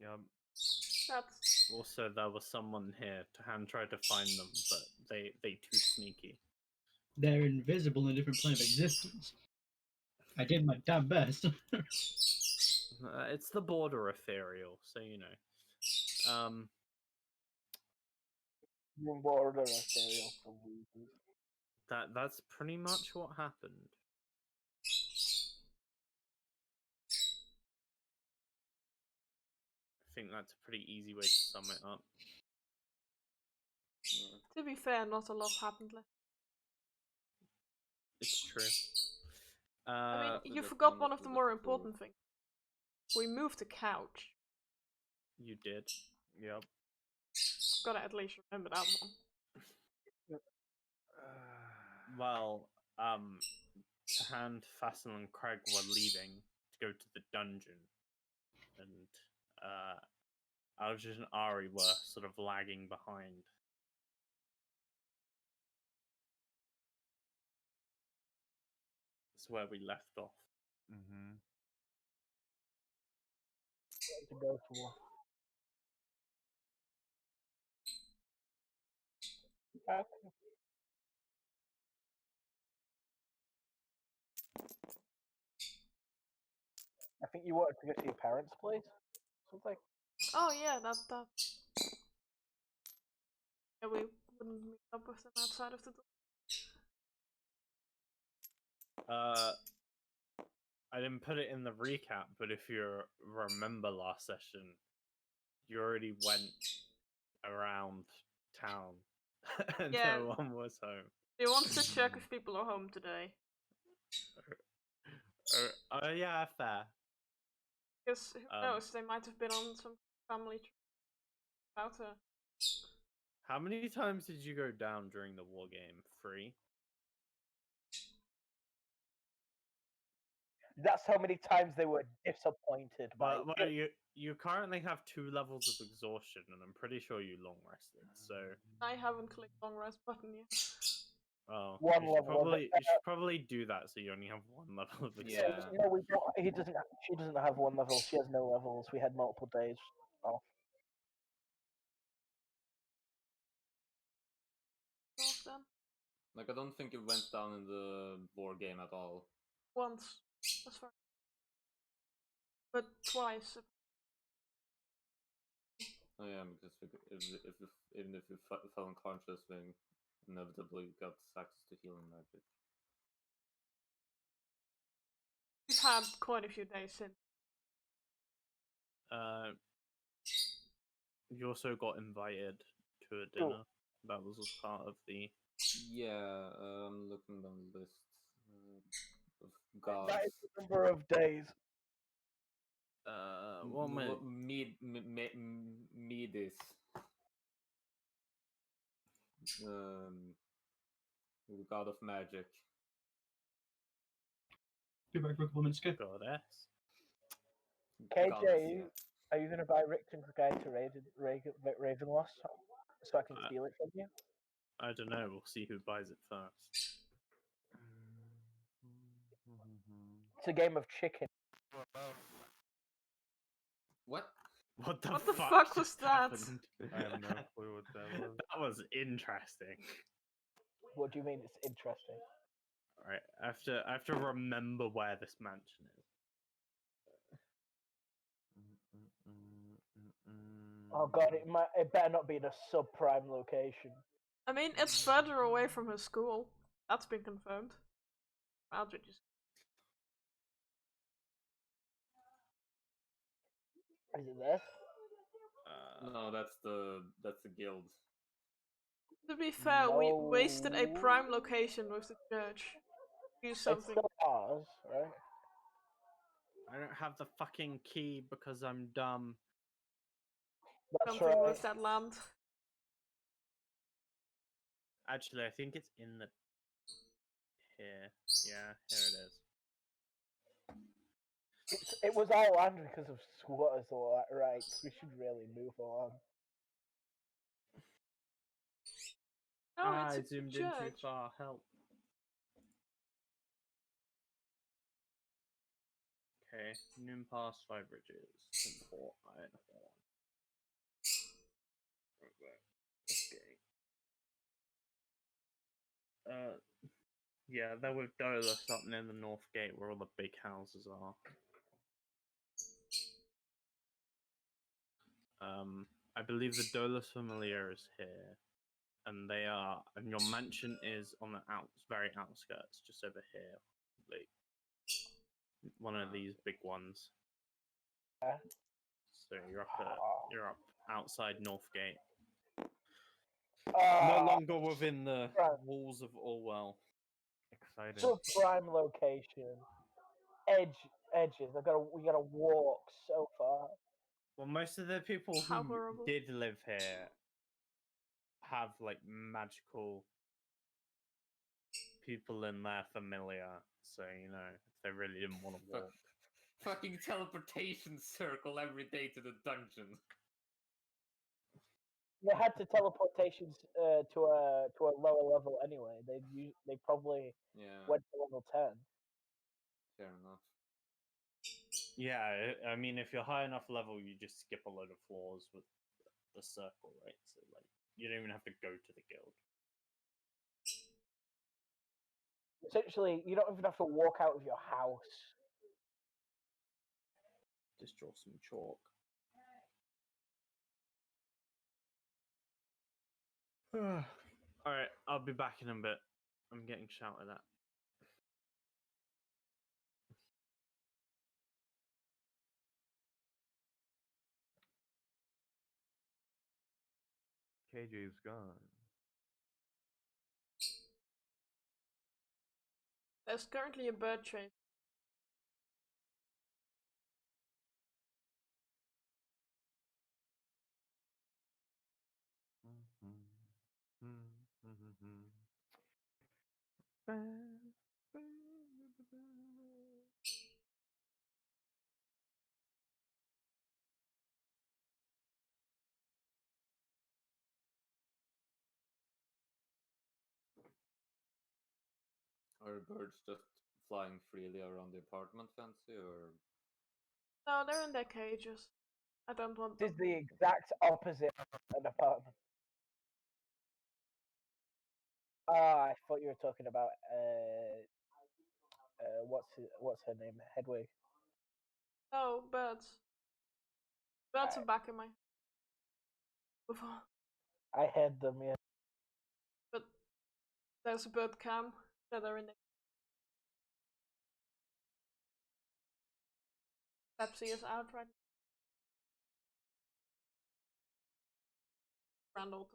Yeah. That's... Also, there was someone here. Han tried to find them, but they too sneaky. They're invisible in a different plane of existence. I did my damn best. It's the border ethereal, so you know. Border ethereal for reasons. That's pretty much what happened. I think that's a pretty easy way to sum it up. To be fair, not a lot happened left. It's true. I mean, you forgot one of the more important things. We moved the couch. You did. Yep. Gotta at least remember that one. Well, Hand, Fassel, and Craig were leaving to go to the dungeon, and Aldrich and Ari were sort of lagging behind. That's where we left off. Mm-hmm. To go for. Okay. I think you wanted to go to your parents' place? Something? Oh yeah, that. Yeah, we wouldn't meet up with them outside of the door. I didn't put it in the recap, but if you remember last session, you already went around town and Yeah. no one was home. He wants to check if people are home today. Yeah, fair. Because who knows, they might have been on some family trip about her. How many times did you go down during the war game? 3? That's how many times they were disappointed by Well, you currently have 2 levels of exhaustion, and I'm pretty sure you long rested. So I haven't clicked long rest button yet. oh, One you should level, you should probably do that so you only have 1 level of exhaustion. No, we don't. He doesn't. She doesn't have 1 level. She has no levels. We had multiple days off. Then. Like, I don't think it went down in the war game at all. Once. That's fine. But twice. Oh yeah, because even if you fell unconscious, then inevitably you got access to healing magic. We've had quite a few days since. You also got invited to a dinner. That was as part of the. Yeah, I'm looking down the list of gods. That is the number of days. Medis. The god of magic. Be back for a couple minutes, okay? Goddess. KJ, are you going to buy Richton's Guide to Ravenloft so I can steal it from you? I don't know. We'll see who buys it first. It's a game of chicken. What? What the fuck was that? Happened? I have no clue what that was. That was interesting. What do you mean it's interesting? Alright, I have to remember where this mansion is. Oh god, it better not be in a subprime location. I mean, it's further away from her school. That's been confirmed. Aldrich is. Is it this? No, that's the guild. To be fair, we wasted a prime location with the church. Do something. It's still ours, right? I don't have the fucking key because I'm dumb. That's Something right. with that land. Actually, I think it's in the... Here. Yeah, here it is. It was all on because of squatters, all that, right? We should really move on. Oh, I it's a zoomed in church. too far. Help. Okay, Okay, Noon Pass, Five Bridges, Import, Ironhorn. Okay. Yeah, they're with Dolus up near the North Gate where all the big houses are. I believe the Dolus Familiar is here. And your mansion is on the very outskirts, just over here. Like, one of these big ones. Yeah. So you're up outside Northgate. No Uh, longer within the right. walls of Orwell. Exciting. So prime location. Edges. We gotta walk so far. Well, most of the people How who horrible. did live here have like magical people in their familiar, so you know if they really didn't want to walk. Fucking teleportation circle every day to the dungeon. They had to teleportations to a lower level anyway. They probably Yeah, went to level 10. fair enough. Yeah, I mean, if you're high enough level, you just skip a load of floors with the circle, right? So like, you don't even have to go to the guild. Essentially, you don't even have to walk out of your house. Just draw some chalk. Alright, I'll be back in a bit. I'm getting shouted at. KJ's gone. There's currently a bird train. Are birds just flying freely around the apartment, Fancy, or No, they're in their cages. I don't want This them. is the exact opposite of an apartment. Ah, I thought you were talking about what's her name? Hedwig. No, birds. Birds are Right. back in my. Before. I had them. Yeah. But there's a bird cam that are in the. Pepsi is out right now. Randall.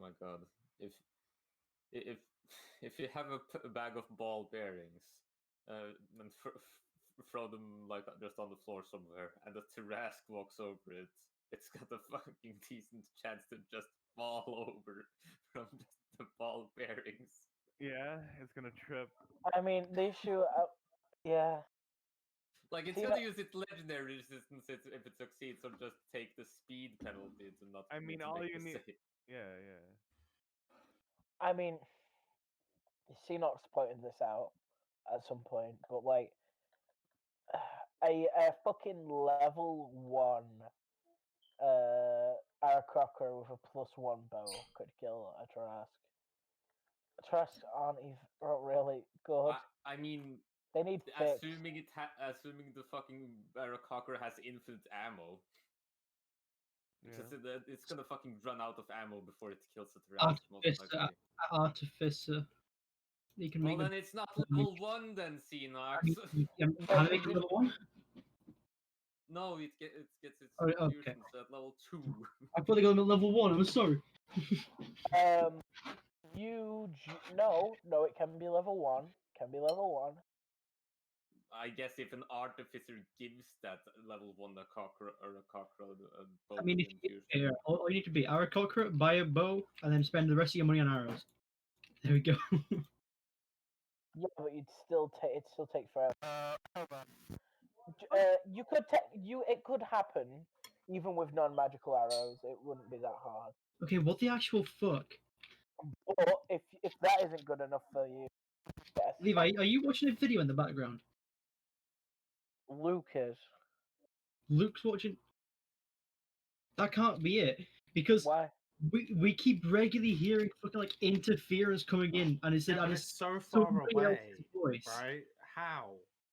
my god! If if you have a bag of ball bearings, and throw them like just on the floor somewhere, and the Tarask walks over it, it's got a fucking decent chance to just fall over from just the ball bearings. Yeah, it's gonna trip. I mean, the issue, yeah. Like it's See, gonna that- use its legendary resistance if it succeeds, or just take the speed penalty to not. I mean, to all make you the need. save. Yeah, yeah. I mean, Xenox pointed this out at some point, but like a fucking level 1 Aarakocra with a +1 bow could kill a Trask. Trasks aren't even really good. I mean, They need fix. assuming the fucking Aarakocra has infinite ammo. Yeah. It's gonna fucking run out of ammo before it kills the Tarask, most likely. Artificer. You can Well, make then it's not level 1 then, Xenox. how do you make it level 1? No, it gets its Oh, okay. fusions at level 2. I thought they got them at level 1. I'm sorry. No, it can be level 1. Can be level 1. I guess if an artificer gives that level 1 a cockroach or a cockroach a bow I mean, if infusion. yeah, all you need to be Aarakocra, buy a bow, and then spend the rest of your money on arrows. There we go. Yeah, but it'd still take forever. You could it could happen even with non-magical arrows. It wouldn't be that hard. Okay, what the actual fuck? But if that isn't good enough for you, yes, Levi, are you watching a video in the background? Lucas. Luke's watching. That can't be it because Why? we keep regularly hearing fucking like interference coming in, and it's Yeah, but and it's so far somebody away, else's voice. right? How?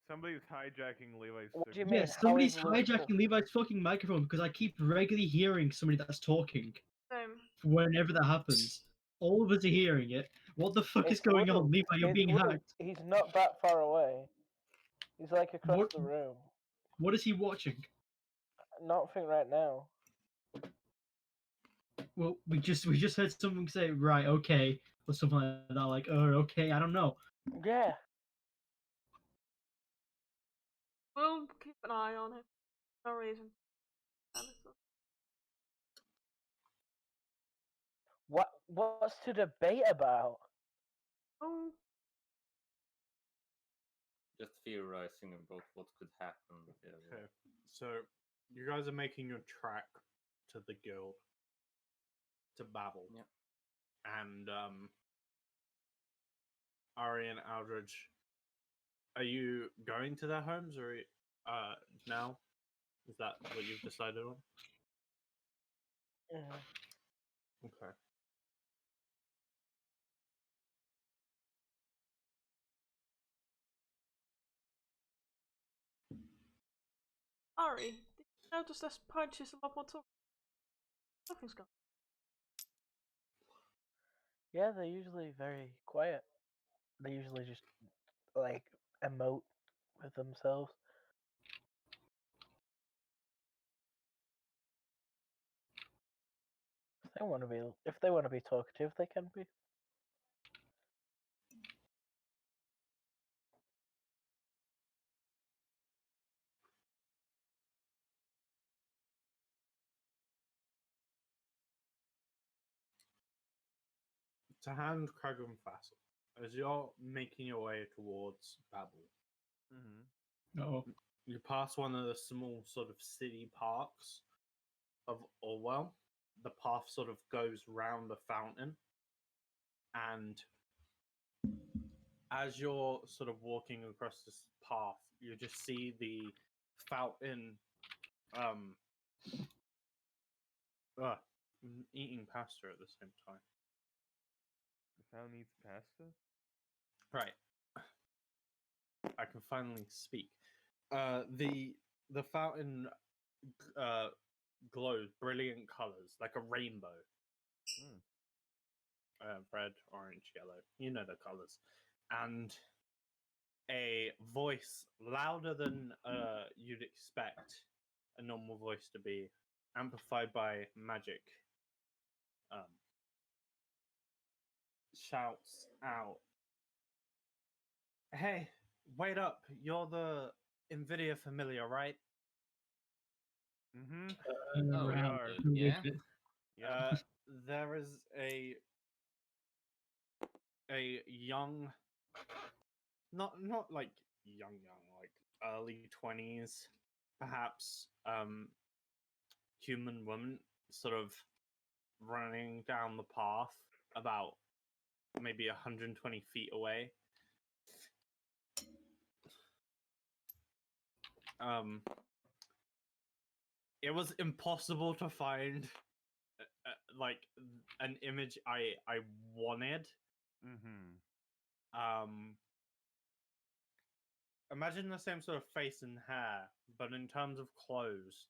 Somebody's hijacking Levi's. What do you signal. mean? Yeah, How somebody's is Lucas? hijacking Levi's fucking microphone because I keep regularly hearing somebody that's talking Same. whenever that happens. All of us are hearing it. What the fuck is It's going on, Woodle. Levi? You're It's being Woodle. hacked. He's not that far away. He's like across What? the room. What is he watching? Nothing right now. Well, we just heard someone say right, okay, or something like that. Like, oh, okay, I don't know. Yeah. We'll keep an eye on it. No reason. What's to debate about? Oh, Just theorizing about what could happen. Yeah, Okay, so you guys are making your track to the guild to Babel. Yep. And Ari and Aldridge, are you going to their homes or now? Is that what you've decided on? Mhm. Okay. Ari, did you notice this punch is a lot more talk? Nothing's gone. Yeah, they're usually very quiet. They usually just like emote with themselves. If they want to be talkative, they can be. To hand Kragan Fassel, as you're making your way towards Babel, Mm-hmm. Oh, you pass one of the small sort of city parks of Orwell. The path sort of goes round the fountain, and as you're sort of walking across this path, you just see the fountain. Eating pasta at the same time. The town needs pasta. Right. I can finally speak. The fountain glows brilliant colors like a rainbow. Red, orange, yellow. You know the colors. And a voice louder than you'd expect a normal voice to be, amplified by magic, shouts out, "Hey, wait up! You're the Nvidia familiar, right?" Mm-hmm. Oh, we around are. 2 Yeah? weeks. Yeah. There is a young, not like young, like early 20s, perhaps, human woman, sort of running down the path about maybe 120 feet away. It was impossible to find like an image I wanted. Mm-hmm. Imagine the same sort of face and hair, but in terms of clothes,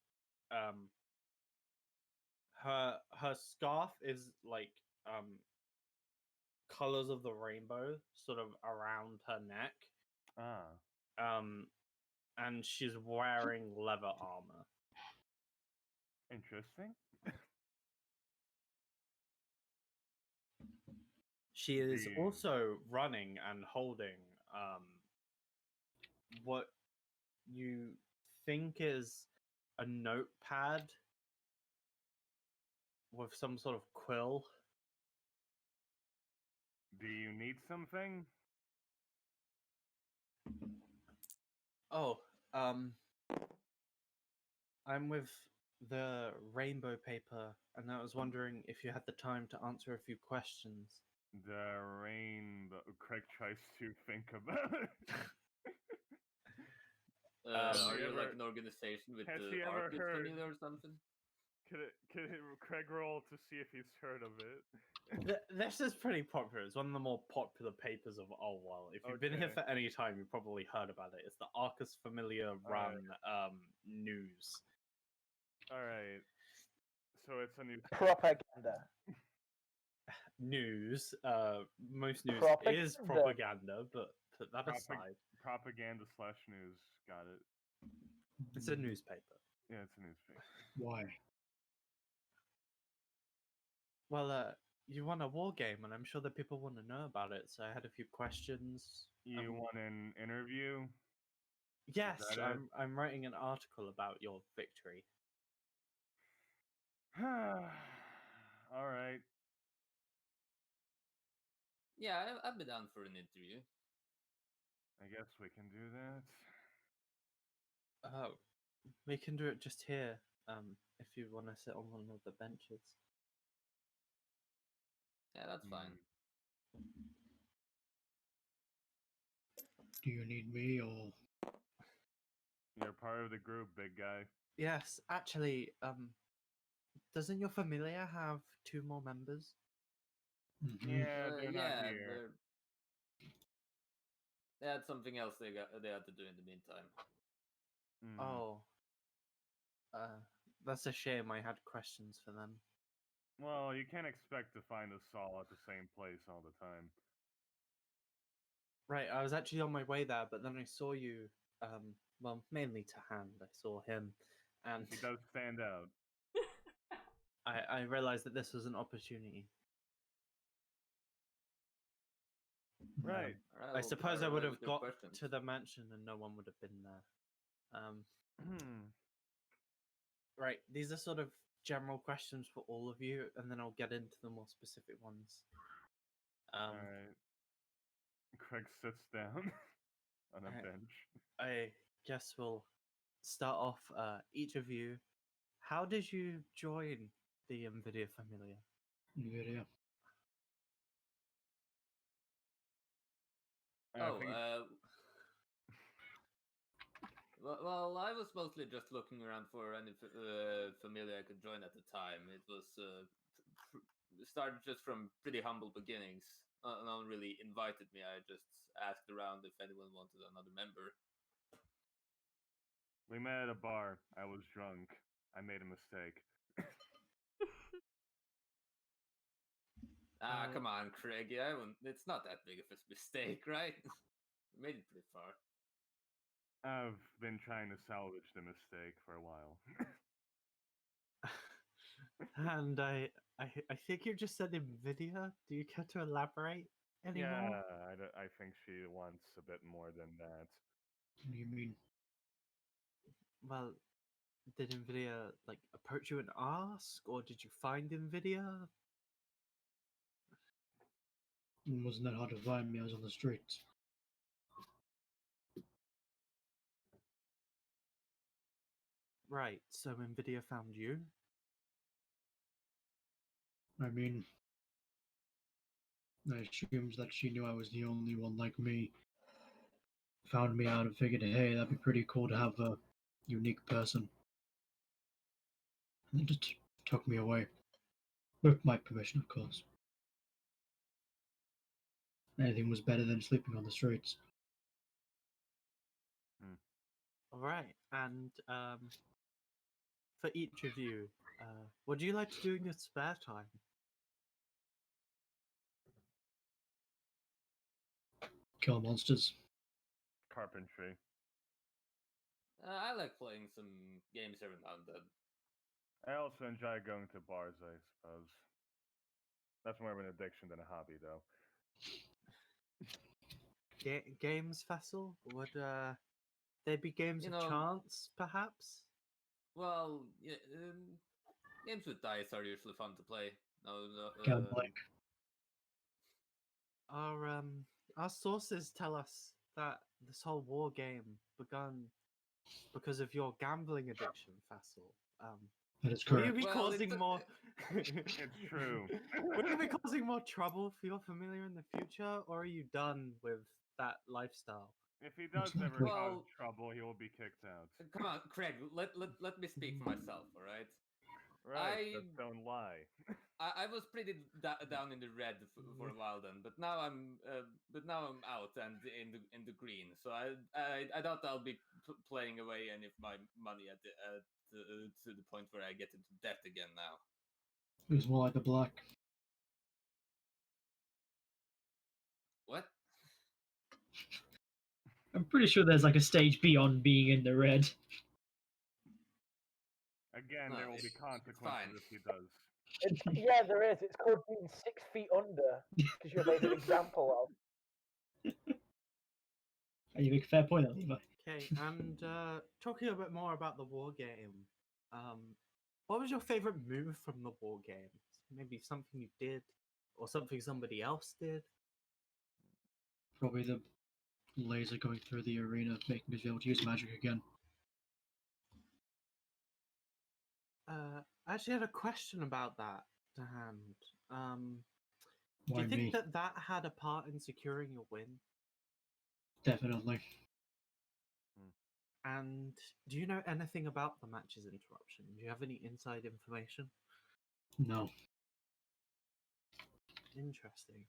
her scarf is like colors of the rainbow, sort of around her neck. Ah. And she's wearing leather armor. Interesting. She is The- also running and holding what you think is a notepad with some sort of quill. Do you need something? Oh, I'm with the rainbow paper, and I was wondering if you had the time to answer a few questions. The rain. Craig tries to think about it. Are he you like ever- an organization with has the he ever Arcus heard- Familiar or something? Could Craig roll to see if he's heard of it? This is pretty popular. It's one of the more popular papers of Well. If you've been here Okay. for any time, you've probably heard about it. It's the Arcus Familiar run news. All right. So it's a new Propaganda. News. Most news is Propaganda. propaganda, but put that aside. propaganda / news. Got it. It's a newspaper. Yeah, it's a newspaper. Why? Well, you won a war game, and I'm sure that people want to know about it. So I had a few questions. You want an interview? Yes, that it? I'm writing an article about your victory. All right. Yeah, I'd be down for an interview. I guess we can do that. Oh, we can do it just here. If you want to sit on one of the benches. Yeah, that's fine. Do you need me or? You're part of the group, big guy. Yes, actually, doesn't your familiar have 2 more members? Mhm. Yeah, they're not Yeah, here. they had something else they had to do in the meantime. Mm. Oh, that's a shame. I had questions for them. Well, you can't expect to find us all at the same place all the time. Right, I was actually on my way there, but then I saw you. Well, mainly to hand. I saw him, and He does stand out. I realized that this was an opportunity. Right. Alright, I well, suppose fire I would away have with your got questions. to the mansion and no one would have been there. Right, these are sort of general questions for all of you, and then I'll get into the more specific ones. All right. Craig sits down on a Alright. bench. I guess we'll start off. Each of you, how did you join the Nvidia Familia? Video. I Oh, think well, I was mostly just looking around for any familiar I could join at the time. It was started just from pretty humble beginnings. No one really invited me. I just asked around if anyone wanted another member. we met at a bar. I was drunk. I made a mistake. Come on, Craig. It's not that big of a mistake, right? We made it pretty far. I've been trying to salvage the mistake for a while. And I I think you just said Nvidia. Do you care to elaborate anymore? Yeah, I think she wants a bit more than that. What do you mean? Well, did Nvidia like approach you and ask, or did you find Nvidia? It wasn't that hard to find me. I was on the streets. Right. So Nvidia found you. I mean, I assumed that she knew I was the only one like me. Found me out and figured, hey, that'd be pretty cool to have a unique person. And then just took me away. With my permission, of course. Anything was better than sleeping on the streets. All right. And for each of you, what do you like to do in your spare time? Kill monsters. Carpentry. I like playing some games every now and then. I also enjoy going to bars, I suppose. That's more of an addiction than a hobby, though. Games, Fassel? Would there be games You of know- chance, perhaps? Well, yeah, games with dice are usually fun to play. Can't blank. Our sources tell us that this whole war game begun because of your gambling addiction, Fassel. That is Will you correct. be Well, causing it's- more? It's true. Will you be causing more trouble for your familiar in the future, or are you done with that lifestyle? If he does Most ever likely. cause Well- trouble, he will be kicked out. Come on, Craig. Let me speak for myself. All right. Right, but don't lie. I was pretty down in the red for a while then, but now I'm out and in the green. So I doubt I'll be playing away any of my money to the point where I get into debt again now. It was more like the black. What? I'm pretty sure there's like a stage beyond being in the red. Again, No, there will be it's consequences fine. if he does. Yeah, there is. It's called being 6 feet under because you're made an example of. You make a fair point, Levi. Okay, and talking a bit more about the war game, what was your favorite move from the war game? Maybe something you did, or something somebody else did. Probably the laser going through the arena, making us be able to use magic again. I actually had a question about that to hand. Do Why you think me? that that had a part in securing your win? Definitely. And do you know anything about the match's interruption? Do you have any inside information? No. Interesting.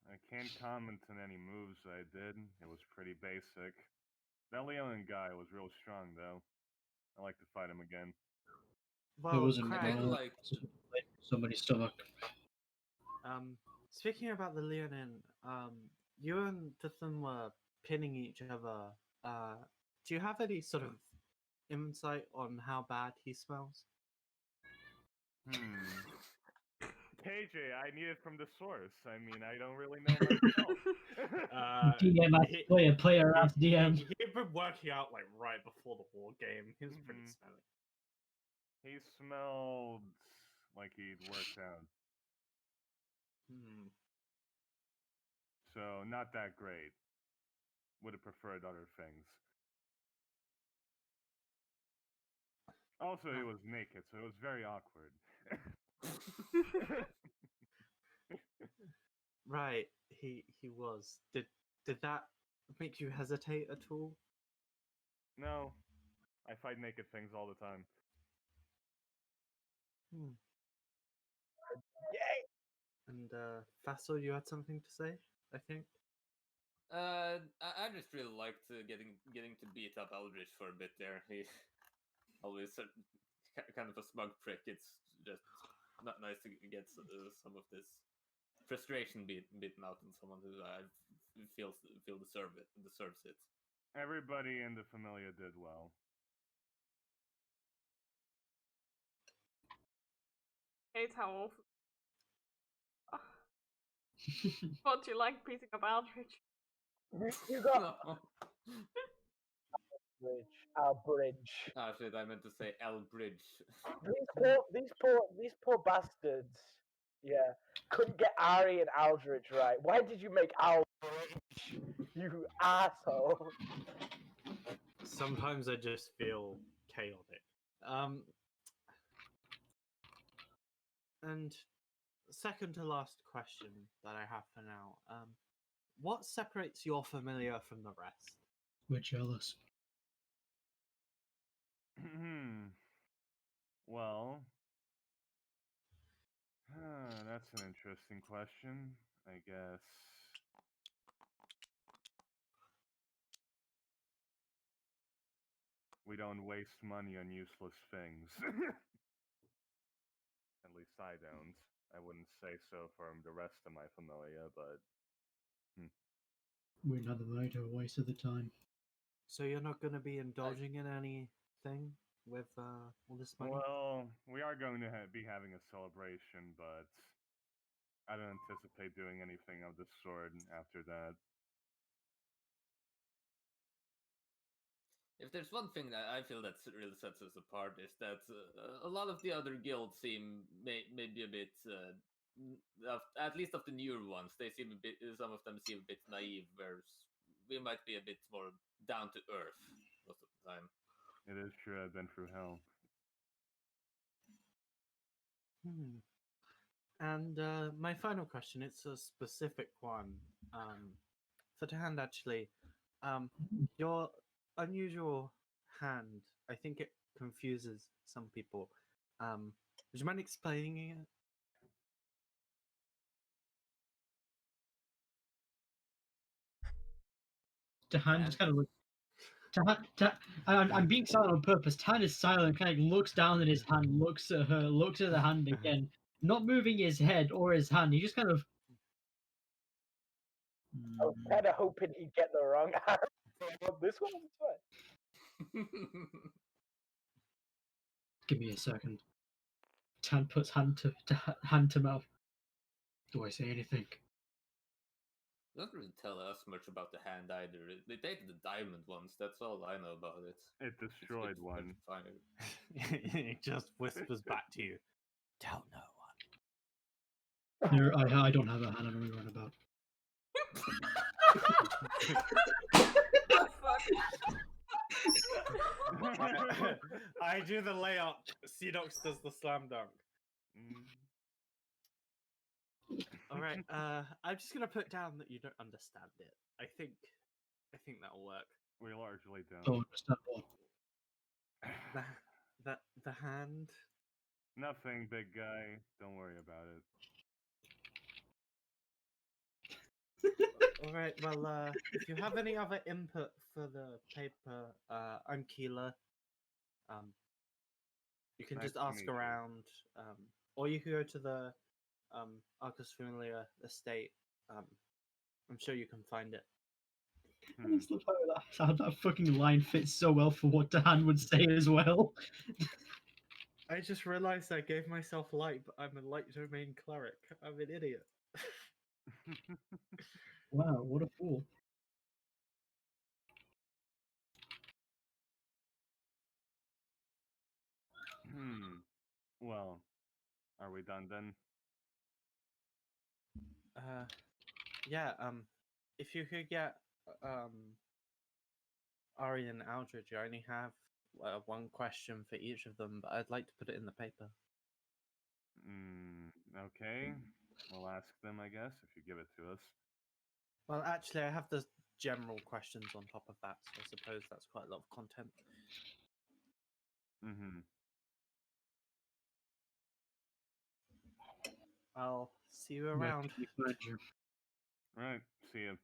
I can't comment on any moves I did. It was pretty basic. That Leon guy was real strong, though. I like to fight him again. Well, It wasn't Craig, kinda like- somebody's stomach. speaking about the Leonin, you and Titham were pinning each other. Do you have any sort of insight on how bad he smells? KJ, I need it from the source. I mean, I don't really know myself. DM as player as DM. He'd been working out like right before the war game. He was pretty Mhm. smelly. He smelled like he'd worked out. So, not that great. Would have preferred other things. Also, he was naked, so it was very awkward. Right, he was. Did that make you hesitate at all? No, I fight naked things all the time. Yay! And Fassel, you had something to say, I think. I just really liked getting to beat up Eldritch for a bit there. He always kind of a smug prick. It's just not nice to get some of this frustration beaten out on someone who deserves it. Everybody in the Familia did well. hate how awful. What do you like beating up Aldrich? You got our bridge. Ah, shit, I meant to say Elbridge. These poor bastards. Yeah, couldn't get Ari and Aldrich right. Why did you make Aldrich? You asshole. Sometimes I just feel chaotic. And second to last question that I have for now. What separates your familiar from the rest? We're jealous. Well, that's an interesting question, I guess. We don't waste money on useless things. At least I don't. I wouldn't say so for the rest of my familia, but We're not the right or waste of the time. So you're not going to be indulging in anything with all this money? well, we are going to be having a celebration, but I don't anticipate doing anything of the sort after that. If there's one thing that I feel that really sets us apart is that a lot of the other guilds seem maybe a bit, at least of the newer ones, they seem a bit. Some of them seem a bit naive, whereas we might be a bit more down to earth most of the time. It is true I've been through hell. And my final question, it's a specific one. For Tahand, actually. Your unusual hand, I think it confuses some people. Would you mind explaining it? Tahan just kind of looks. I'm being silent on purpose. Tan is silent, kind of looks down at his hand, looks at her, looks at the hand again, not moving his head or his hand. He just kind of. I was kind of hoping he'd get the wrong answer. This one was fine. Give me a second. Tan puts hand to mouth. Do I say anything? Doesn't really tell us much about the hand either. They dated the diamond ones. That's all I know about it. It destroyed one. It just whispers back to you. Tell no one. There, I don't have a hand. I don't run about. The fuck? I do the layup. Cedox does the slam dunk. All right. I'm just gonna put down that you don't understand it. I think that'll work. We largely don't. Don't understand what. The hand. Nothing, big guy. Don't worry about it. All right. Well, if you have any other input for the paper, I'm Keela. You can Nice just to ask meet you. around, or you can go to the Arcus Familia estate. I'm sure you can find it. I just love how that fucking line fits so well for what Dan would say as well. I just realized I gave myself light, but I'm a light domain cleric. I'm an idiot. Wow, what a fool. Well, are we done then? Yeah. If you could get Ari and Aldridge, I only have one question for each of them, but I'd like to put it in the paper. Okay. We'll ask them, I guess, if you give it to us. Well, actually, I have the general questions on top of that, so I suppose that's quite a lot of content. I'll see you around. Right. See you.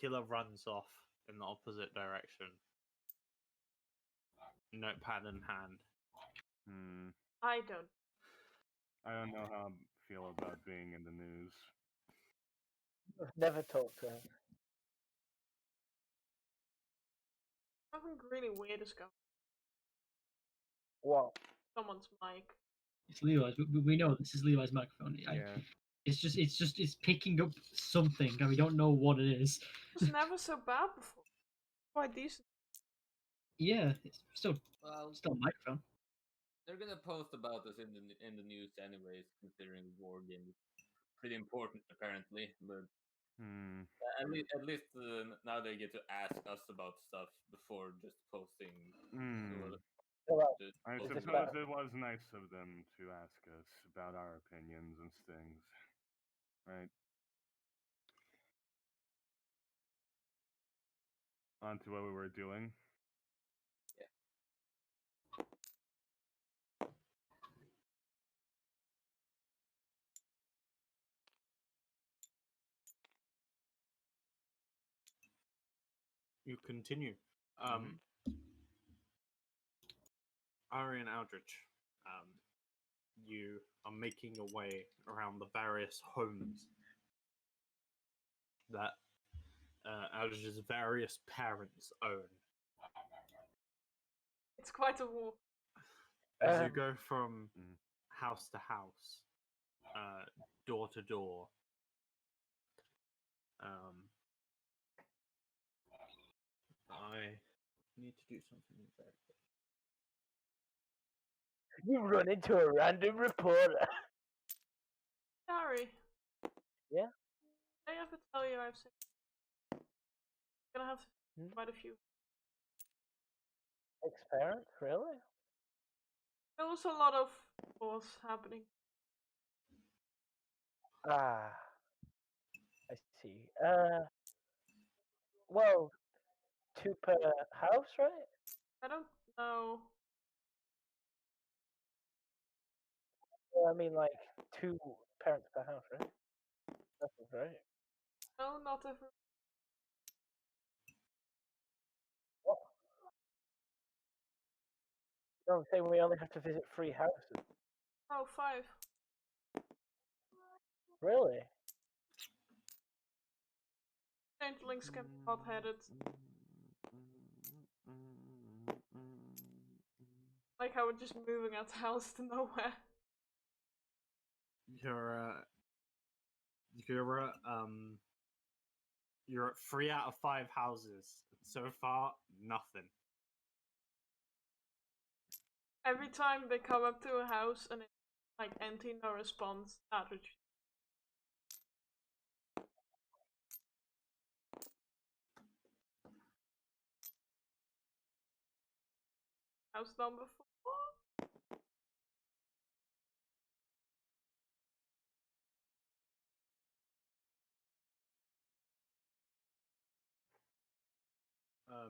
Killer runs off in the opposite direction. Notepad in hand. I don't. I don't know how I feel about being in the news. Never talked to him. Something really weird is going What? Someone's mic. It's Levi's. We know this is Levi's microphone. Yeah. It's picking up something, and we don't know what it is. It was never so bad before. Quite decent. Yeah, it's still Well, a microphone. they're gonna post about us in the news anyways, considering war game is pretty important apparently. But Hmm. at least now they get to ask us about stuff before just posting. Hmm. Well, the- I Is this suppose better? it was nice of them to ask us about our opinions and things. Right. On to what we were doing. You continue. Mhm. Ari and Aldrich, you are making your way around the various homes that Aldrich's various parents own. It's quite a walk. As you Um, go from Mm. house to house, door to door, I need to do something very quick. You run into a random reporter. Harry. Yeah? I have to tell you I've seen. Gonna have to Hmm? quite a few. Ex-parent? Really? There was a lot of wars happening. Ah, I see. Well, 2 per house, right? I don't know. Well, I mean, like 2 parents per house, right? That's right. No, not every. What? No, I'm saying we only have to visit 3 houses. Oh, 5. Really? Changelings can be hot-headed. Like how we're just moving out the house to nowhere. You're you're at you're at 3 out of 5 houses so far. Nothing. Every time they come up to a house and it's like empty, no response. Average. House number 4.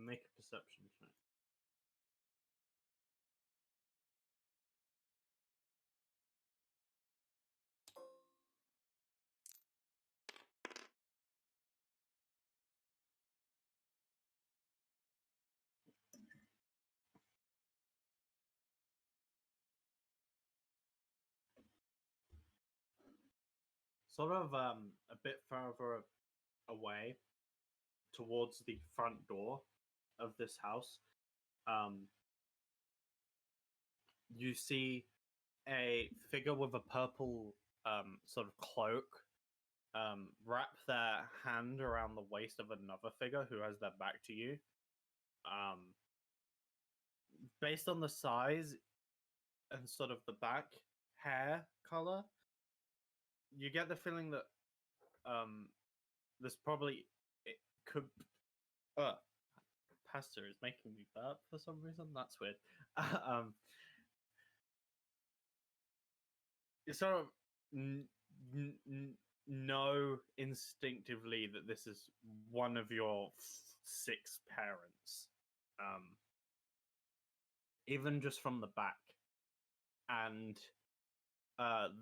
Make a perception check. Sort of a bit further away towards the front door of this house, you see a figure with a purple sort of cloak wrap their hand around the waist of another figure who has their back to you. Based on the size and sort of the back hair color, you get the feeling that this probably it could. Pasta is making me burp for some reason. That's weird. um, you sort of know instinctively that this is one of your 6 parents, even just from the back, and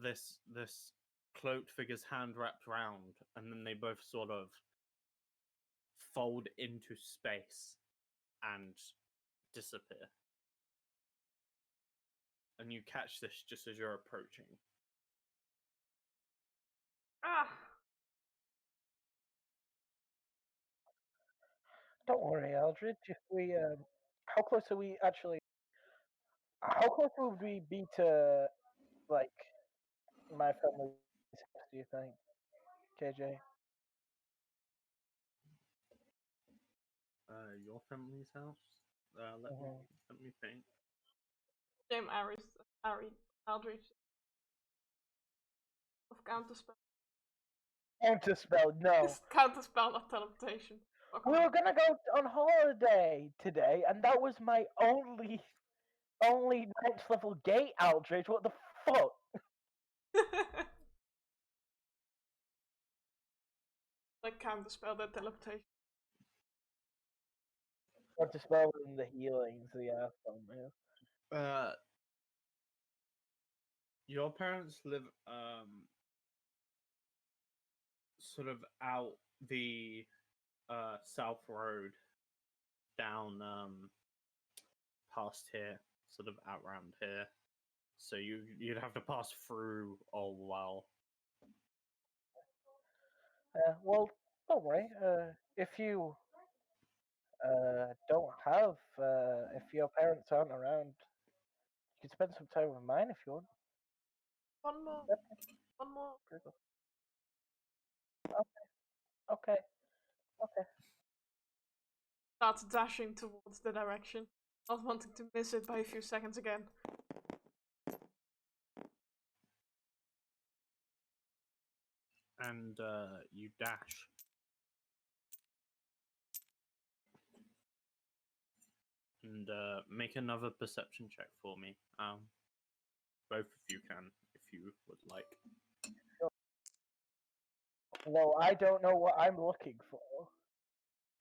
this cloaked figure's hand wrapped round, and then they both sort of fold into space and disappear. And you catch this just as you're approaching. Ah! Don't worry, Aldrich. If we, how close are we actually? How close would we be to, like, my family's house, do you think, KJ? Your family's house? Mhm. Let me think. Same Ari Aldrich of Counterspell. Counterspell, no. It's Counterspell, not teleportation. Fuck We off. were gonna go on holiday today, and that was my only 9th level gate, Aldrich. What the fuck? Like Counterspell, that teleportation. Counterspell and the healings, yeah, yeah. Your parents live sort of out the south road down past here, sort of out round here. So you'd have to pass through all while. Well, don't worry. If you don't have, if your parents aren't around, you can spend some time with mine if you want. One more. Yep. One more. Okay. Okay. Starts dashing towards the direction, not wanting to miss it by a few seconds again. And you dash. And make another perception check for me. Both of you can, if you would like. No, I don't know what I'm looking for.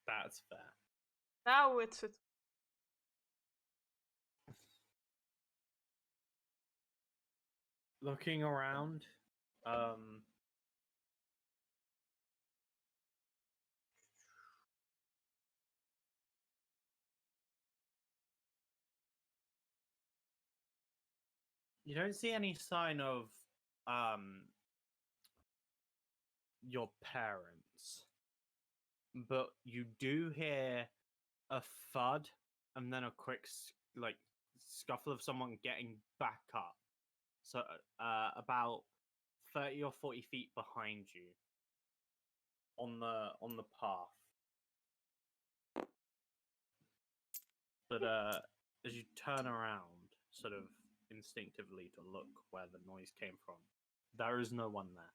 That's fair. Now it's Looking around, you don't see any sign of your parents, but you do hear a thud and then a quick like scuffle of someone getting back up. So about 30 or 40 feet behind you on the path. But as you turn around, sort of instinctively to look where the noise came from, there is no one there.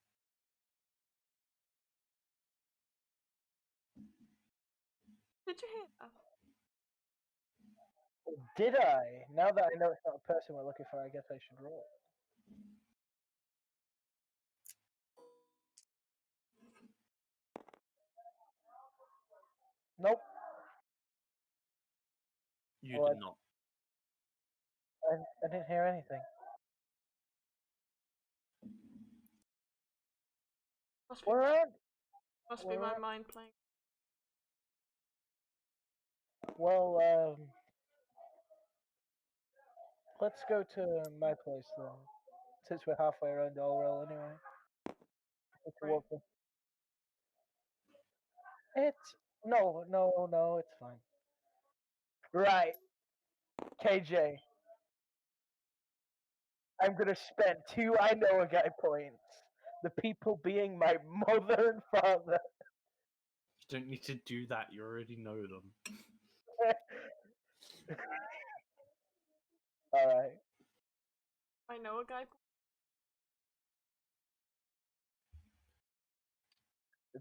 Did you hear that? Did I? Now that I know it's not a person we're looking for, I guess I should roll. Nope. You What? did not. I didn't hear anything. Must be, We're on. must be my mind playing. Well, let's go to my place then. Since we're halfway around Allrel anyway. Right. It's no, it's fine. Right, KJ. I'm gonna spend 2 I know a guy points. The people being my mother and father. You don't need to do that. You already know them. Alright. I know a guy.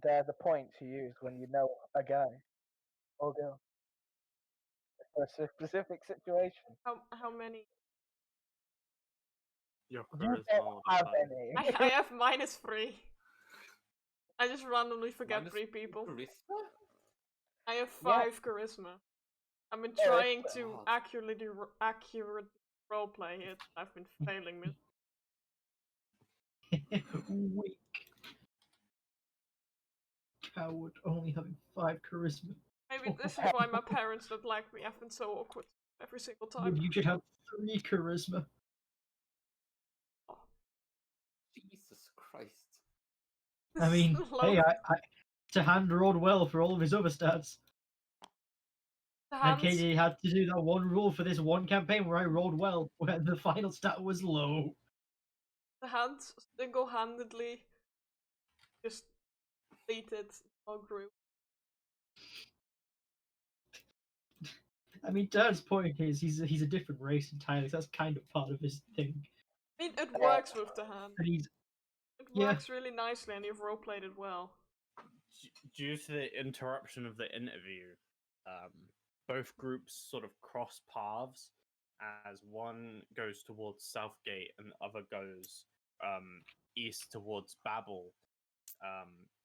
They're the points you use when you know a guy or girl for a specific situation. How many? Your You charisma don't or have the any. I have -3. I just randomly forget Minus 3 people. Charisma? I have Yeah. 5 charisma. I've been Yeah, trying that's to odd. accurately do accurate roleplay it. I've been failing me. Weak. Coward, only having 5 charisma. Maybe this is why my parents don't like me. I've been so awkward every single time. You should have 3 charisma. Jesus Christ. I mean, Low. hey, I to hand rolled well for all of his other stats. The And hands, KJ had to do that one rule for this one campaign where I rolled well, where the final stat was low. the hands single-handedly just deleted our group. I mean, Dad's point is he's a different race entirely, so that's kind of part of his thing. I mean, it works with the hand. But he's It Yeah. works really nicely, and you've roleplayed it well. Due to the interruption of the interview, both groups sort of cross paths as one goes towards Southgate and the other goes east towards Babel.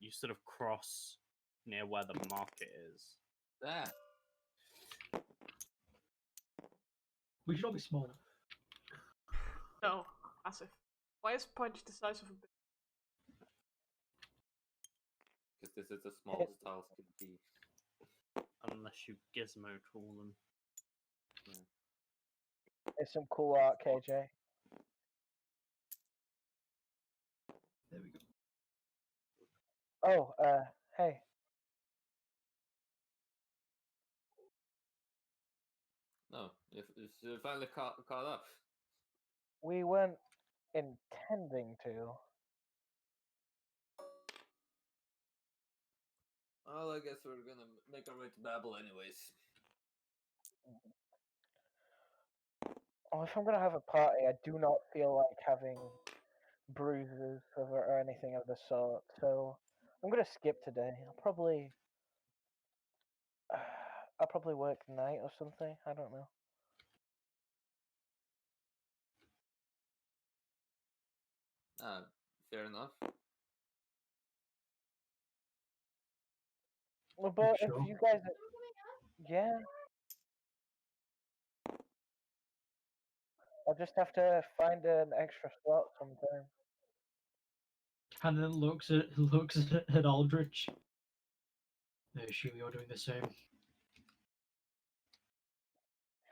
You sort of cross near where the market is. Ah, we should all be smaller. No, massive. Why is Punch the size of a bit? because this is the smallest tiles could be. Unless you gizmo tool them. It's some cool art, KJ. There we go. Oh, hey. No, if finally caught up. We weren't intending to. Well, I guess we're gonna make our way to Babel anyways. Oh, if I'm gonna have a party, I do not feel like having bruises or anything of the sort. So I'm gonna skip today. I'll probably work night or something. I don't know. Fair enough. Well, but Sure. if you guys, yeah, I'll just have to find an extra slot sometime. And then looks at Aldrich. I assume you're doing the same.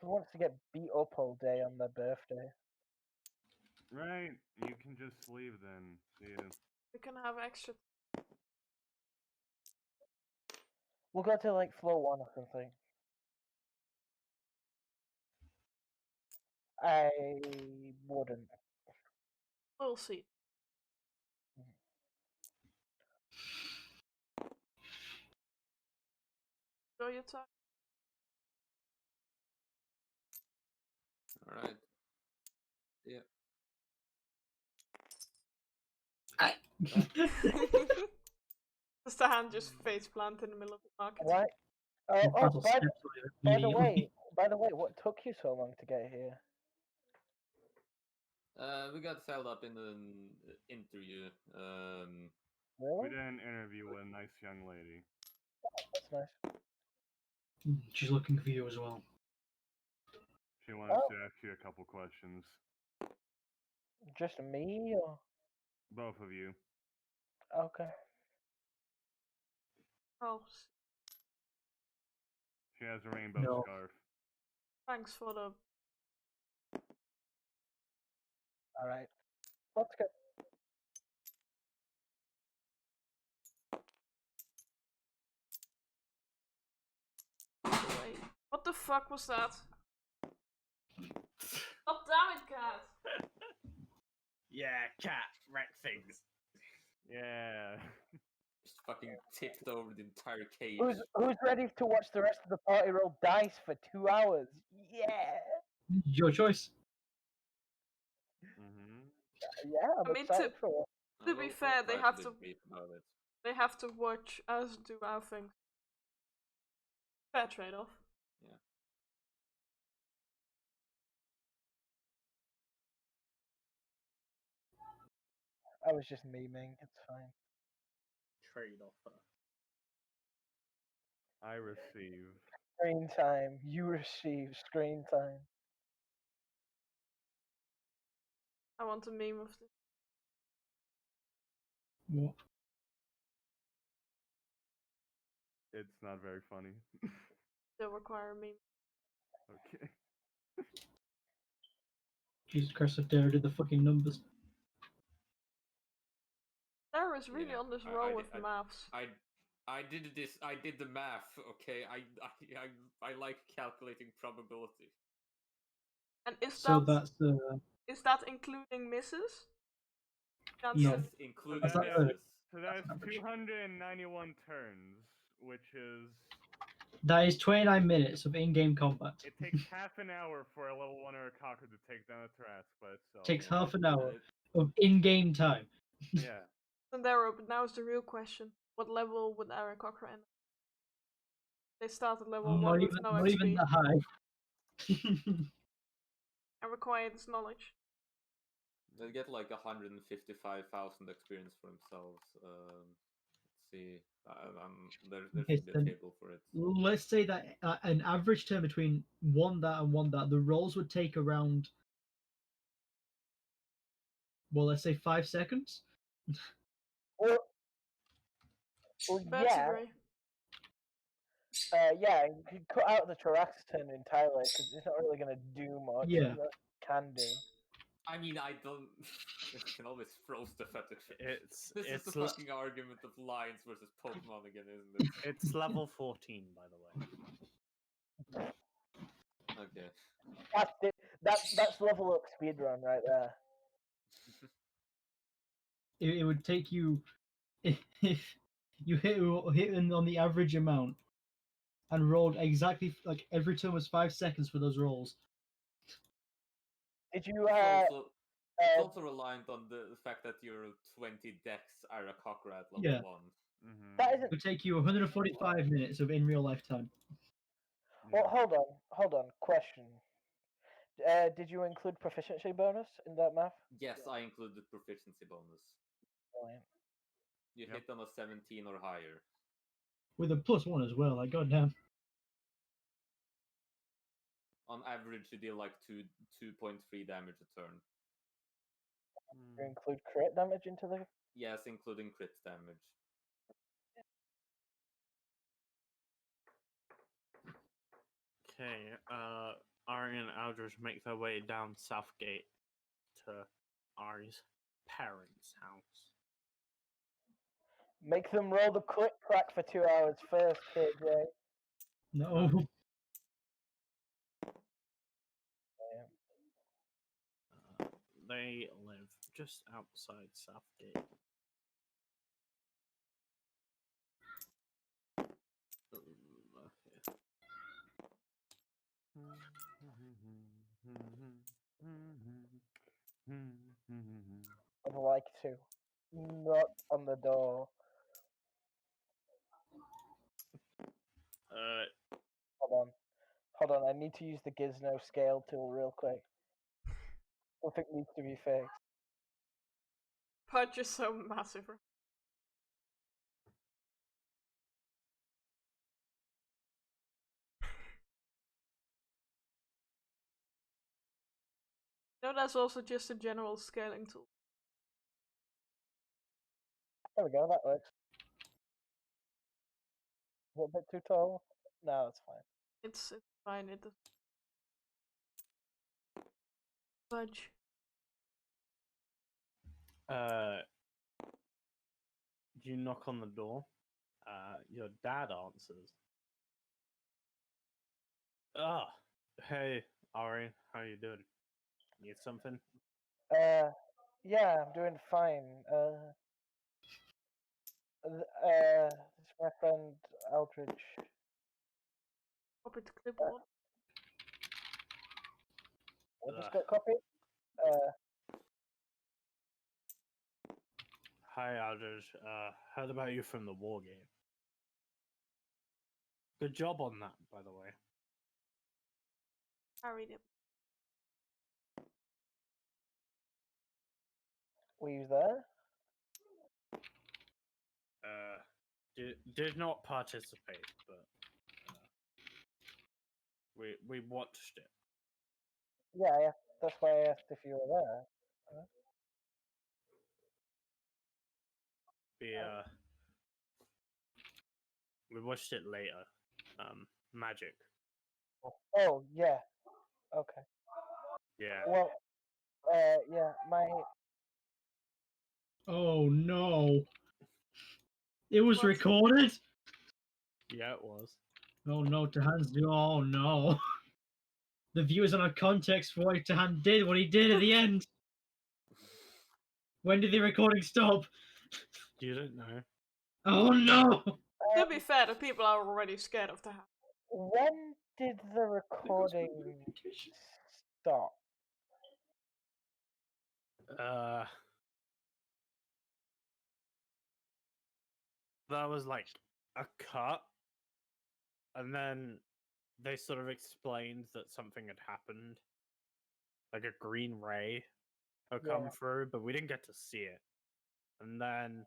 Who wants to get beat up all day on their birthday? Right, you can just leave then. See ya. We can have extra. We'll go to like floor 1 or something. I wouldn't. We'll see. Enjoy your time. All right. Yeah. Does the hand just face plant in the middle of the market? Why? And Oh, Basil by steps on it immediately. the way, what took you so long to get here? We got held up in an interview. We Really? did an interview with a nice young lady. That's nice. She's looking for you as well. She wants Oh. to ask you a couple questions. Just me or? Both of you. Okay. Oh, She has a rainbow No. scarf. thanks for the. Alright. Let's go. Wait. What the fuck was that? Oh, damn it, cat! Yeah, cat, wreck things. Yeah. Just fucking tipped over the entire cage. Who's ready to watch the rest of the party roll dice for 2 hours? Yeah. Your choice. Mm-hmm. Yeah, I'm I mean, excited for it. To be fair, they try have be to- brief about it. They have to watch us do our thing. Fair trade-off. I was just memeing. It's fine. Trade offer. I receive. Screen time. You receive screen time. I want a meme of this. What? It's not very funny. They'll require a meme. Okay. Jesus Christ, I dare did the fucking numbers. Sarah is really Yeah, on this I roll did- with maths. I I did this. I did the math. Okay, I like calculating probability. And is So that that's including misses? No. Yes, So including That's not misses. So that's average. 291 turns, which is That is 29 minutes of in-game combat. it takes half an hour for a level 1 Aarakocra to take down a Trask by itself. Takes Yeah. half an hour Uh, of in-game time. Yeah. And there, but now is the real question: what level would Aarakocra end? They start at level 1 with no Not even XP that high. and require this knowledge. They'll get like 155,000 experience for themselves. Let's see. There Okay, should be a then table for it. Let's say that an average term between one that and one that, the rolls would take around, well, let's say 5 seconds. Well, Birds yeah. agree. Yeah, you could cut out the Trask turn entirely because it's not really going to do much. Yeah. What it can do. I mean, I don't. You can always throw stuff at the. It's This is it's the le- fucking argument of lines versus Pokemon again, isn't it? it's level 14, by the way. Okay. That's it. That's level up speedrun right there. It would take you, if you hit on the average amount and rolled exactly, like every turn was 5 seconds for those rolls. Did you It's also reliant on the fact that you're 20 Dex Aarakocra at level Yeah. 1. Mm-hmm. that It isn't? would take you 145 minutes of in real life time. Well, hold on. Question. Did you include proficiency bonus in that math? Yes, I included proficiency bonus. Brilliant. You Yep. hit on a 17 or higher. With a +1 as well, like goddamn. On average, you deal like 2.3 damage a turn. You include crit damage into the. Yes, including crit damage. Okay, Ari and Aldridge make their way down Southgate to Ari's parents' house. Make them roll the crit crack for 2 hours first, KJ. No. They live just outside Southgate. Okay. I'd like to. Knock on the door. Hold on. I need to use the Gizmo scale tool real quick. Something needs to be fixed. Punch is so massive. No, that's also just a general scaling tool. There we go. That works. Is it a bit too tall? No, it's fine. It's fine. It doesn't budge. You knock on the door. Your dad answers. Ah, hey, Ari, how you doing? Need something? Yeah, I'm doing fine. It's my friend Aldridge. Copy to clipboard. I just got copy. Hi, Aldridge. Heard about you from the war game. Good job on that, by the way. Carried it. Were you there? Did not participate, but we watched it. Yeah. That's why I asked if you were there. We watched it later. Magic. Oh yeah. Okay. Yeah. Well, yeah. Oh no. It was What? recorded? Yeah, it was. Oh no, Tahan's do. Oh no. The viewers on a context for what Tahan did, what he did at the end. When did the recording stop? You don't know. Oh no! To be fair, the people are already scared of the house. When did the recording stop? That was like a cut, and then they sort of explained that something had happened, like a green ray had come Yeah. through, but we didn't get to see it. And then,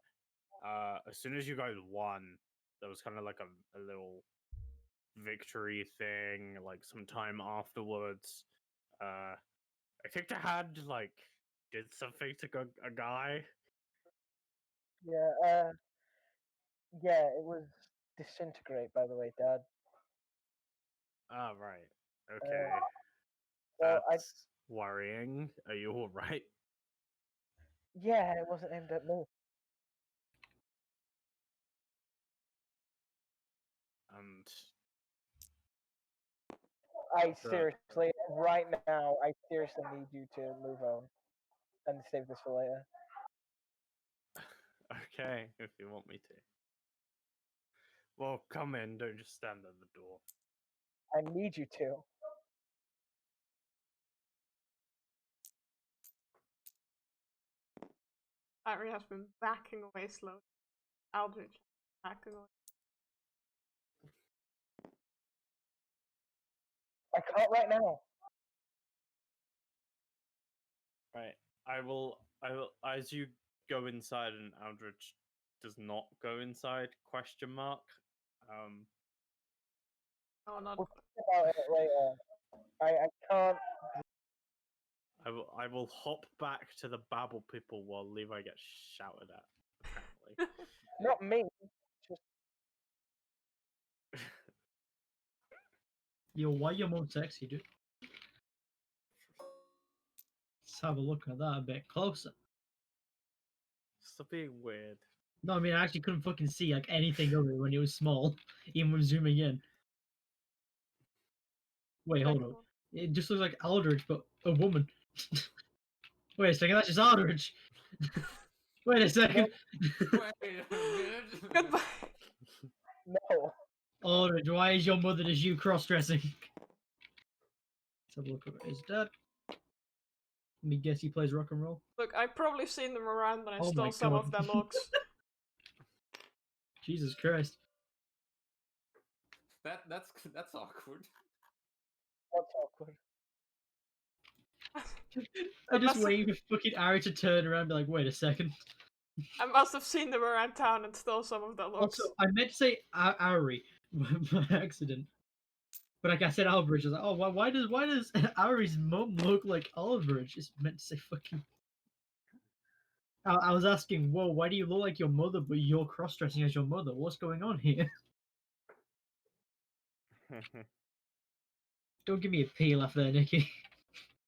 as soon as you guys won, there was kind of like a little victory thing, like some time afterwards. I think they had like did something to a guy. Yeah, yeah, it was disintegrate, by the way, Dad. Ah, right. Okay. Well, That's worrying. Are you all right? yeah, it wasn't aimed at me. And I seriously, right now, I seriously need you to move on and save this for later. okay, if you want me to. Well, come in. Don't just stand at the door. I need you to. Harry has been backing away slowly. Aldrich backing away. I can't right now. Right. I will. As you go inside, and Aldrich does not go inside? Question mark. No, not We'll talk about it later. I can't. I will hop back to the Babel people while Levi gets shouted at. Apparently. Not me. Just Yo, why your mom sexy, dude? Let's have a look at that a bit closer. Stop being weird. No, I mean, I actually couldn't fucking see like anything of it when it was small, even when zooming in. Wait, hold on. It just looks like Aldrich, but a woman. Wait a second, that's just Aldrich. Wait a second. Wait a minute. Goodbye. no. Aldrich, why is your mother just you cross-dressing? Let's have a look at his dad. Let me guess he plays rock and roll. Look, I've probably seen them around when I Oh stole my some God. of their looks. Jesus Christ. That's awkward. That's awkward. I just must have- waiting for fucking Ari to turn around and be like, wait a second. I must have seen them around town and stole some of their looks. Also, I meant to say Ari by accident. But like I said Aldrich, I was like, oh, why does Ari's mum look like Aldrich? It's meant to say fucking. I was asking, whoa, why do you look like your mother, but you're cross-dressing as your mother? What's going on here? Don't give me a peel after there, Nikki.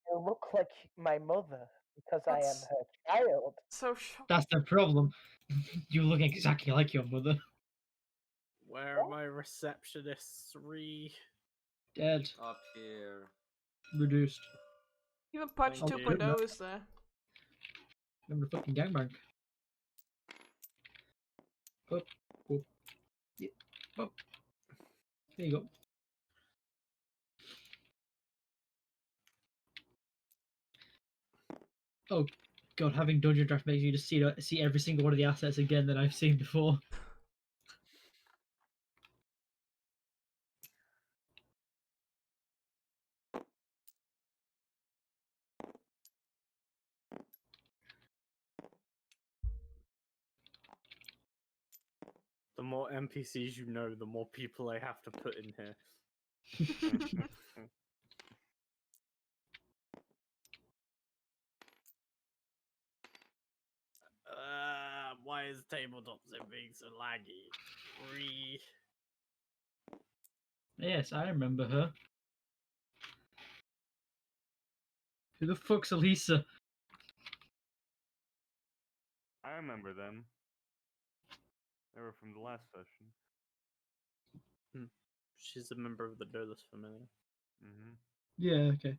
You look like my mother because I am That's- her child. So shocking. That's the problem. You look exactly like your mother. Where are my receptionists? Dead. Up here. Reduced. Even Punch Thank 2.0 you. is there. Remember the fucking gangbang. Up. Up. Yeah. Up. There you go. Oh god, having Dungeon Draft makes you just see every single one of the assets again that I've seen before. The more NPCs you know, the more people I have to put in here. Why is tabletop sim being so laggy? Yes, I remember her. Who the fuck's Elisa? I remember them. They were from the last session. She's a member of the Dolus family. Mm-hmm. Yeah, okay.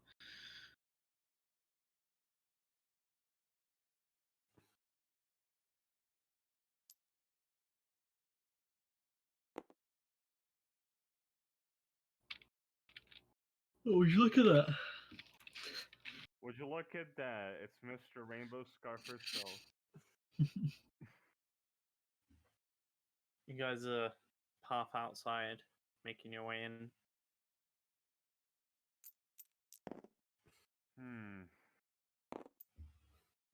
Oh, would you look at that? Would you look at that? It's Mr. Rainbow Scarf herself. You guys are half outside, making your way in.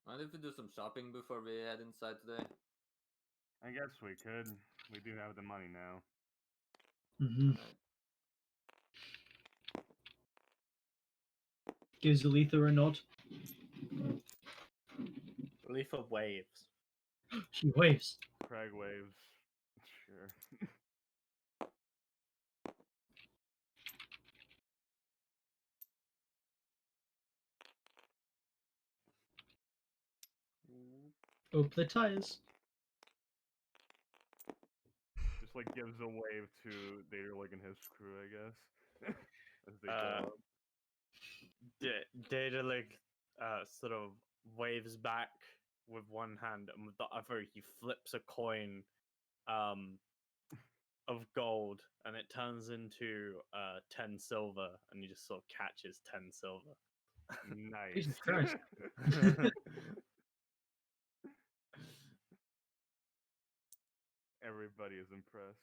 Mind if we do some shopping before we head inside today? I guess we could. We do have the money now. Mm-hmm. Right. Gives Aletha a nod. Leaf waves. She waves. Craig waves. Sure. Up the tires. Just like gives a wave to Daedalus and his crew, I guess. As they Uh, go up. Daedalus sort of waves back with one hand, and with the other, he flips a coin of gold, and it turns into 10 silver, and he just sort of catches 10 silver. Nice. Jesus Christ. Everybody is impressed.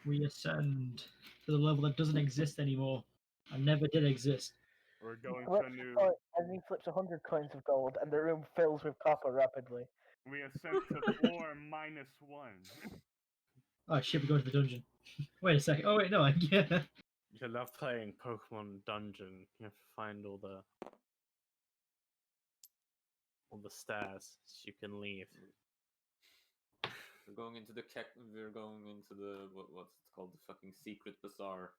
We ascend to the level that doesn't exist anymore and never did exist. We're going to Flips a a new. coin, and he flips 100 coins of gold, and the room fills with copper rapidly. We ascend to floor -1. Oh shit, we go to the dungeon. Wait a second. Oh wait, no, yeah. You love playing Pokemon Dungeon. You have to find all the stairs so you can leave. We're going into the what's it called? The fucking secret bazaar.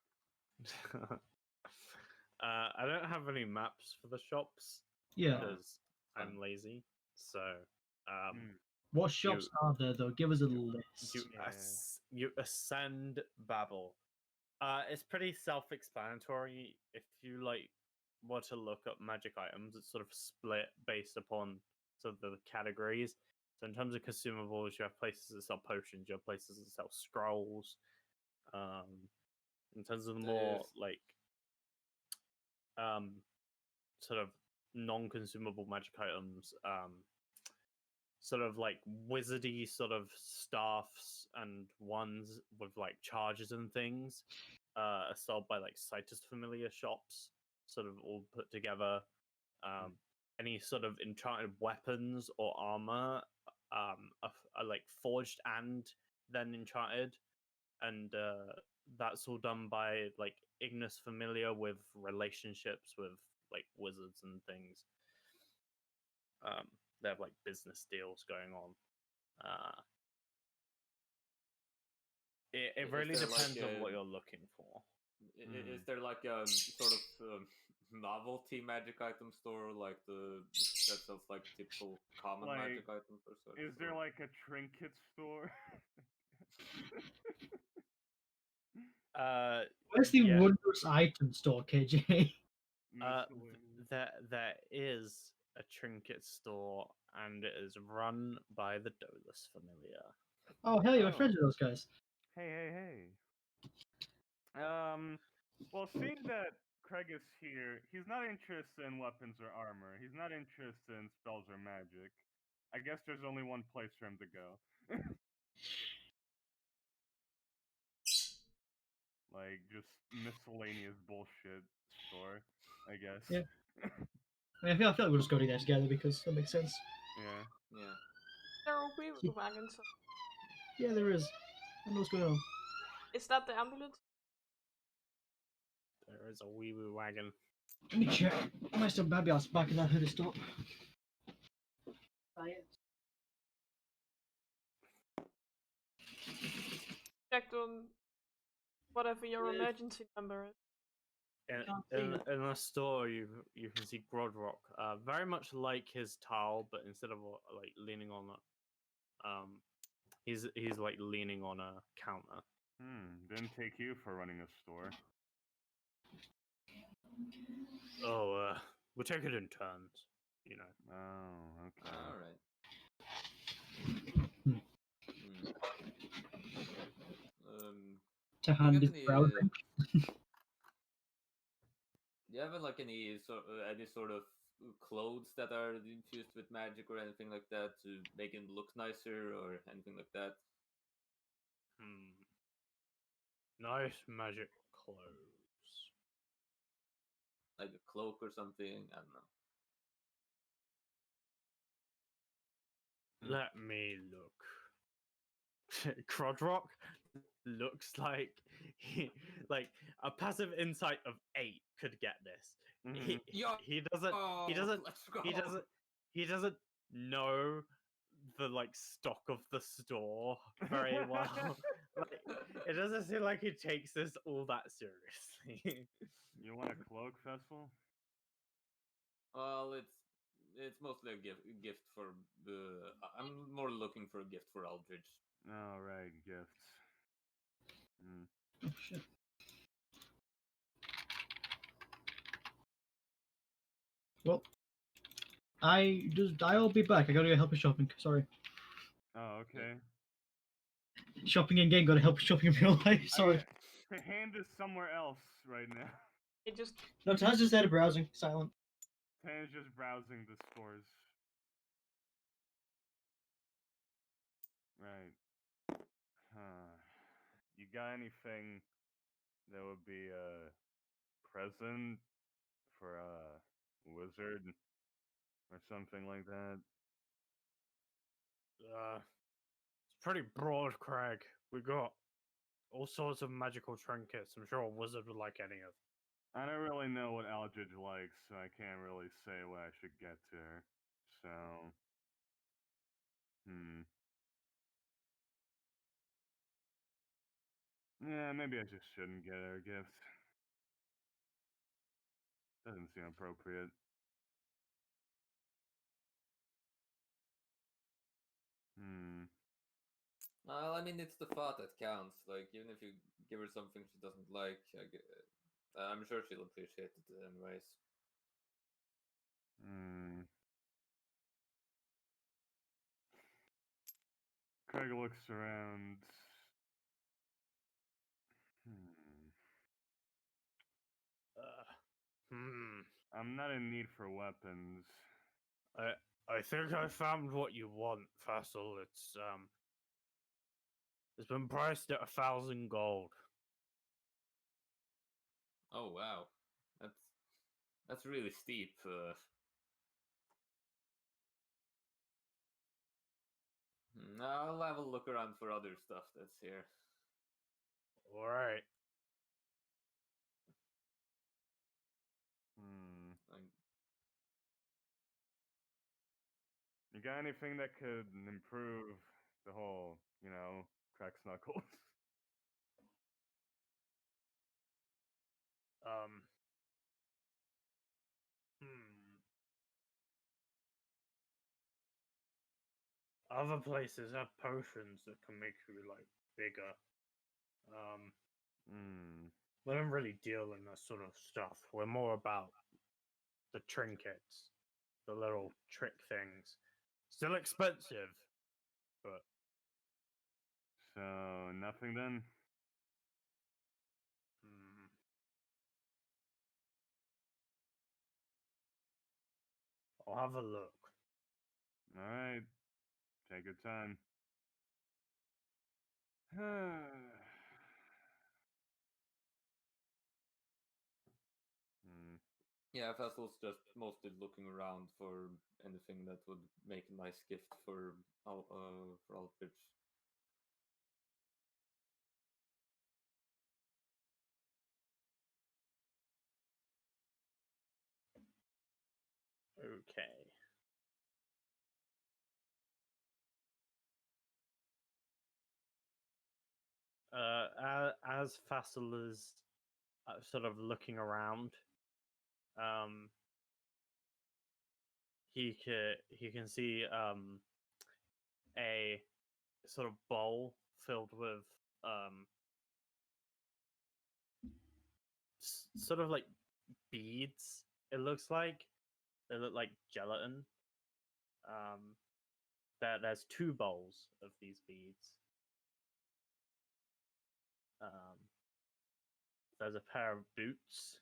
I don't have any maps for the shops Yeah. because I'm lazy. So What shops are there though? Give us a list. you ascend Babel. It's pretty self-explanatory. If you like want to look up magic items, it's sort of split based upon sort of the categories. So in terms of consumables, you have places that sell potions, you have places that sell scrolls. In terms of the more like sort of non-consumable magic items, sort of like wizardy sort of staffs and ones with like charges and things are sold by like Citus familiar shops, sort of all put together. Any sort of enchanted weapons or armor are like forged and then enchanted, and that's all done by like Ignis familiar with relationships with like wizards and things. They have like business deals going on. It really depends on what you're looking for. Is there like a sort of novelty magic item store, like that sells like typical common Like, magic items or such? Is there like a trinket store? Where's the yeah. wondrous item store, KJ? There is a trinket store, and it is run by the Dolus familiar. Oh hell, you're friends with those guys. Hey. Well, seeing that Craig is here, he's not interested in weapons or armor. He's not interested in spells or magic. I guess there's only one place for him to go. Like, just miscellaneous bullshit store, I guess. Yeah. I feel like we'll just go to there together because that makes sense. Yeah. There will be wagons. Yeah, there is. I know what's going on. Is that the ambulance? There is a wee woo wagon. Let me check. I might still maybe I'll back in that hoodie stop. Checked on whatever your emergency number is. In the store, you can see Grodrock, very much like his towel, but instead of like leaning on he's like leaning on a counter. Didn't take you for running a store. Oh, we'll take it in turns. You know. Oh, okay. All right. Hmm. Do you Tahan have is any? browsing. Do you have like any sort of clothes that are infused with magic or anything like that to make him look nicer or anything like that? Nice magic clothes. Like a cloak or something? I don't know. Let me look. Crodrock looks like like a passive insight of 8 could get this. Mhm. He doesn't he doesn't Let's go. he doesn't know the like stock of the store very well. Like it doesn't seem like he takes this all that seriously. You want a cloak, Festival? Well, it's mostly a gift for the. I'm more looking for a gift for Aldridge. All right, gifts. Oh shit. Well, I'll be back. I gotta go help with shopping. Sorry. Oh, okay. Shopping in game, gotta help with shopping in real life. Sorry. The hand is somewhere else right now. It just No, Tahan's just there browsing, silent. Tan's just browsing the stores. Right. Huh. You got anything that would be a present for a wizard or something like that? It's pretty broad, Craig. We got all sorts of magical trinkets. I'm sure a wizard would like any of. I don't really know what Aldridge likes, so I can't really say what I should get to her. So, yeah, maybe I just shouldn't get her a gift. Doesn't seem appropriate. Well, I mean, it's the thought that counts. Like, even if you give her something she doesn't like, I'm sure she'll appreciate it anyways. Craig looks around. I'm not in need for weapons. I think I found what you want, Fassel. It's been priced at 1,000 gold. Oh wow, that's really steep. I'll have a look around for other stuff that's here. All right. Like, You got anything that could improve the whole, crack snuckles? Um. Hmm. Other places have potions that can make you like bigger. We don't really deal in that sort of stuff. We're more about the trinkets, the little trick things. Still expensive, but So, nothing then? I'll have a look. Alright. Take your time. yeah, Fessel's just mostly looking around for anything that would make a nice gift for Aldridge. Okay. As Fassel is sort of looking around, he can see a sort of bowl filled with sort of like beads. It looks like they look like gelatin. There's 2 bowls of these beads. There's a pair of boots.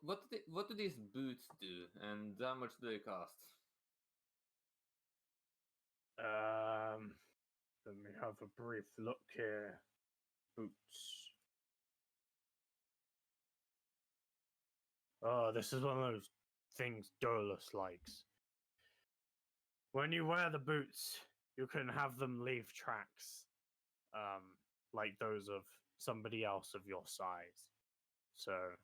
What do these boots do, and how much do they cost? Let me have a brief look here. Boots. Oh, this is one of those things Dolus likes. When you wear the boots, you can have them leave tracks, like those of somebody else of your size. So,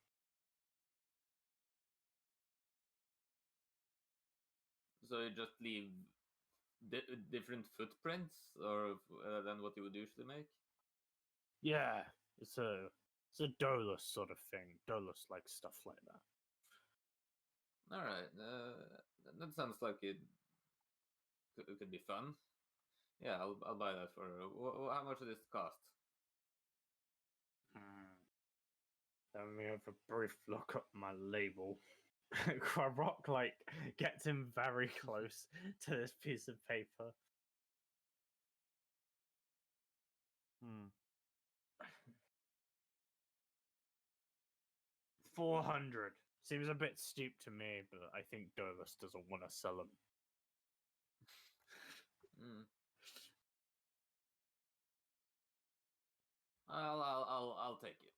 So you just leave different footprints, or than what you would usually make? yeah, it's a Dolus sort of thing. Dolus likes stuff like that. All right, that sounds like it could be fun. Yeah, I'll buy that for. How much does this cost? Let me have a brief look at my label. Quarok like gets him very close to this piece of paper. 400 seems a bit steep to me, but I think Dolus doesn't want to sell them. I'll take it.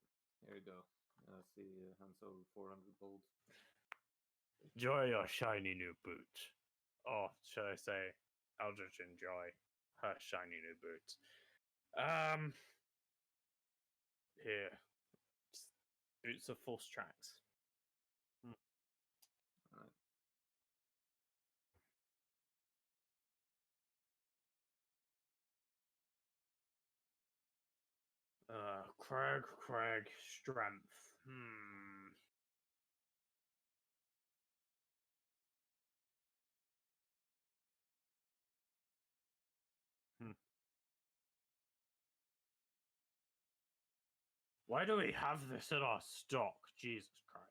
Here we go. Let's see, hands over 400 gold. Enjoy your shiny new boot. Or should I say, Eldritch enjoy her shiny new boots. Here. Boots of false tracks. Alright. Craig, strength. Why do we have this in our stock? Jesus Christ.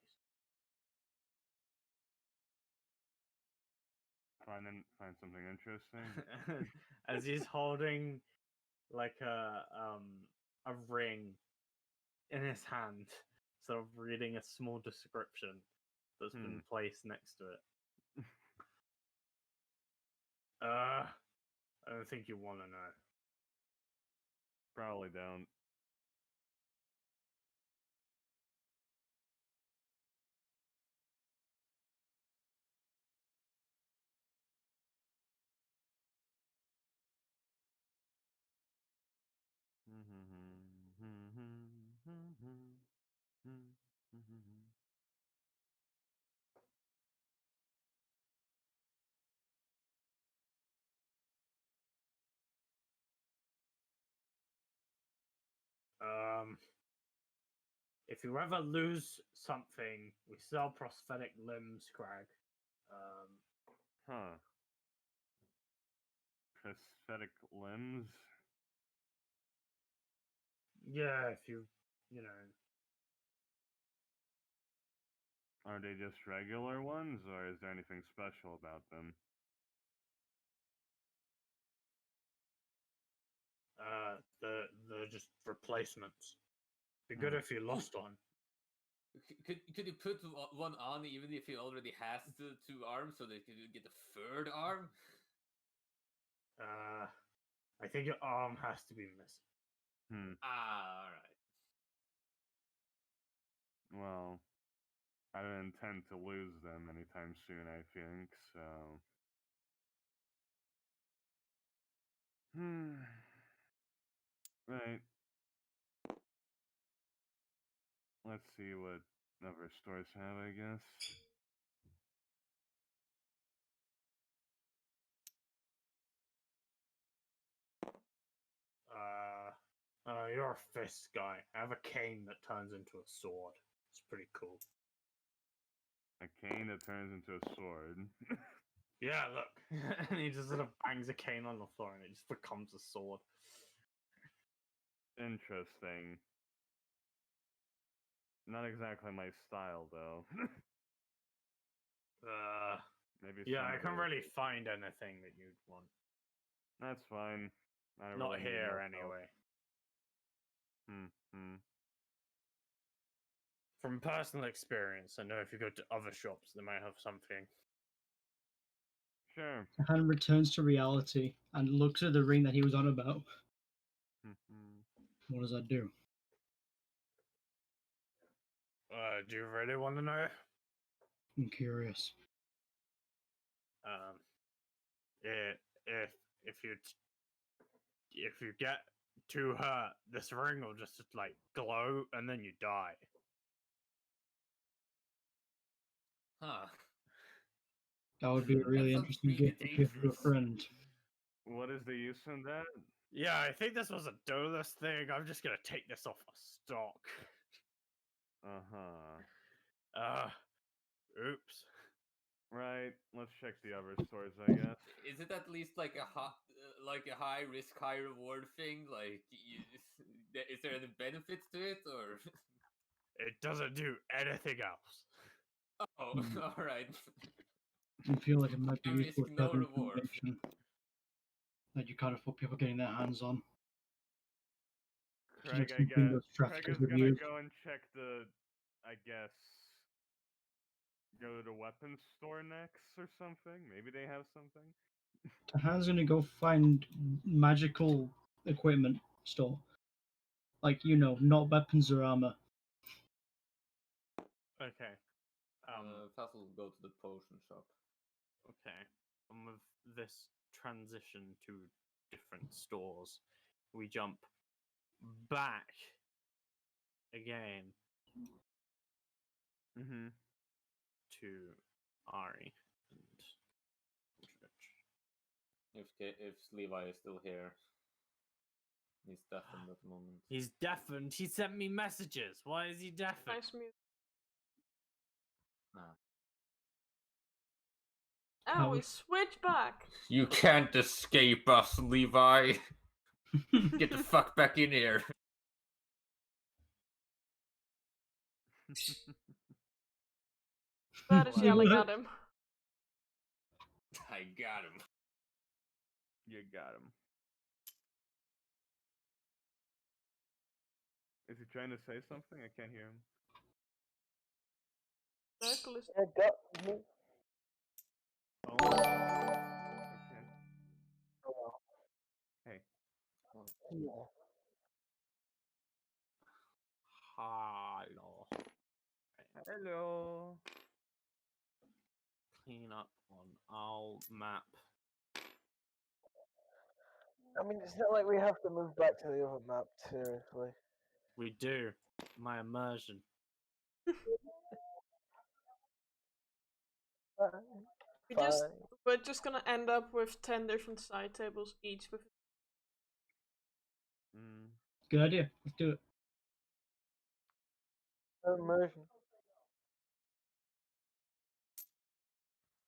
Find something interesting. As he's holding like a ring in his hand, sort of reading a small description that's been placed next to it. I don't think you want to know. Probably don't. If you ever lose something, we sell prosthetic limbs, Craig. Huh. Prosthetic limbs? Yeah, if you know. Are they just regular ones, or is there anything special about them? They're just replacements. Be good if you lost one. Could you put one on even if he already has the 2 arms, so that you could get a 3rd arm? I think your arm has to be missing. All right. Well, I don't intend to lose them anytime soon, I think, so... Right. Let's see what other stores have, I guess. You're a fist guy. I have a cane that turns into a sword. It's pretty cool. A cane that turns into a sword. Yeah, look. And he just sort of bangs a cane on the floor and it just becomes a sword. Interesting. Not exactly my style, though. Maybe. Yeah, I somebody can't will really take- find anything that you'd want. That's fine. I don't Not really need here, no help. anyway. Hmm. From personal experience, I know if you go to other shops, they might have something. Sure. Tahan returns to reality and looks at the ring that he was on about. Hmm. What does that do? Do you really want to know? I'm curious. If if you if you get too hurt, this ring will just like glow and then you die. Huh. That would be a really sounds interesting really gift to give to a dangerous. friend. What is the use in that? Yeah, I think this was a dolus thing. I'm just gonna take this off of stock. Oops. Right. Let's check the other stores, I guess. Is it at least like a high risk, high reward thing? Like, is there any benefits to it, or? It doesn't do anything else. Oh, all right. I feel like it might be High risk, useful to no have reward. information that you can't afford people getting their hands on. Craig, Just I something guess. those Craig traffickers is would gonna use. go and check the. I guess. Go to the weapons store next or something. Maybe they have something. Tahan's gonna go find magical equipment store. Like, not weapons or armor. Okay. Fassel will go to the potion shop. Okay. And with this transition to different stores, we jump back again Mm-hmm. to Ari and Aldrich. If Levi is still here, he's deafened at the moment. He's deafened. He sent me messages. Why is he deafened? Nice mute. Ah. Oh, we switch back. You can't escape us, Levi. Get the fuck back in here. That is Wow. yelling at him. I got him. You got him. Is he trying to say something? I can't hear him. Circle is Me. Oh. Okay. Oh, well. Hey. Yeah. Hello. Hello. Clean up on our map. I mean, it's not like we have to move back to the other map, seriously. We do. My immersion. we're just gonna end up with 10 different side tables each with Good idea. Let's do it. Immersion.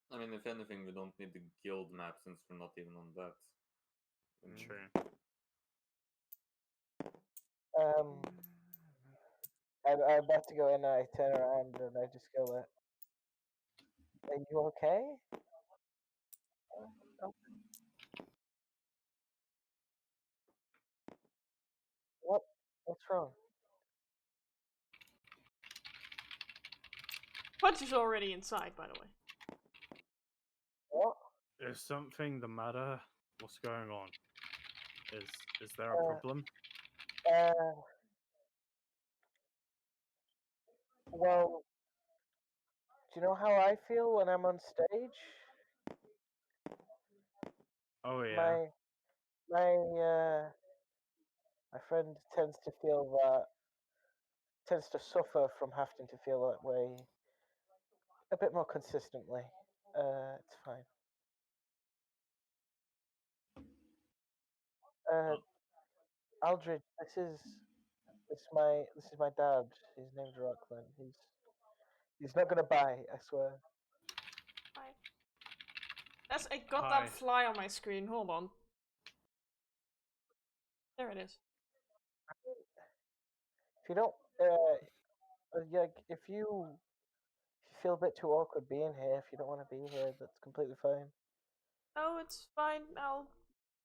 I mean, if anything, we don't need the guild map since we're not even on that. True. I'm about to go in, I turn around and I just go like, are you okay? Oh. What? What's wrong? Punch is already inside, by the way. What? Is something the matter? What's going on? Is there a problem? Well, do you know how I feel when I'm on stage? Oh yeah. My friend tends to suffer from having to feel that way a bit more consistently. It's fine. Aldridge, this is my dad. His name's Rockland. He's not gonna buy, I swear. Hi. As I got Hi. that fly on my screen. Hold on. There it is. If you don't, if you feel a bit too awkward being here, if you don't want to be here, that's completely fine. Oh, it's fine. I'll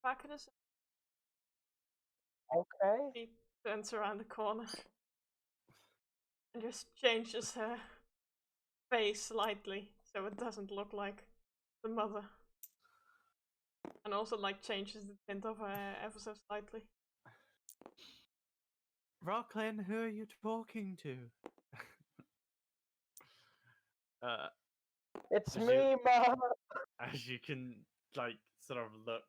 back in a second. Okay. She turns around the corner and just changes her face slightly so it doesn't look like the mother. And also like changes the tint of her hair ever so slightly. Rocklin, who are you talking to? It's As me, Mom. as you can like sort of look,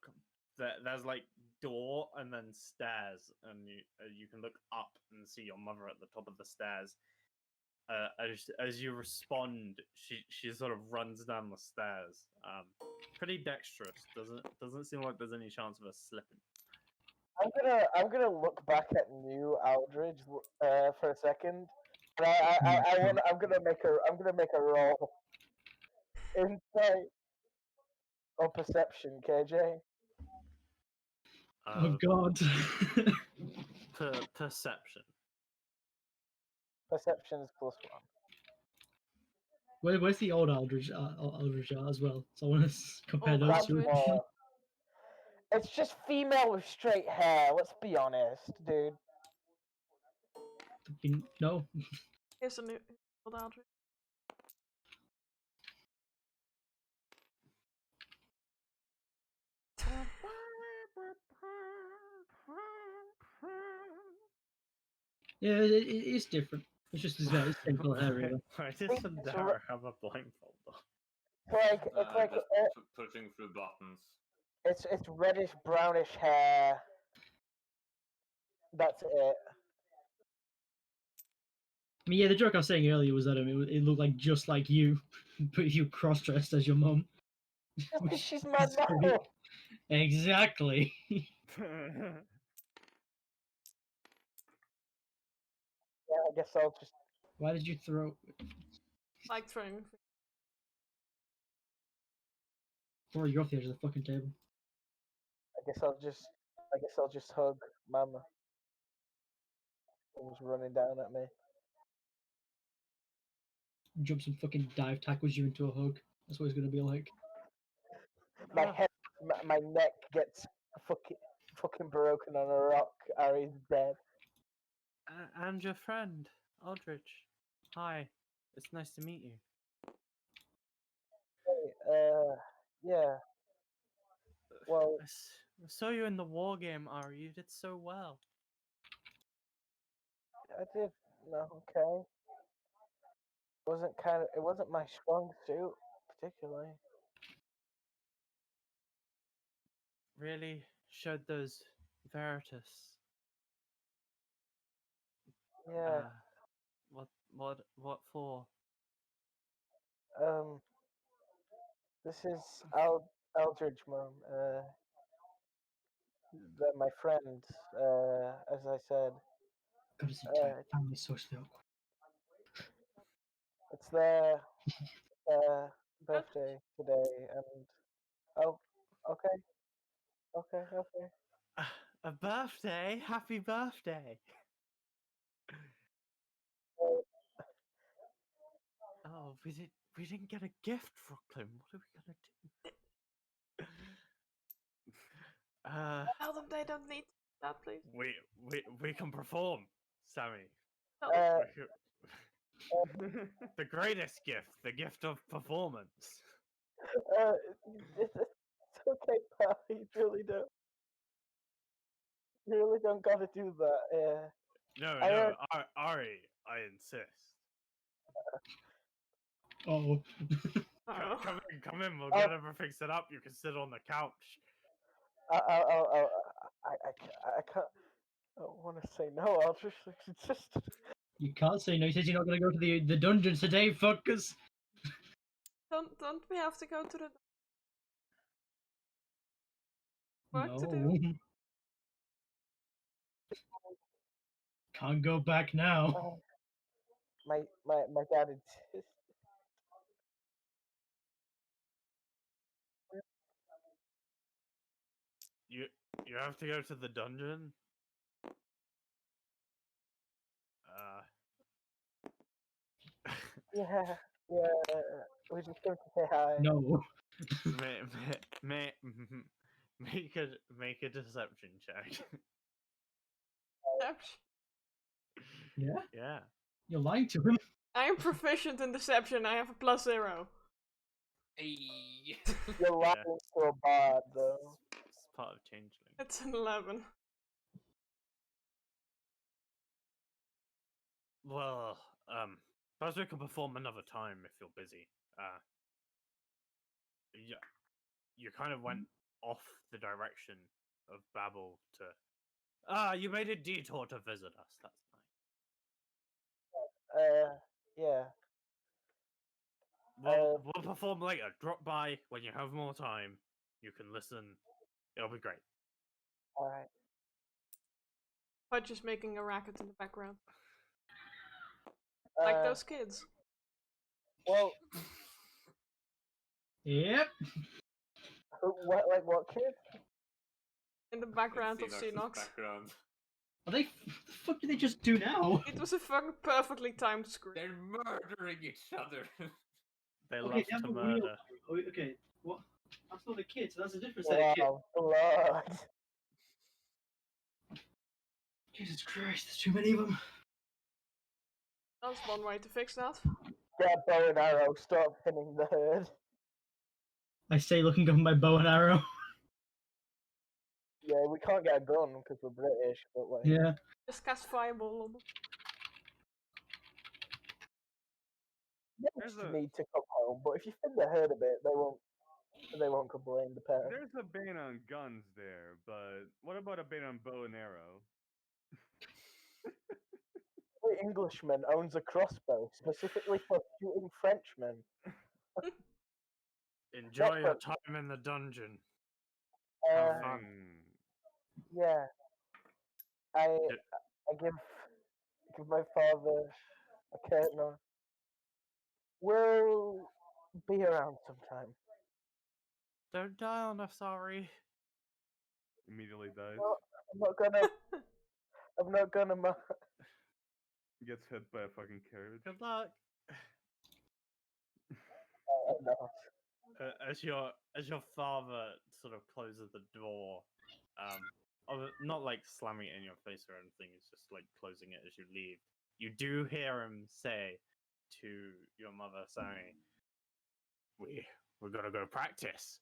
there's like door and then stairs, and you can look up and see your mother at the top of the stairs. As you respond, she sort of runs down the stairs. Pretty dexterous. Doesn't seem like there's any chance of her slipping. I'm gonna look back at new Aldridge for a second. And I'm gonna make a roll. Insight or perception, KJ. Oh god. Perception. Perception is +1. Where's the old Aldridge, Aldridge art as well? So I want to compare Old those That's two. Aldridge. more. It's just female with straight hair. Let's be honest, dude. No. Here's a new old Aldridge. Yeah, it's different. It's just as very simple hair, really. Why does It's Sandara have a blindfold on? It's like Just pushing through buttons. it's reddish brownish hair. That's it. I mean, yeah, the joke I was saying earlier was that it looked like just like you, but you cross-dressed as your mum. Just because she's my That's mom. great. Exactly. Yeah, I guess I'll just. Why did you throw Like throwing. you off the edge of the fucking table? I guess I'll just hug Mama. Who's running down at me. Jumps and fucking dive tackles you into a hug. That's what it's gonna be like. My head, my neck gets fucking broken on a rock. Ari's dead. And your friend, Aldrich. Hi, it's nice to meet you. Hey, yeah. Well, I saw you in the war game, Ari. You did so well. I did. No, okay. It wasn't my strong suit particularly. Really showed those Veritas. Yeah. What for? Um. This is Eldridge, Mom. They're my friends. As I said, God, this entire family socially awkward. it's their birthday today, and oh, okay, okay. A birthday? Happy birthday! Uh, Oh, we didn't get a gift, Brooklyn. What are we gonna do? Tell them they don't need that, please. We can perform, Sammy. Tell Uh, The greatest gift, the gift of performance. uh, it's okay, pal. You really don't gotta do that. No, I no, Ari, I insist. Oh. Oh. Come in. We'll get everything set up. You can sit on the couch. I can't. I don't want to say no. I'll just. You can't say no. He says you're not gonna go to the dungeons today, fuckers. Don't we have to go to the work No. to do? Can't go back now. My dad insists. you have to go to the dungeon. Yeah, yeah. We just came to say hi. No. may, make a deception check. Yeah? Yeah. You're lying to him. I am proficient in deception. I have a +0. Hey. You're lying to a bard, though. It's part of changeling. It's an 11. Well, perhaps we can perform another time if you're busy. Yeah, you kind of went off the direction of Babel to. You made a detour to visit us. That's nice. Yeah. We'll perform later. Drop by when you have more time. You can listen. It'll be great. Alright. But just making a racket in the background. Like those kids. Well, Yep. what kid? In the background of Xenox's Xenox. background. Are they? What the fuck did they just do now? It was a fucking perfectly timed scream. They're murdering each other. They Okay, love they have to a wheel. murder. Oh, okay, what? That's not the kids. That's a different set of kids. Wow, blood. Jesus Christ, there's too many of them. That's one way to fix that. Get bow and arrow, stop pinning the herd. I say, looking up my bow and arrow. Yeah, we can't get a gun because we're British, but like, Yeah. Just cast fireball on them. they just need to come home. But if you thin the herd a bit, they won't complain. The parents. There's a ban on guns there, but what about a ban on bow and arrow? Every Englishman owns a crossbow specifically for shooting Frenchmen. Enjoy your Next time in the dungeon. Have fun. Yeah, I give my father a curtain on. We'll be around sometime. Don't die on us, sorry. Immediately dies. No, I'm not gonna. I'm not gonna. Gets hit by a fucking carriage. Good luck. No. As your father sort of closes the door, not like slamming it in your face or anything. It's just like closing it as you leave. You do hear him say to your mother, saying, "We're gonna go practice,"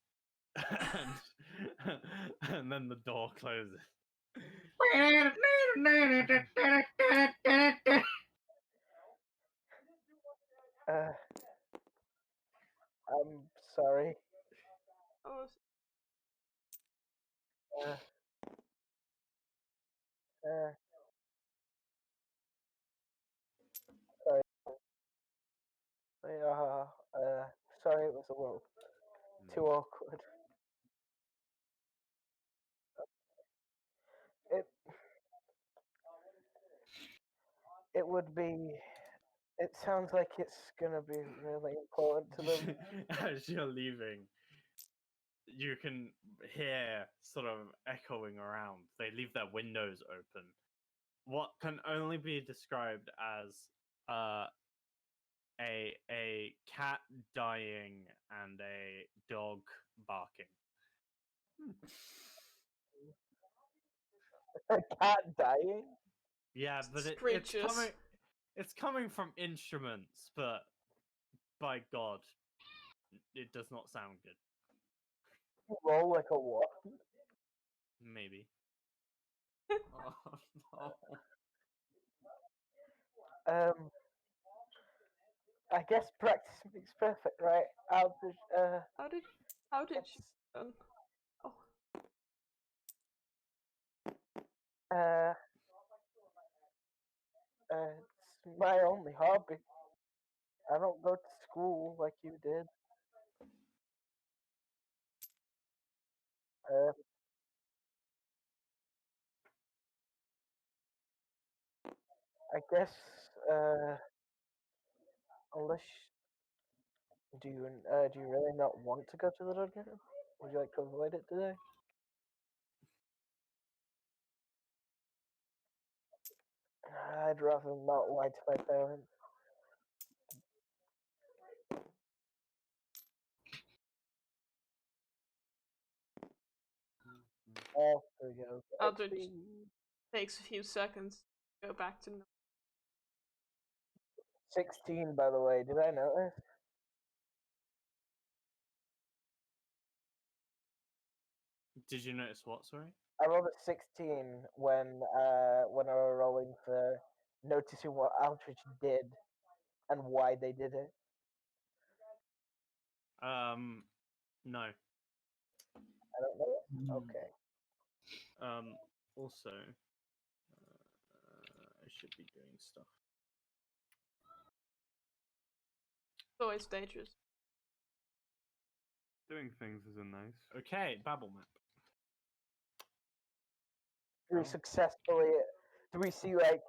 and then the door closes. I'm sorry. Oh, Uh, uh, sorry. Sorry, it was a little too awkward. It it would be. It sounds like it's gonna be really important to them. As you're leaving, you can hear sort of echoing around. They leave their windows open. What can only be described as a cat dying and a dog barking. A cat dying? Yeah, but Screeches. it's coming from instruments, but by God, it does not sound good. Roll like a what? Maybe. Oh no. I guess practice makes perfect, right? I'll just, How did it's, you? Oh, it's my only hobby. I don't go to school like you did. Uh, I guess, unless do you really not want to go to the dungeon? Would you like to avoid it today? I'd rather not lie to my parents. Oh, there we go. Aldrich XP. takes a few seconds to go back to 16, by the way. Did I notice? Did you notice what? Sorry. I rolled a 16 when I was rolling for noticing what Aldrich did and why they did it. No. I don't know. Hmm. Okay. Also, I should be doing stuff. It's always dangerous. Doing things isn't nice. Okay, Babel map. Do we Oh. successfully? Do we see like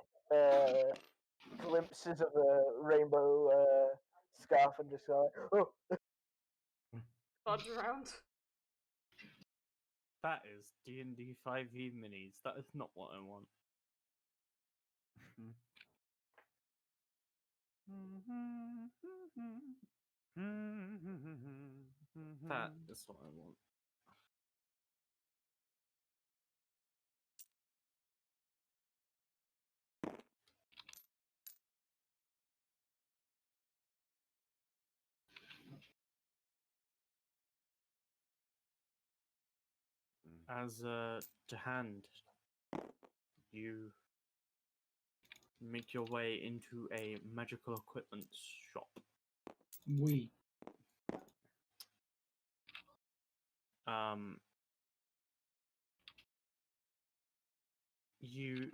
glimpses of the rainbow scarf and just go like, oh, Dodge around. That is D&D 5e minis. That is not what I want. That is what I want. As to hand, you make your way into a magical equipment shop. We. You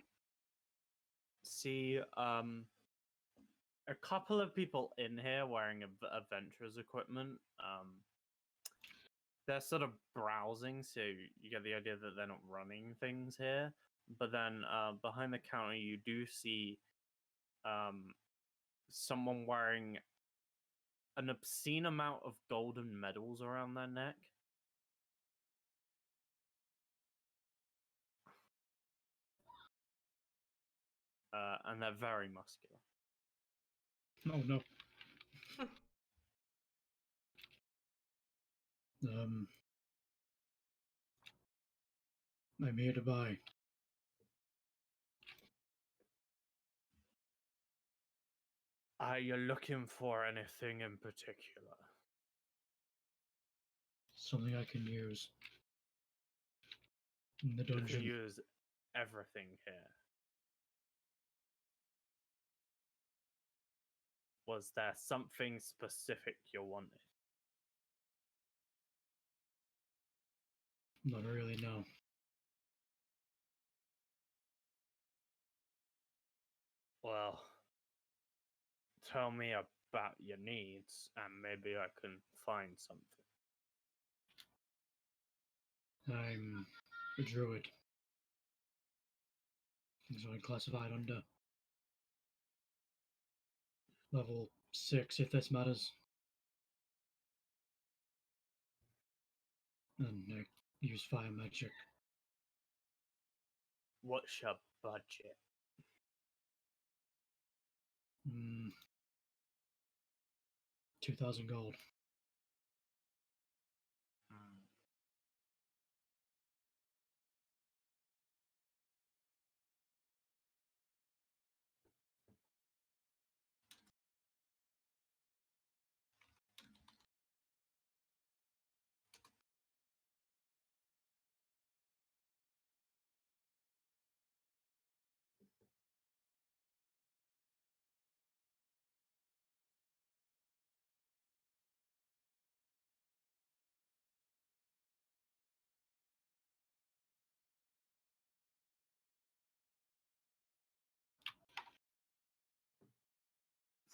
see a couple of people in here wearing adventurers equipment. They're sort of browsing, so you get the idea that they're not running things here. But then behind the counter, you do see someone wearing an obscene amount of golden medals around their neck. And they're very muscular. Oh no. I'm here to buy. Are you looking for anything in particular? Something I can use in the You can dungeon. use everything here. Was there something specific you wanted? Not really, no. Well, tell me about your needs, and maybe I can find something. I'm a druid. So I'm classified under level 6, if this matters. And I use fire magic. What's your budget? 2,000 gold.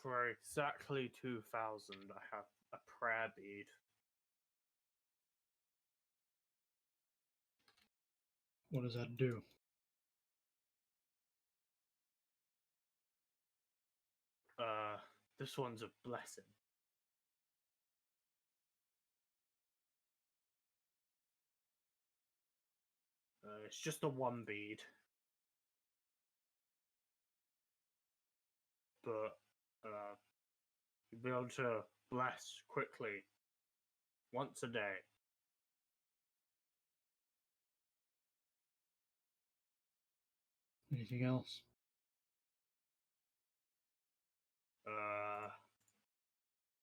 For exactly 2,000, I have a prayer bead. What does that do? This one's a blessing. It's just a one bead. but you'll be able to bless quickly once a day. Anything else?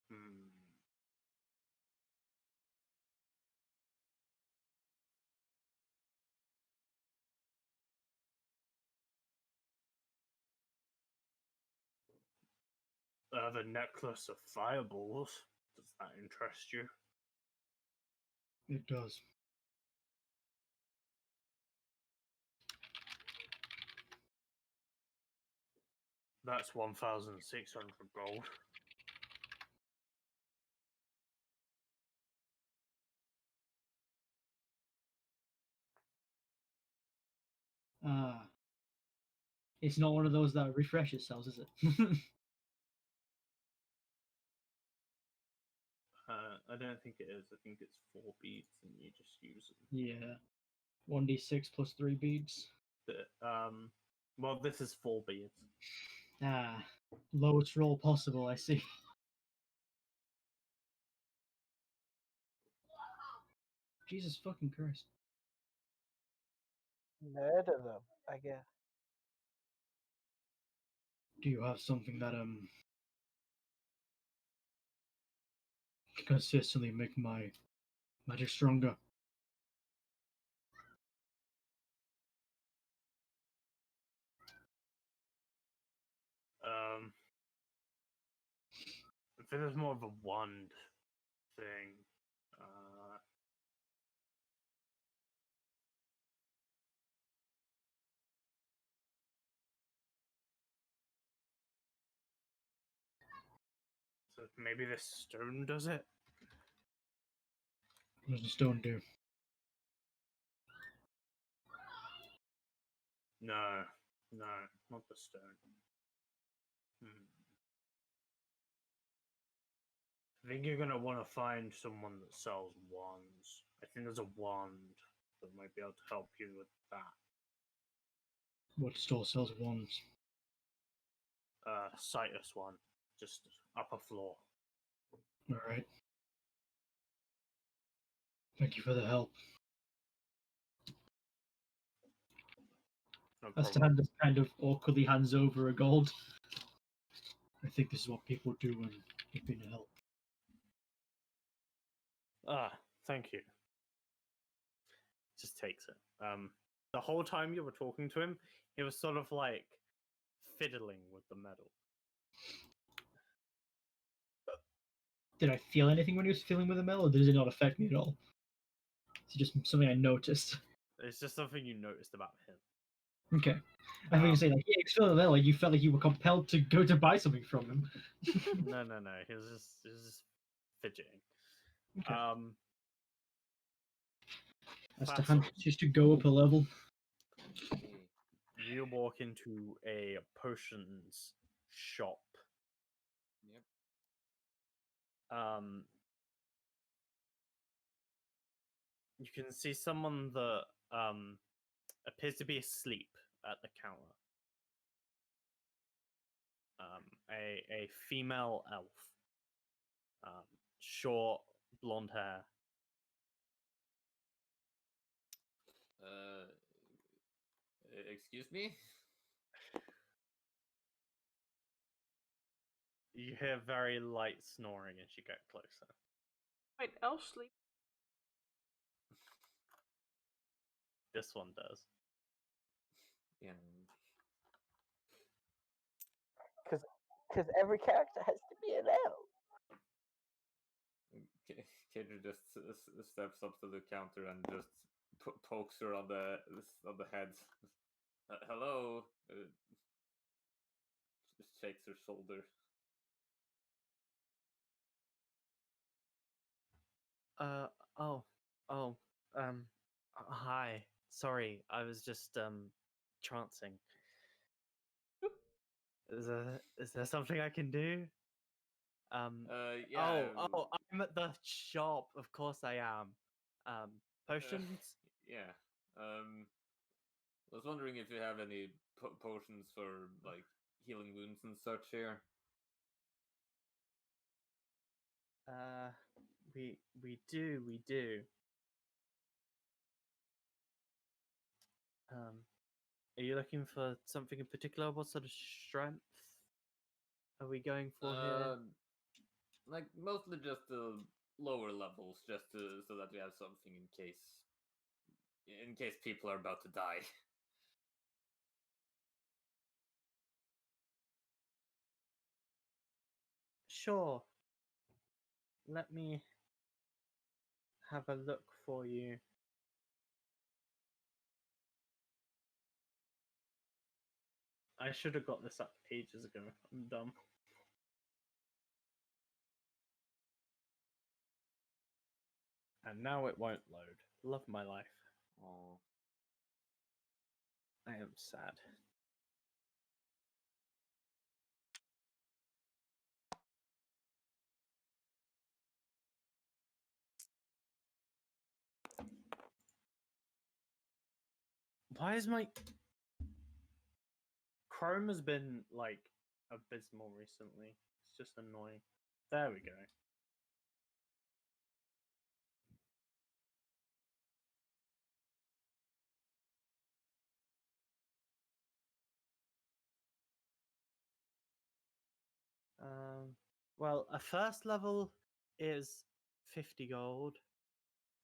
Hmm. The necklace of fireballs. Does that interest you? It does. That's 1,600 gold. Ah. It's not one of those that refresh itself, is it? I don't think it is. I think it's 4 beads and you just use them. Yeah. 1d6 plus 3 beads. Well, this is 4 beads. Ah. Lowest roll possible, I see. Jesus fucking Christ. Murder them, I guess. Do you have something that consistently make my magic stronger? I think there's more of a wand thing. So maybe this stone does it? What does the stone do? No, not the stone. I think you're gonna want to find someone that sells wands. I think there's a wand that might be able to help you with that. What store sells wands? Sightless one, just upper floor. Alright. Thank you for the help. No As problem. Stan just kind of awkwardly hands over a gold. I think this is what people do when you've been to help. Thank you. Just takes it. The whole time you were talking to him, he was sort of like fiddling with the metal. Did I feel anything when he was fiddling with the metal, or does it not affect me at all? Is it just something I noticed? It's just something you noticed about him. Okay. I think you say like, yeah, he's filling the metal, like you felt like you were compelled to go to buy something from him. No. He was just fidgeting. Okay. As to Fassel, hand just to go up a level. you walk into a potions shop. Yep. You can see someone that appears to be asleep at the counter. A female elf. Short, blonde hair. Excuse me? You hear very light snoring as you get closer. Wait, elf sleep? This one does. Yeah. Because every character has to be an elf. Kendra just steps up to the counter and just pokes her on the head. Hello. Just shakes her shoulder. Hi. Sorry, I was just trancing. Is there something I can do? Yeah. I'm at the shop. Of course I am. Potions? Yeah. I was wondering if you have any potions for like healing wounds and such here? We do. Are you looking for something in particular? What sort of strength are we going for here? Like mostly just the lower levels, just so that we have something in case people are about to die. Sure. Let me have a look for you. I should have got this up ages ago. I'm dumb. And now it won't load. Love my life. Oh. I am sad. Why is my Chrome has been like abysmal recently? It's just annoying. There we go. Well, a first level is 50 gold.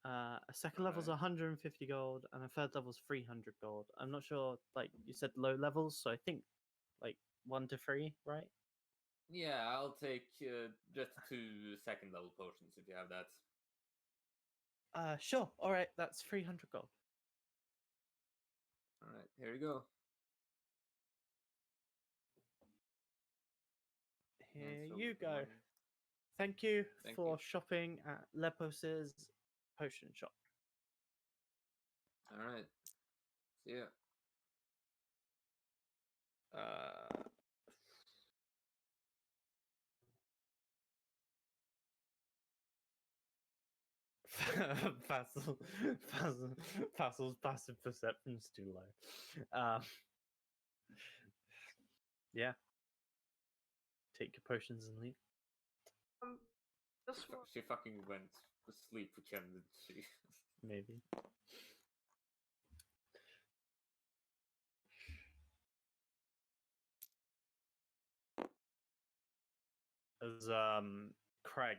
A second level is Alright. 150 gold, and a third level is 300 gold. I'm not sure. Like you said, low levels, so I think like 1 to 3, right? Yeah, I'll take just 2 second level potions if you have that. Sure. All right, that's 300 gold. Alright, here we go. Here Hands filled you with the go. money. Thank you Thank for you. shopping at Lepos's potion shop. Alright. See ya. Fassel, Fassel's passive perception's too low. Yeah. Take your potions and leave. Just She fucking went to sleep again, didn't she? Maybe. As Craig,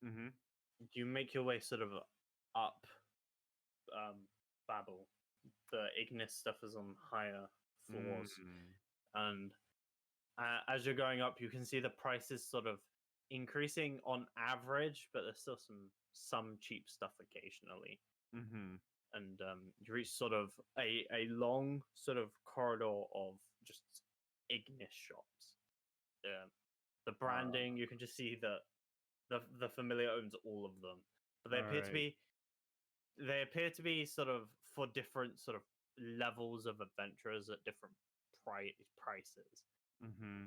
Mm-hmm. you make your way sort of up Babel. The Ignis stuff is on higher floors, and as you're going up, you can see the prices sort of increasing on average, but there's still some cheap stuff occasionally. Mm-hmm. And you reach sort of a long sort of corridor of just Ignis shops. The branding, you can just see that the familiar owns all of them, but they appear to Alright. be sort of for different sort of levels of adventurers at different prices. Mm-hmm.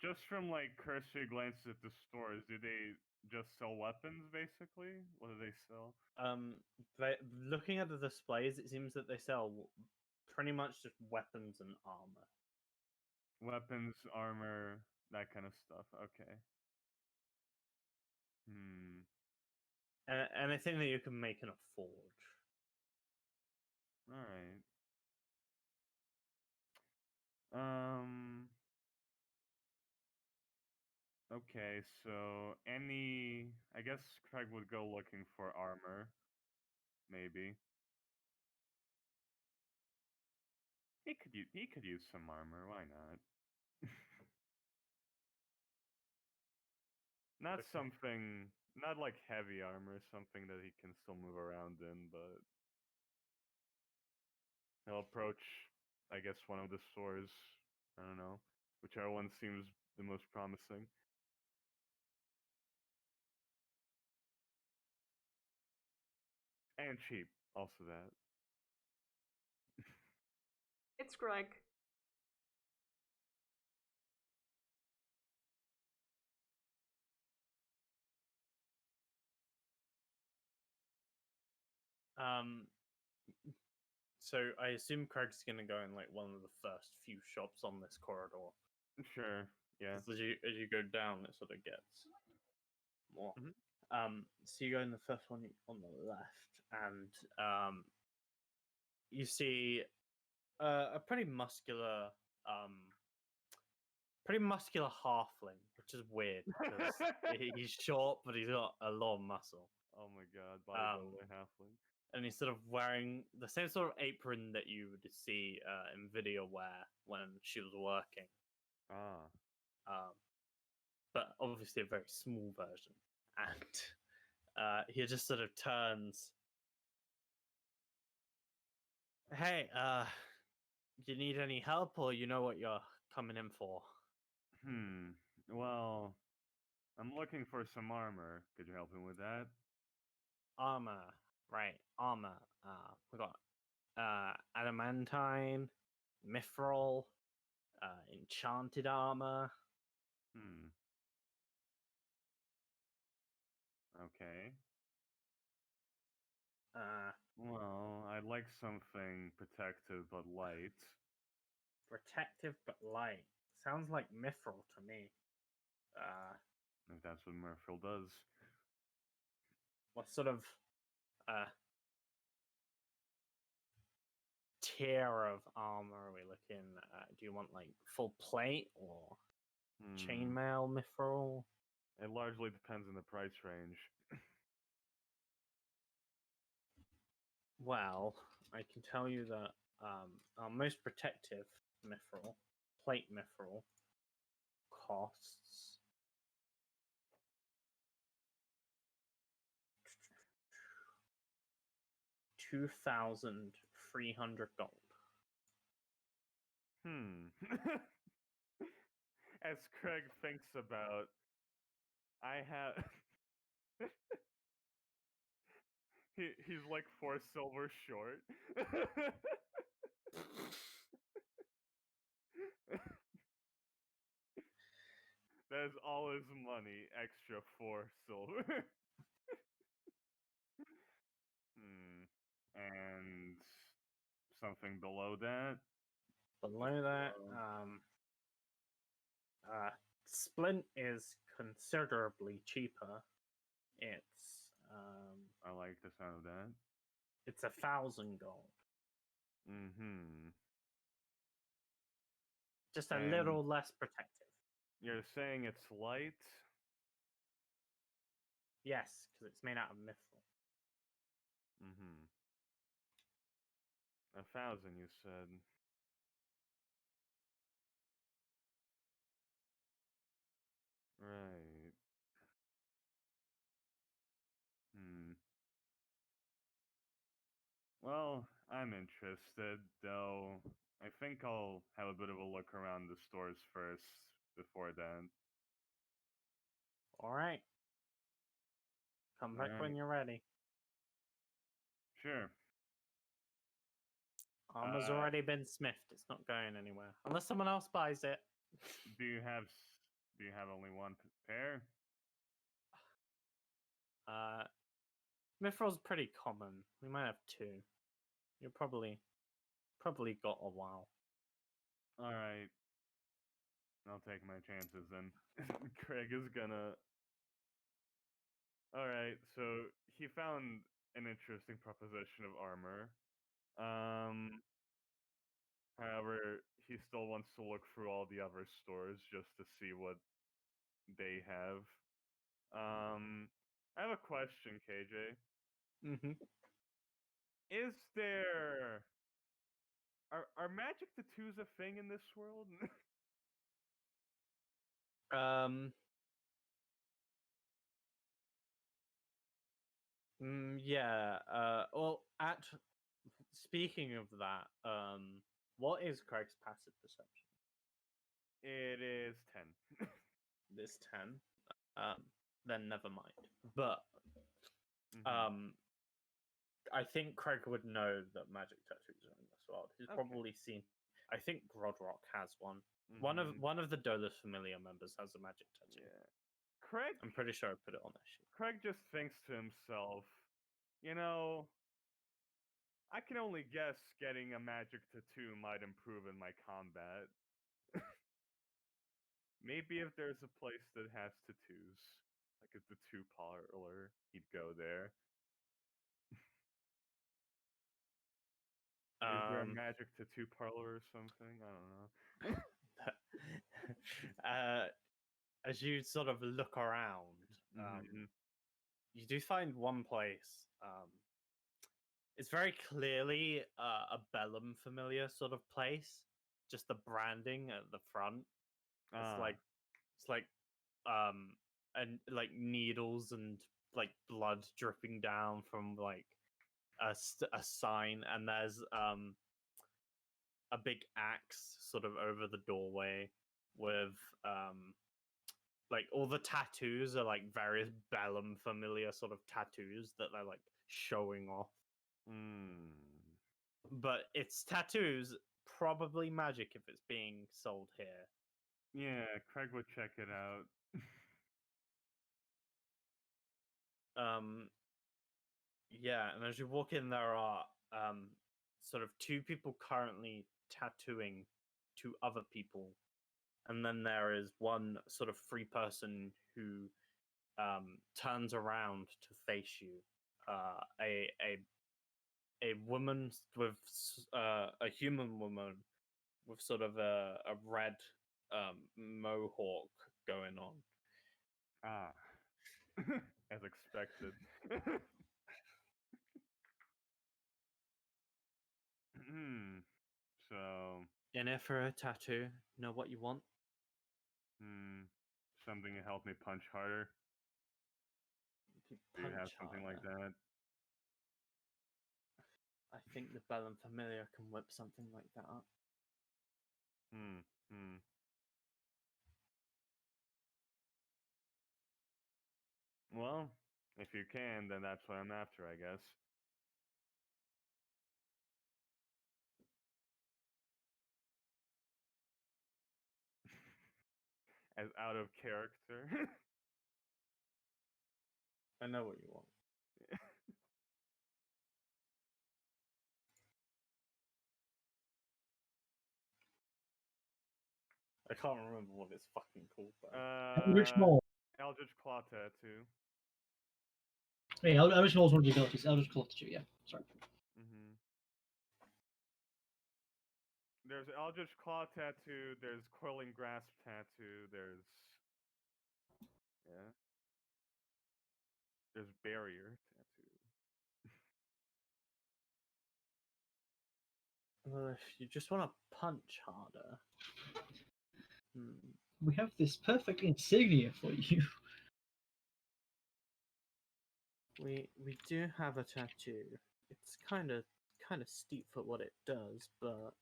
Just from like cursory glances at the stores, do they just sell weapons basically? What do they sell? Looking at the displays, it seems that they sell pretty much just weapons and armor. Weapons, armor, that kind of stuff. Okay. Hmm. Anything that you can make in a forge. Alright. Um. Okay, so I guess Craig would go looking for armor, maybe. He could use some armor. Why not? Not Okay. something, not like heavy armor, something that he can still move around in, but he'll approach, I guess, one of the stores. I don't know, whichever one seems the most promising. And cheap, also that. it's Greg. Um, So I assume Craig's gonna go in like one of the first few shops on this corridor. Sure. Yeah. 'Cause as you go down, it sort of gets more. Mhm. So you go in the first one on the left, and you see a pretty muscular halfling, which is weird because he's short, but he's got a lot of muscle. Oh my god, bodybuilder halfling. And he's sort of wearing the same sort of apron that you would see Nvidia wear when she was working, Ah. but obviously a very small version. And he just sort of turns. Hey, you need any help, or you know what you're coming in for? Well, I'm looking for some armor. Could you help me with that? Armor, right? Armor. We got adamantine, mithril, enchanted armor. Okay. Uh, Well, I'd like something protective but light. protective but light. Sounds like mithril to me. If that's what Murphyl does. What sort of uh, tier of armor are we looking? Do you want like full plate or chainmail mithril? It largely depends on the price range. Well, I can tell you that our most protective mithril, plate mithril, costs 2,300 gold. As Craig thinks about, I have. He's like 4 silver short. That is all his money, extra 4 silver. And something below that. Below that, splint is considerably cheaper. I like the sound of that. It's 1,000 gold. Just a little less protective. You're saying it's light? Yes, because it's made out of mithril. 1,000, you said. Right. Well, I'm interested, though. I think I'll have a bit of a look around the stores first before then. All right. Come back when you're ready. Sure. Armor's already been smithed. It's not going anywhere unless someone else buys it. Do you have only one pair? Mithril's pretty common. We might have 2. You're probably got a while. All right. I'll take my chances then. Craig is gonna. All right. So he found an interesting proposition of armor. However, he still wants to look through all the other stores just to see what they have. I have a question, KJ. Is there are magic tattoos a thing in this world? Yeah. Well, speaking of that, what is Craig's passive perception? It is 10. This 10. Then never mind. But I think Craig would know that magic tattoos are in this world. He's probably seen. I think Grodrock has one. One of the Dolus Familia members has a magic tattoo. Yeah. Craig. I'm pretty sure I put it on their sheet. Craig just thinks to himself, you know, I can only guess getting a magic tattoo might improve in my combat. Maybe if there's a place that has tattoos, like a tattoo parlor, he'd go there. Is there a magic tattoo parlor or something? I don't know. As you sort of look around, Mhm. you do find one place. It's very clearly a Bellum familiar sort of place. Just the branding at the front. It's Ah. like and like needles and like blood dripping down from like a sign, and there's a big axe sort of over the doorway with like all the tattoos are like various Bellum familiar sort of tattoos that they're like showing off. Hmm. But it's tattoos, probably magic if it's being sold here. Yeah, Craig would check it out. Yeah, and as you walk in, there are sort of two people currently tattooing two other people, and then there is one sort of free person who turns around to face you. A woman with a human woman with sort of a red mohawk going on. Ah. As expected. So, In it for a tattoo. Know what you want? something to help me punch harder. Do you have Punch something like harder. that? I think the Bellum Familiar can whip something like that up. Well, if you can, then that's what I'm after, I guess. As out of character. I know what you want. I can't remember what it's fucking called though. Eldritch Maul. Eldritch Claw Tattoo. Yeah, Eldritch Maul is one of the abilities. Eldritch Claw Tattoo, yeah. Sorry. There's Eldritch Claw Tattoo, there's Coiling Grasp Tattoo, there's... Yeah. There's Barrier Tattoo. Well, if you just want to punch harder. We have this perfect insignia for you. We do have a tattoo. It's kind of steep for what it does, but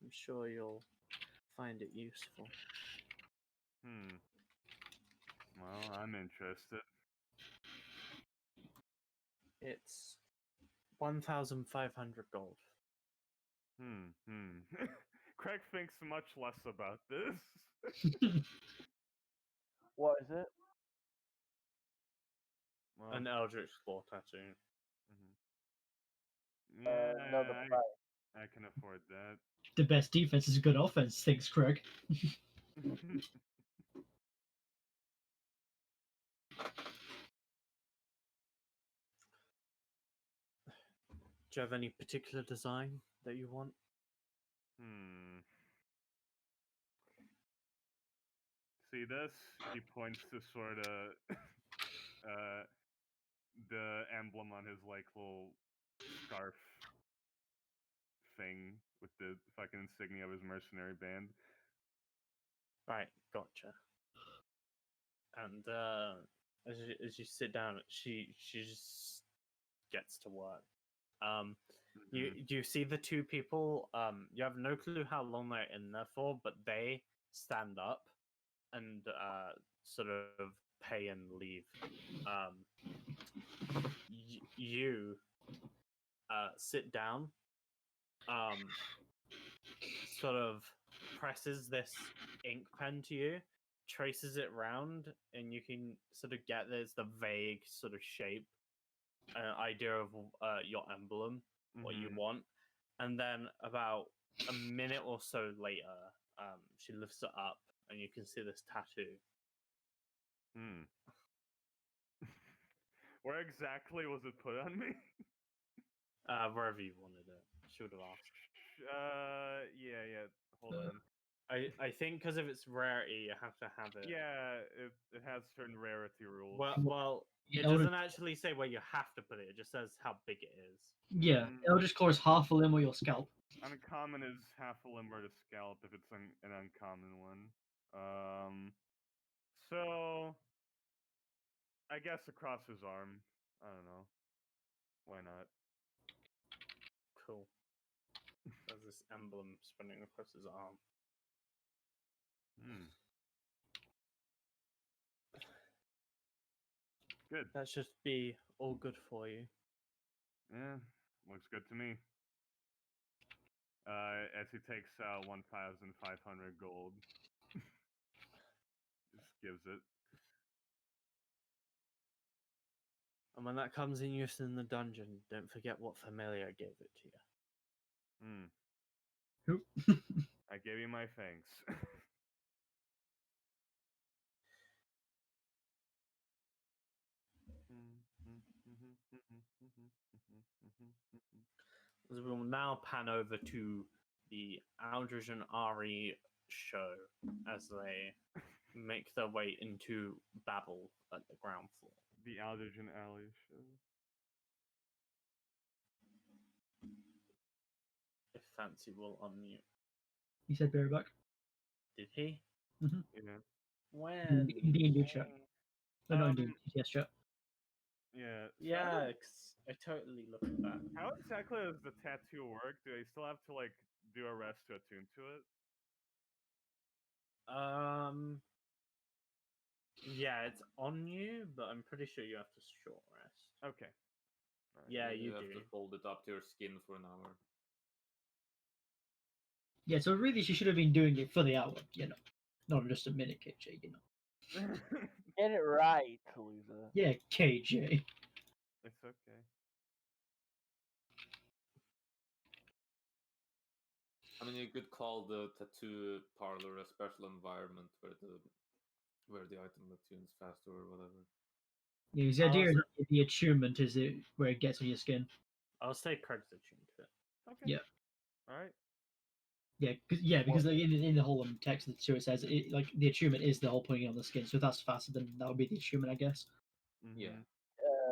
I'm sure you'll find it useful. Well, I'm interested. It's 1,500 gold. Craig thinks much less about this. What is it? Well, An Eldritch Claw tattoo. yeah, No, the price. I can afford that. The best defense is a good offense, thinks Craig. Do you have any particular design that you want? See this? He points to sort of the emblem on his like little scarf thing with the fucking insignia of his mercenary band. Right, gotcha. And as you sit down, she just gets to work. You see the two people. You have no clue how long they're in there for, but they stand up and sort of pay and leave. You sit down. Sort of presses this ink pen to you, traces it round, and you can sort of get there's the vague sort of shape idea of your emblem. what you Mhm. want, and then about a minute or so later, she lifts it up, and you can see this tattoo. Hmm. Where exactly was it put on me? Wherever you wanted it. She would have asked. Yeah. Hold Uh, on. I think because of its rarity, you have to have it. Yeah, it has certain rarity rules. Well, it Eldritch- doesn't actually say where you have to put it. It just says how big it is. Yeah, Mm. Eldritch Claw is half a limb or your scalp. Uncommon is half a limb or the scalp if it's an uncommon one. So I guess across his arm. I don't know. Why not? Cool. There's this emblem spinning across his arm. Hmm. Good. That should be all good for you. Yeah, looks good to me. As he takes out 1,500 gold, just gives it. And when that comes in use in the dungeon, don't forget what familiar gave it to you. Hmm. Who? I gave you my thanks. So we will now pan over to the Aldridge and Ari show as they make their way into Babel at the ground floor. The Aldridge and Alley show. If Fancy will unmute. He said bear back. Did he? Yeah. When? In D&D chat. No, not in Um, D&D, yes, chat. Yeah. So Yeah, I totally look at that. how exactly does the tattoo work? Do I still have to like do a rest to attune to it? Yeah, it's on you, but I'm pretty sure you have to short rest. Okay. Alright. Yeah, you have do. to hold it up to your skin for an hour. Yeah, so really she should have been doing it for the hour, you know. Not just a minute, KJ, you know. Get it right, loser. Yeah, KJ. It's okay. I mean, you could call the tattoo parlor a special environment where the item attunes faster or whatever. Yeah, 'cause the I'll idea is also- that the attunement is it where it gets on your skin. I'll say credit attuned to it. Okay. Yeah. All right. Yeah, because like, in the whole text of the two it says it, like the attunement is the whole putting it on the skin. So if that's faster, then that would be the attunement, I guess. Yeah.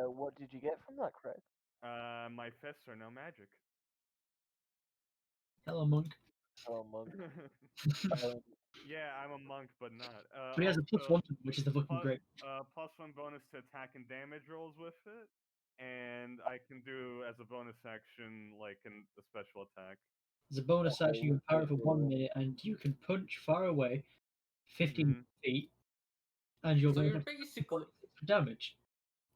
What did you get from that, Craig? My fists are no magic. Hello, monk. Oh, monk. Yeah, I'm a monk, but not. But he has a plus Also, one, to it, which is the fucking plus, great. plus one bonus to attack and damage rolls with it, and I can do as a bonus action like a special attack. There's a bonus Okay, action you can power for 1 minute, and you can punch far away, 15 Mhm. feet, and you're So going you're to basically damage.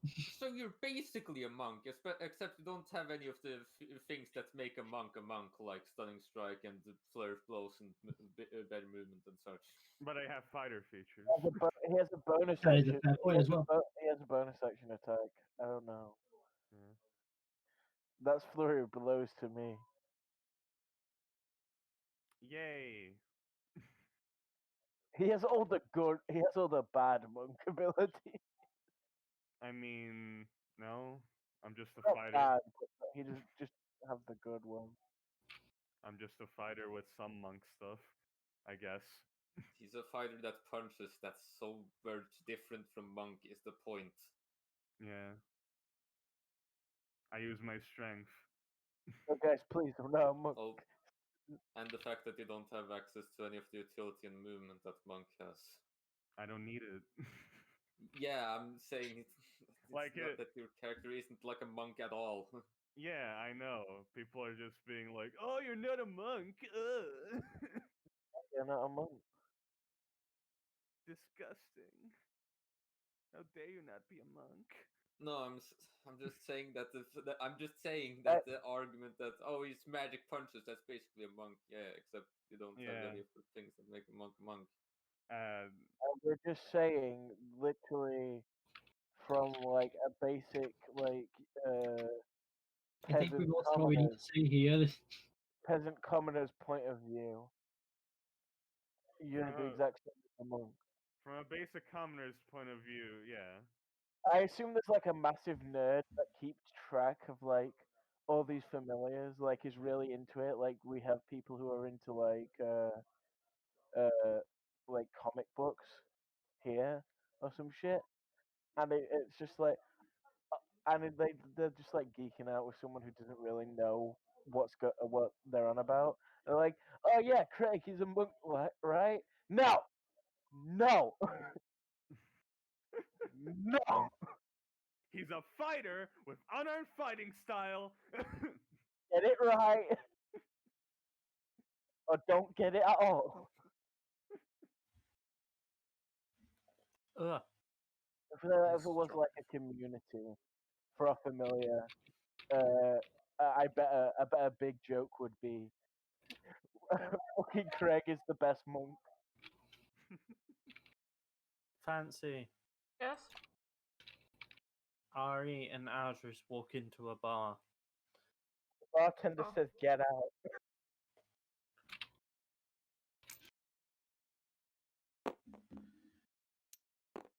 a monk, except you don't have any of the things that make a monk, like stunning strike and the flare blows and better movement and such. But I have fighter features. He has a bonus That is a action. fair point as well. He has a bonus action attack. I don't know. Yeah. That's flurry of blows to me. Yay! He has all the good. He has all the bad monk ability. I mean, no, I'm just a Not fighter. bad, but he just have the good one. I'm just a fighter with some monk stuff, I guess. He's a fighter that punches. That's so very different from monk. Is the point? Yeah. I use my strength. Oh, guys, please, no monk. Oh, and the fact that you don't have access to any of the utility and movement that monk has. I don't need it. Yeah, I'm saying it's Like not it- that your character isn't like a monk at all. Yeah, I know. People are just being like, "Oh, you're not a monk." Ugh. You're not a monk. Disgusting. How dare you not be a monk? No, I'm just saying that I'm just saying Uh, that the argument that it's magic punches, that's basically a monk. Yeah, except you don't have Yeah. any of the things that make a monk a monk. We're just saying, literally, from like a basic I think peasant we've all said what we need to commoners, say here. peasant commoners' point of view, you're the exact same as the monk. From a basic commoner's point of view, yeah. I assume there's like a massive nerd that keeps track of like all these familiars, like is really into it. Like we have people who are into like comic books here or some shit, and it's just like, they're just like geeking out with someone who doesn't really know what they're on about. They're like, oh yeah, Craig, he's a monk, right? No, no, no. He's a fighter with unearned fighting style. Get it right, or don't get it at all. Ugh. If He's it was strong. like a community for a familiar, I bet a big joke would be, fucking Craig is the best monk. Fancy. Yes? Ari and Aldrich walk into a bar. The bartender Oh. says, "Get out."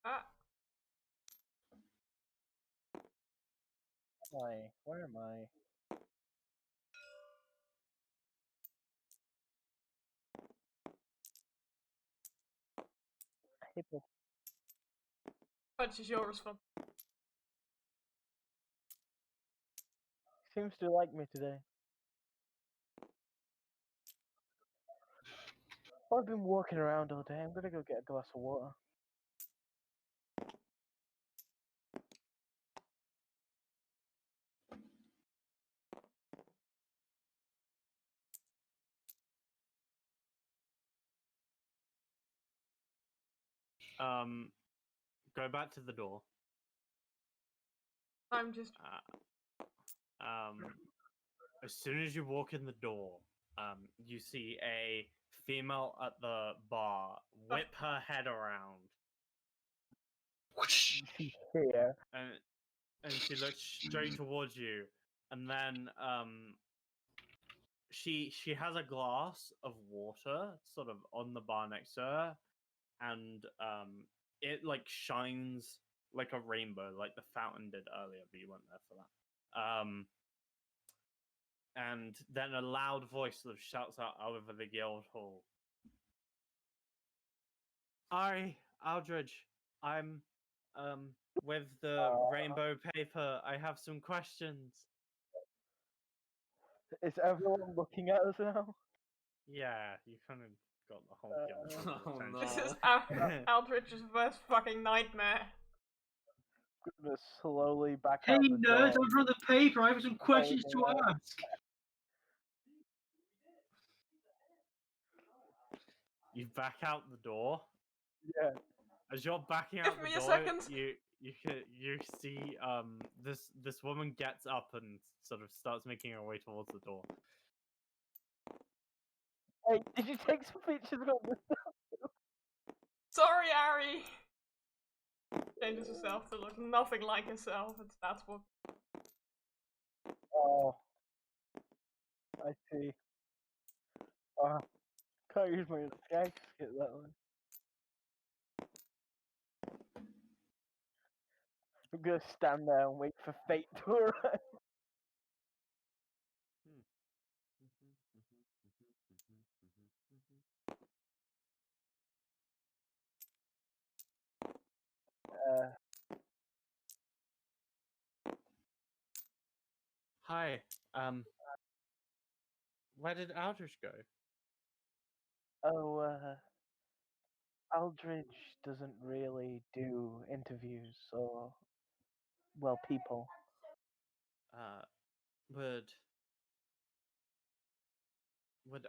Ah, Why? Where am I? Hippo which is your response? seems to like me today. I've been walking around all day. I'm gonna go get a glass of water. Go back to the door. I'm just. As soon as you walk in the door, you see a female at the bar whip her head around, She's here. and she looks straight towards you, and then she has a glass of water sort of on the bar next to her, and it like shines like a rainbow, like the fountain did earlier, but you weren't there for that. And then a loud voice sort of shouts out over the guild hall. Ari, Aldridge, I'm with the rainbow paper. I have some questions. Is everyone looking at us now? Yeah, you kind of got the whole guild's Oh, attention. This is no. Aldrich's worst fucking nightmare. Gonna slowly back Hey out the nerds, door. I'm from the paper. I have some questions to yeah. ask. You back out the door. Yeah. As you're backing Give out me the a door, second. you see this woman gets up and sort of starts making her way towards the door. Hey, did you take some pictures of this? Sorry, Ari. Changes herself to look nothing like herself. That's what. Oh, I see. Can't use my sky skit that one. I'm gonna stand there and wait for fate to arrive. Uh, Hi. Where did Aldrich go? oh, Aldridge doesn't really do interviews or, well, people. Would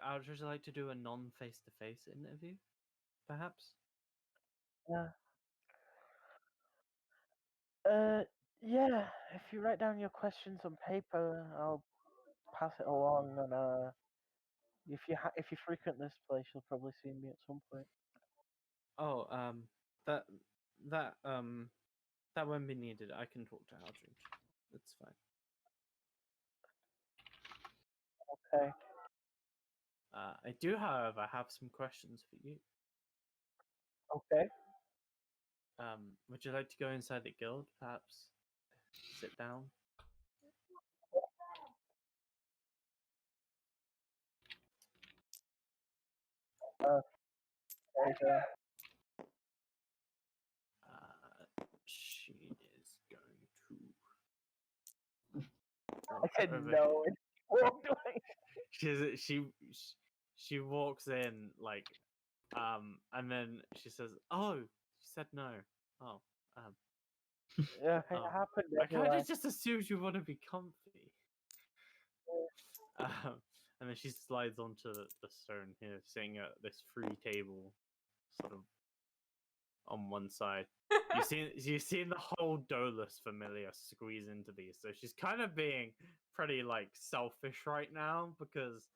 Aldrich like to do a non-face-to-face interview, perhaps? Yeah. Yeah. If you write down your questions on paper, I'll pass it along. And if you frequent this place, you'll probably see me at some point. Oh, that that that won't be needed. I can talk to Aldrich. It's fine. Okay. I do, however, have some questions for you. Okay. Would you like to go inside the guild, perhaps? Sit down. Okay. She is going to. I said no and walked away. She walks in like, and then she says, "Oh, she said no. Oh, Yeah, it oh. happened I kind anyway. of just assumed you want to be comfy." And then she slides onto the stone here, sitting at this free table, sort of on one side. You've seen the whole Dolus familiar squeeze into these, so she's kind of being pretty like selfish right now because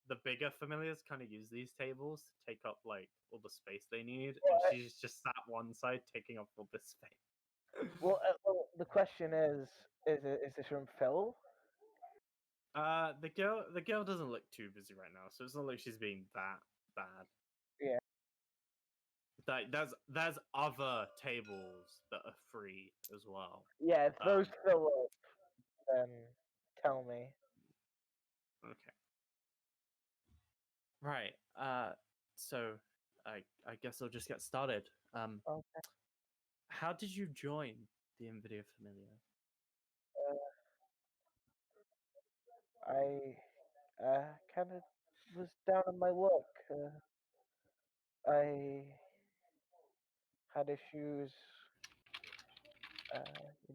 the bigger familiars kind of use these tables to take up like all the space they need, and she's just sat one side taking up all this space. Well, the question is this from Phil? The girl doesn't look too busy right now, so it's not like she's being that bad. Yeah. There's other tables that are free as well. Yeah, if those fill up, then tell me. Okay. Right. So I guess I'll just get started. Okay. How did you join the Nvidia Familiar? I kind of was down on my luck. I had issues,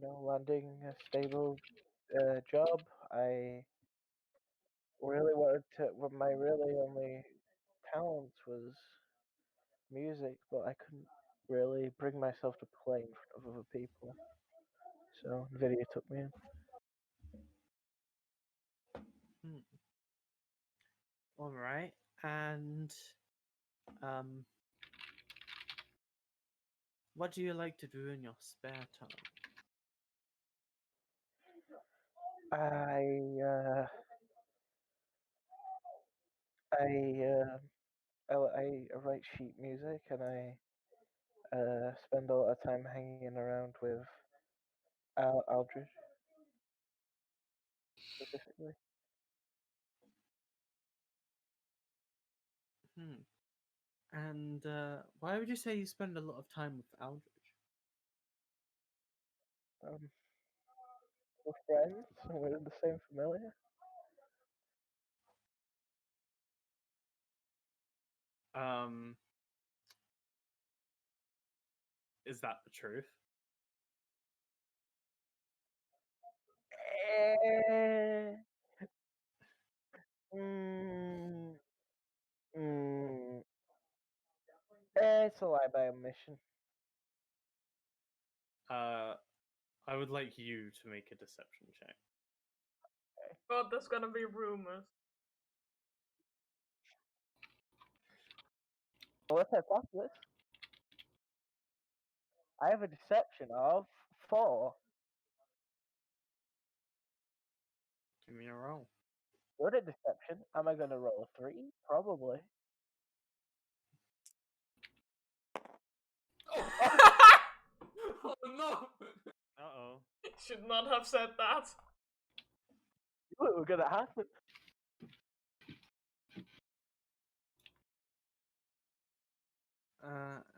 landing a stable job. I really wanted to. Well, my really only talent was music, but I couldn't really bring myself to play in front of other people. So Nvidia took me in. All right. And what do you like to do in your spare time? I write sheet music and I spend a lot of time hanging around with Aldridge specifically. And why would you say you spend a lot of time with Aldridge? We're friends and we're in the same familiar. Is that the truth? Eh, mm, mm, it's a lie by omission. I would like you to make a deception check. God, there's gonna be rumors. Well, let's have fun with this. I have a deception of 4. Give me a roll. Good at deception. Am I going to roll a 3? Probably. Oh no! Uh-oh. Should not have said that. Knew it was going to happen.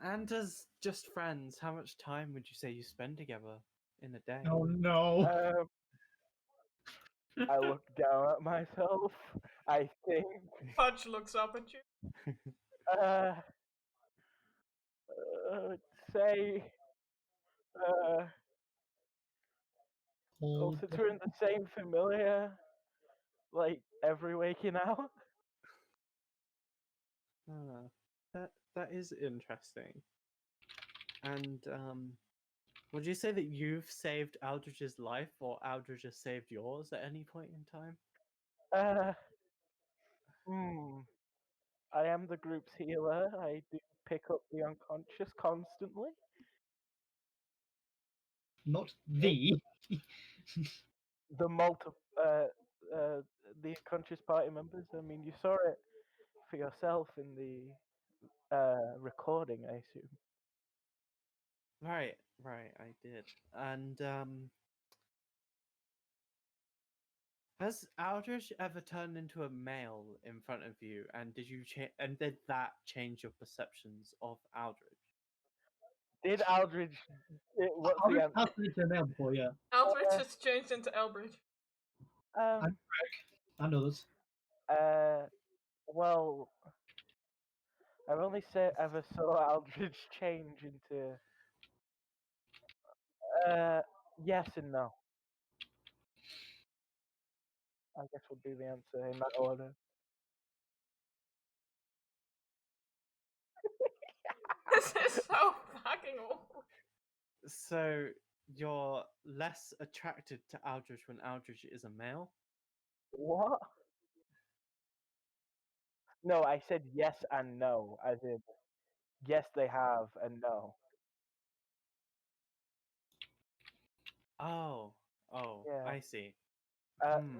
And as just friends, how much time would you say you spend together in a day? Oh no. I look down at myself. I think. Pudge looks up at you. Uh, say. Well, since we're in the same familiar, like every waking hour. That is interesting. And would you say that you've saved Aldridge's life, or Aldridge has saved yours at any point in time? I am the group's healer. I do pick up the unconscious constantly. Not the. The the conscious party members. I mean, you saw it for yourself in the recording, I assume. Right, I did. And has Aldrich ever turned into a male in front of you? And did that change your perceptions of Aldrich? Did Aldridge? What's I the was answer? asked it to a mail before, yeah. Eldritch has changed into Elbridge. Um. I know this. Well, I've only ever saw Aldridge change into. Yes and no. I guess would be the answer in that order. This is so fucking awful. So you're less attracted to Aldrich when Aldrich is a male? What? No, I said yes and no, as in yes they have and no. Oh, Yeah. I see.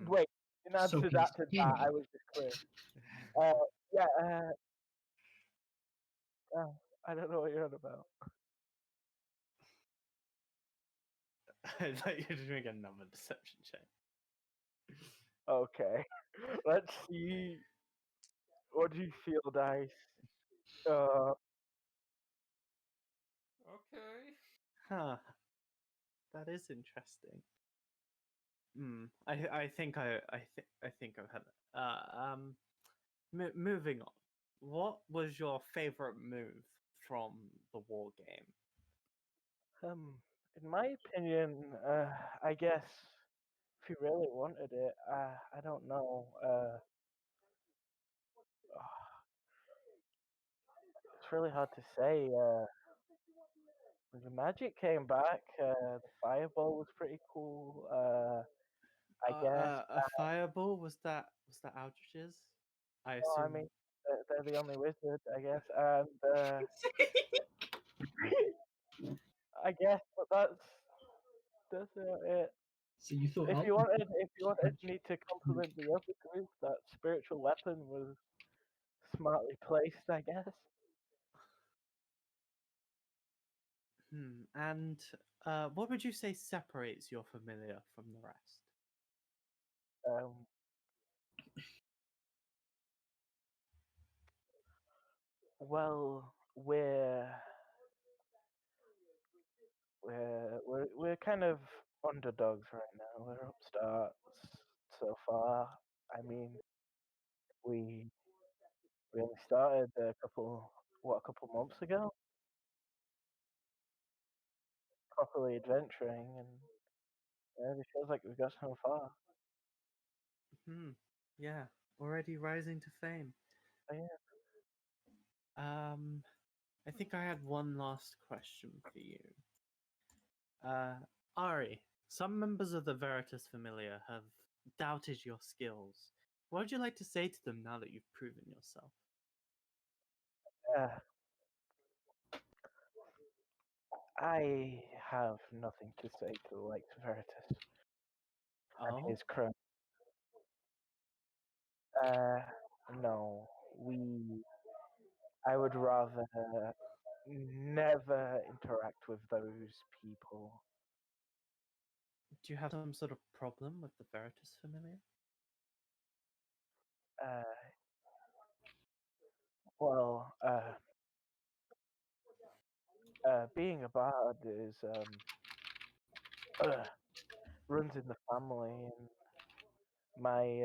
Wait, in answer So to he's that, skinny. I was just clear. Yeah. I don't know what you're on about. I thought you were doing another deception check. Okay, let's see. What do you feel, dice? Okay. Huh. That is interesting. I think I think I've had it. Moving on. What was your favorite move from the war game? In my opinion, I guess if you really wanted it, I don't know. It's really hard to say. When the magic came back, the fireball was pretty cool. I guess. A fireball was that Aldrich's? I Well, I assume. mean, they're the only wizard, I guess, and I guess, but that's it. So you thought If you Aldrich wanted me to compliment the other group, that spiritual weapon was smartly placed, I guess. And what would you say separates your familiar from the rest? Um, well, we're kind of underdogs right now. We're upstarts so far. I mean, we only started a couple months ago, properly adventuring, and it feels like we've got so far. Yeah, already rising to fame. Oh, yeah. I think I had one last question for you. Ari, some members of the Veritas Familiar have doubted your skills. What would you like to say to them now that you've proven yourself? I have nothing to say to the likes of Veritas and Oh, his crew. No, I would rather never interact with those people. do you have some sort of problem with the Veritas Familiar? Well, being a bard is runs in the family, and my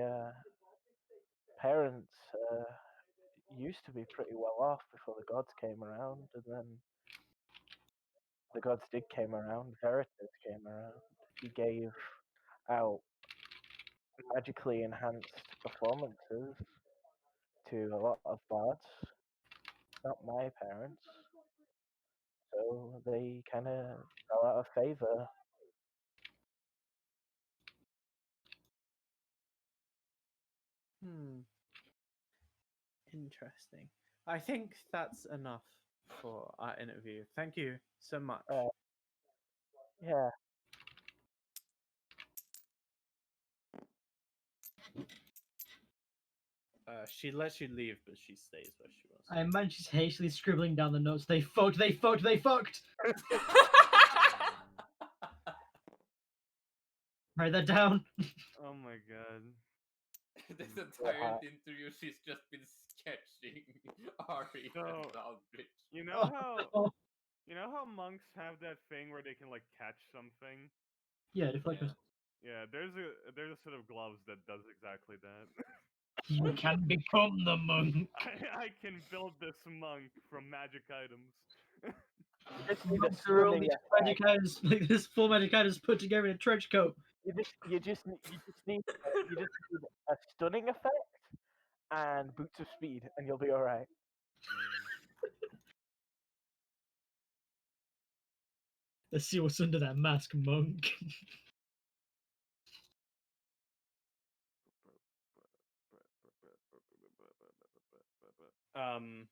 parents used to be pretty well off before the gods came around, and then the gods did came around. Veritas came around. He gave out magically enhanced performances to a lot of bards, not my parents. So they kind of fell out of favor. Interesting. I think that's enough for our interview. Thank you so much. Yeah. She lets you leave, but she stays where she was. I imagine she's hastily scribbling down the notes. They fucked, they fucked, they fucked! Write that down. Oh my god. This entire interview, she's just been sketching Ari So, and Aldrich. You know how Oh, you know how monks have that thing where they can like catch something? yeah, deflectors. Yeah. Yeah, there's a set of gloves that does exactly that. You can become the monk. I can build this monk from magic items. Just need a Monks are all stunning these effect. magic items, like this full magic items put together in a trench coat. You just need a stunning effect and boots of speed, and you'll be all right. Let's see what's under that mask, monk. Um,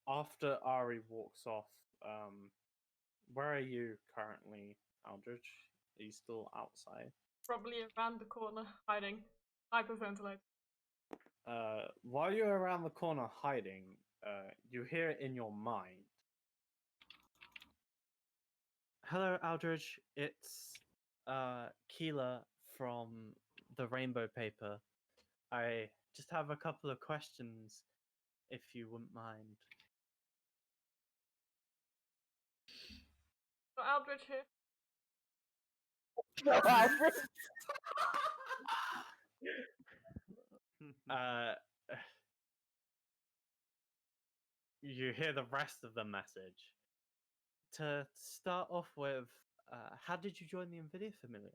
after Ari walks off, where are you currently, Aldrich? Are you still outside? Probably around the corner, hiding, hyperventilate. While you're around the corner hiding, you hear it in your mind. Hello, Aldrich. It's Keela from the Rainbow Paper. I just have a couple of questions, if you wouldn't mind. So Aldrich here. No, Alfred. Uh, you hear the rest of the message. To start off with, how did you join the Nvidia Familiar?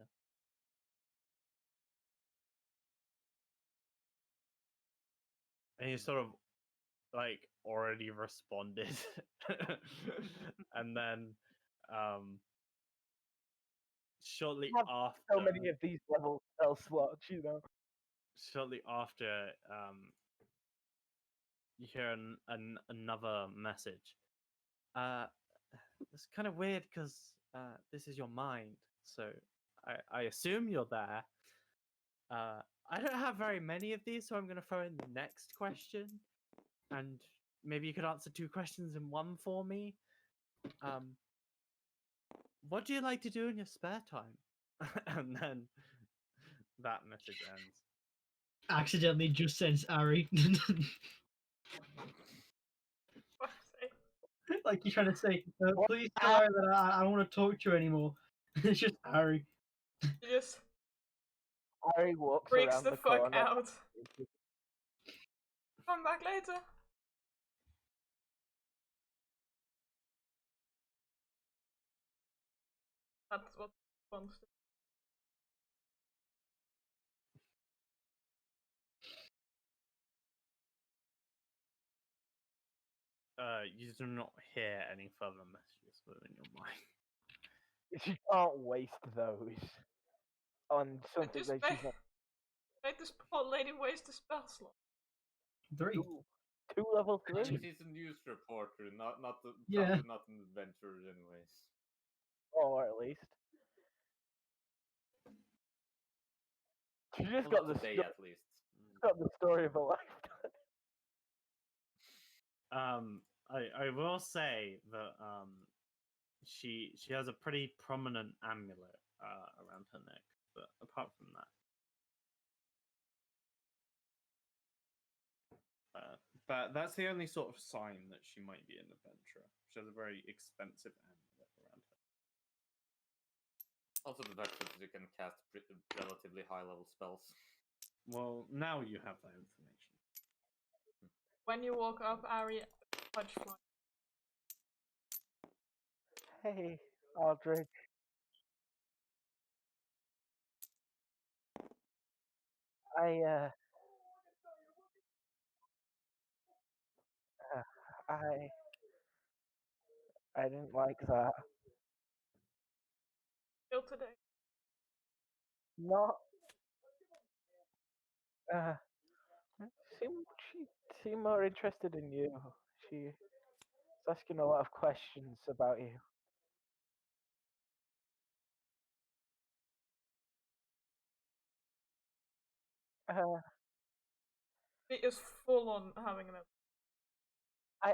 And you sort of like already responded, and then shortly Have after, so many of these level spell slots, you know. shortly after, you hear another message. It's kind of weird because this is your mind, so I assume you're there. I don't have very many of these, so I'm going to throw in the next question, and maybe you could answer two questions in one for me. What do you like to do in your spare time? And then that message ends. Accidentally just sends Ari. Fuck's sake. Like you're trying to say, What? please tell her that I don't want to talk to you anymore. It's just Ari. He just Harry walks freaks around the the fuck corner. out. Come back later. That's what he wants to. You do not hear any further messages within your mind. You can't waste those on something Just that she's not. make this poor lady waste a spell slot. 3. Two level I mean, 3. she's a news reporter, Yeah. probably not an adventurer, anyways. Or at least. She just Well, got not the, today, sto- at least. got the story of a life. I will say that she has a pretty prominent amulet around her neck, but apart from that, but that's the only sort of sign that she might be an adventurer. She has a very expensive amulet around her. Also, the fact that you can cast relatively high-level spells. Well, now you have that information. When you walk up, Ari, touch fly. Hey, Aldrich. I I didn't like that. Till today. Not uh seem she seemed more interested in you. She's asking a lot of questions about you. Uh He is full on having an. I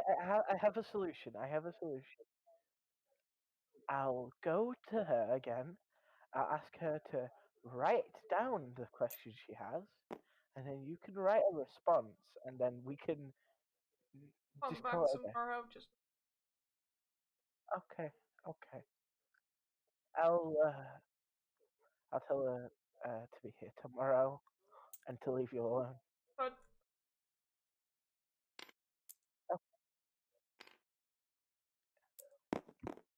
have a solution. I have a solution. I'll go to her again. I'll ask her to write down the questions she has, and then you can write a response, and then we can Come just back call it a day. tomorrow. Just Okay, okay. I'll tell her to be here tomorrow and to leave you alone. but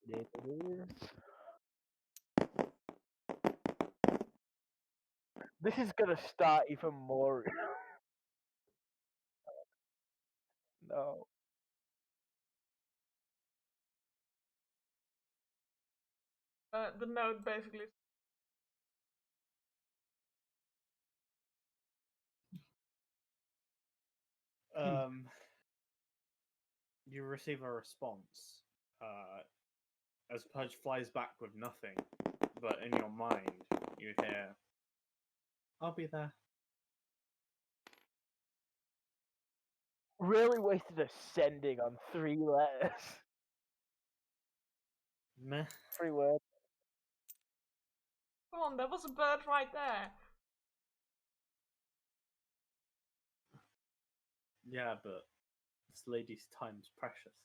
It is. This is gonna start even more. No. the note basically. You receive a response. As Pudge flies back with nothing, but in your mind, you hear, "I'll be there." Really wasted a sending on 3 letters. Meh. 3 words. Come on, there was a bird right there. Yeah, but this lady's time's precious.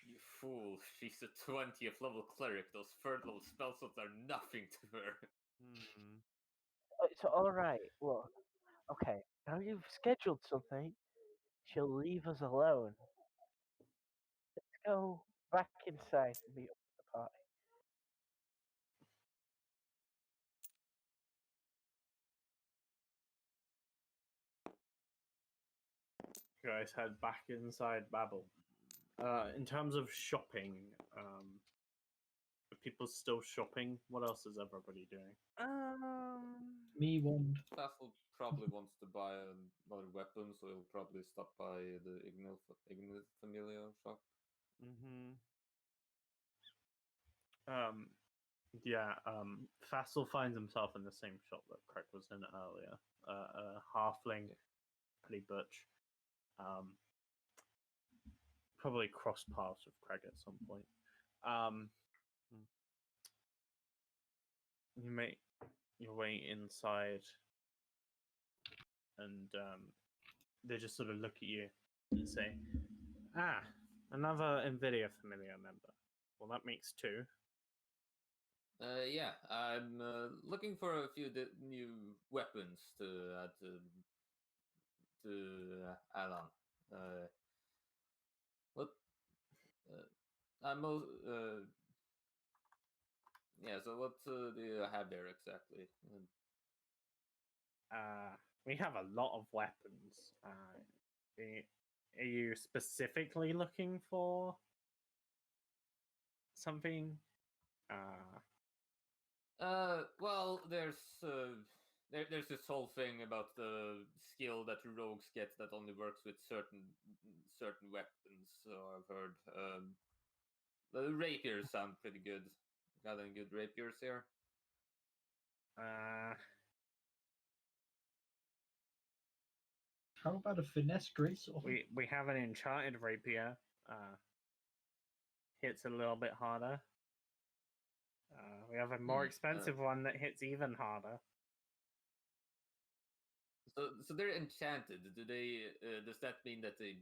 You fool, she's a 20th level cleric. Those 3rd level spell slots are nothing to her. Hmm. It's alright. Look. Okay. Now you've scheduled something. She'll leave us alone. Let's go back inside and meet up with the party. You guys head back inside Babel. In terms of shopping, are people still shopping? What else is everybody doing? Me wand. Vassal probably wants to buy another weapon, so he'll probably stop by the Ignil Familia shop. Mm-hmm. Yeah, Fassel finds himself in the same shop that Craig was in earlier. A halfling, pretty butch. Probably cross paths with Craig at some point. You make your way inside, and they just sort of look at you and say, "Ah, another Nvidia familiar member. Well, that makes 2." Yeah, I'm looking for a few new weapons to add to add on. What? I'm yeah. So what do you have there exactly? We have a lot of weapons. Are you specifically looking for something? Well, there's this whole thing about the skill that rogues get that only works with certain weapons. So I've heard the rapiers sound pretty good. Got any good rapiers here? How about a finesse greatsword? We have an enchanted rapier. Hits a little bit harder. We have a more expensive one that hits even harder. So they're enchanted. Do they? Does that mean that they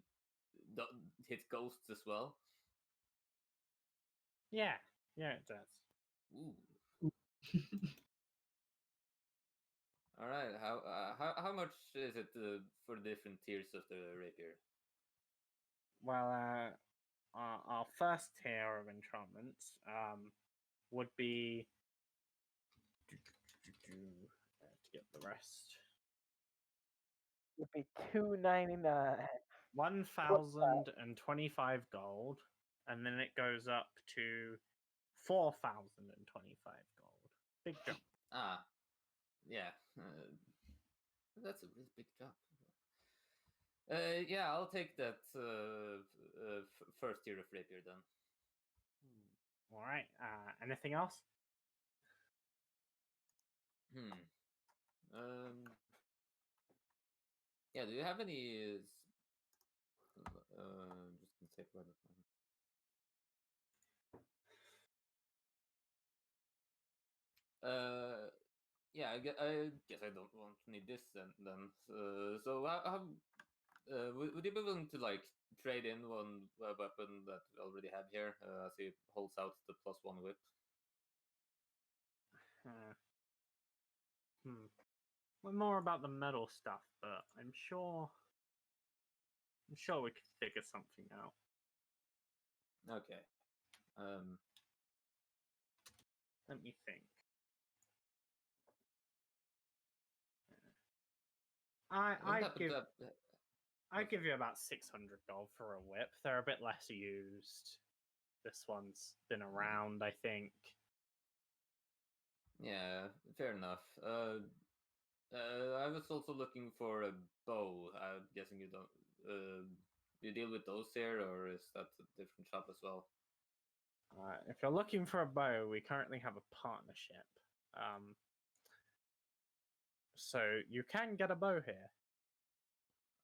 don't hit ghosts as well? Yeah, it does. Ooh. All right. How much is it for the different tiers of the rapier? Well, our first tier of enchantments would be to get the rest. Would be $2.99. 1,025 gold, and then it goes up to 4,025 gold. Big jump. Ah, yeah. That's a really big jump. Yeah, I'll take that first tier of rapier then. All right. Anything else? Yeah, Yeah, do you have any? Just gonna say about it. Yeah, I guess I don't want to need this then. So would you be willing to like trade in one weapon that we already have here, as he holds out the +1 whip? We're more about the metal stuff, but I'm sure we could figure something out. Okay. Let me think. I What happened give to I give you about 600 gold for a whip. They're a bit less used. This one's been around, I think. Yeah, fair enough. I was also looking for a bow. I'm guessing you don't. Do you deal with those here, or is that a different shop as well? If you're looking for a bow, we currently have a partnership. So you can get a bow here.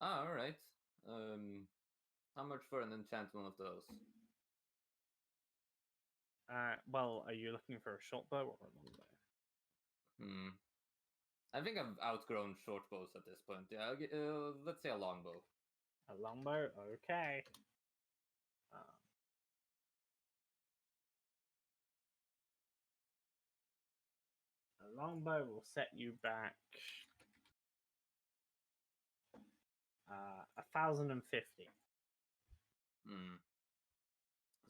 Ah, all right. How much for an enchantment of those? Well, are you looking for a short bow or a long bow? I think I've outgrown short bows at this point. Yeah, let's say a longbow. A long bow? Okay. A long bow will set you back 1,050.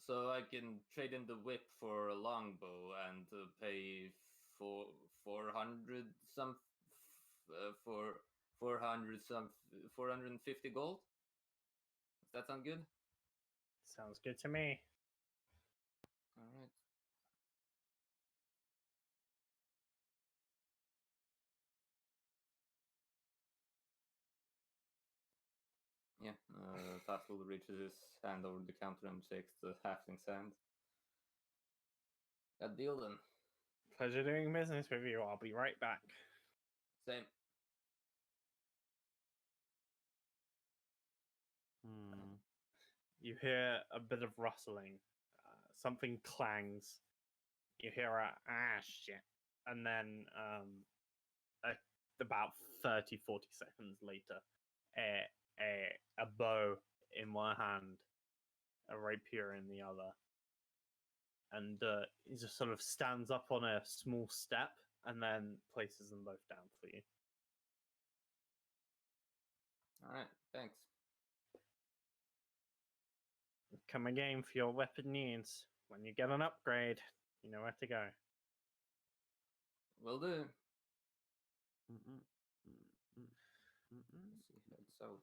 So I can trade in the whip for a longbow and pay for 400 some for 450 gold. Does that sound good? Sounds good to me. All right. Yeah, Fastball reaches his hand over the counter and shakes the halfling's hand. Got deal then. Pleasure doing business with you. I'll be right back. Same. You hear a bit of rustling. Something clangs. You hear shit. And then about 30, 40 seconds later, a bow in one hand, a rapier in the other. And he just sort of stands up on a small step and then places them both down for you. All right, thanks. Come again for your weapon needs. When you get an upgrade, you know where to go. Will do. See, heads out.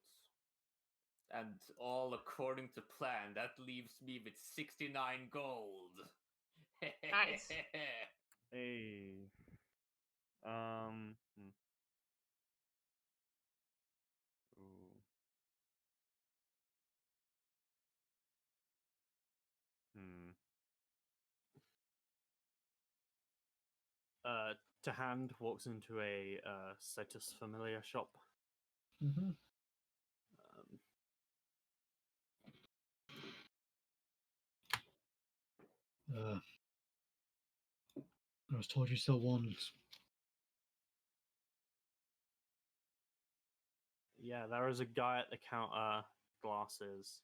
And all according to plan, that leaves me with 69 gold. Nice. Hey. Ooh. To hand walks into a Citus Familiar shop. Mm-hmm. I was told you still wands. Yeah, there is a guy at the counter, glasses,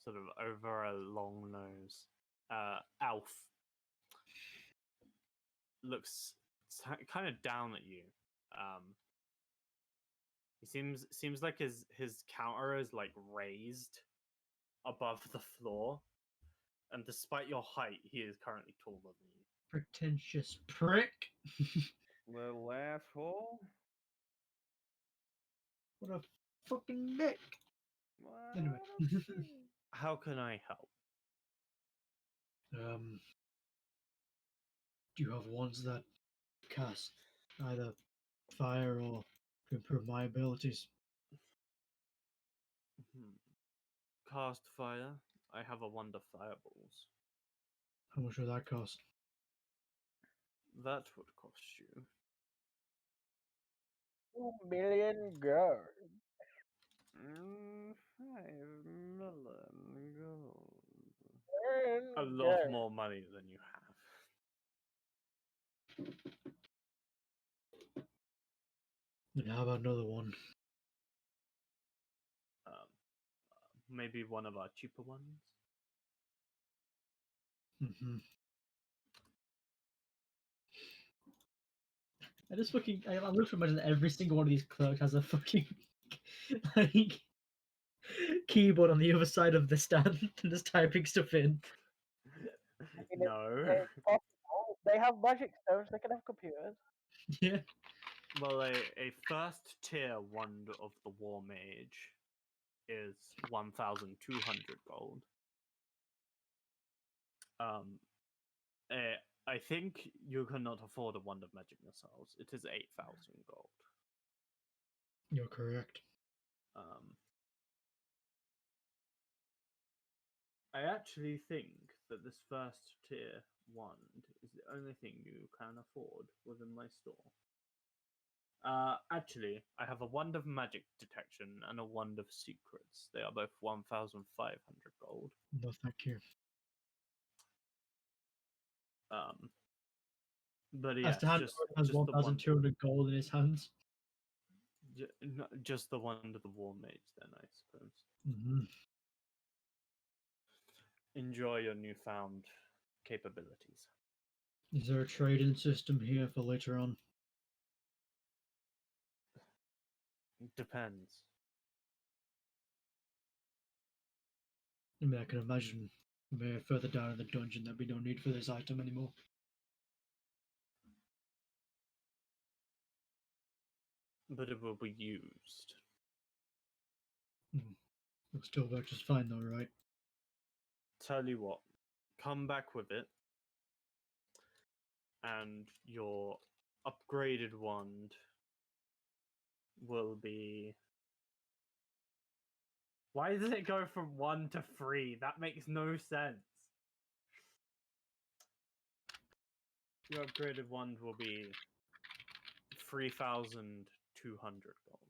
sort of over a long nose. Alf looks kind of down at you. He seems like his counter is like raised above the floor, and despite your height, he is currently taller than you. Pretentious prick. Little asshole. What a fucking dick. Anyway. How can I help? Do you have wands that cast either fire or to improve my abilities? Cast fire. I have a wand of fireballs. How much would that cost? That would cost you 2 million girls. 5 million gold. A lot more money than you have. And how about another one? Maybe one of our cheaper ones. Mm-hmm. I just fucking I love to imagine that every single one of these clerks has a fucking like keyboard on the other side of the stand and just typing stuff in. No. It's possible. They have magic stones. They can have computers. Yeah. Well, a first tier wand of the War Mage is 1,200 gold. I think you cannot afford a wand of magic missiles. It is 8,000 gold. You're correct. I actually think that this first tier wand is the only thing you can afford within my store. Actually, I have a wand of magic detection and a wand of secrets. They are both 1,500 gold. No, thank you. But As yes, to hand just has the wand, 1,200 gold in his hands. just the wand of the War Mage. Then I suppose. Mm-hmm. Enjoy your newfound capabilities. Is there a trading system here for later on? Depends. I mean, I can imagine further down in the dungeon there'd be no need for this item anymore. But it will be used. It'll still work just fine though, right? Tell you what, come back with it, and your upgraded wand will be. Why does it go from 1 to 3? That makes no sense. Your upgraded wand will be 3,200 gold.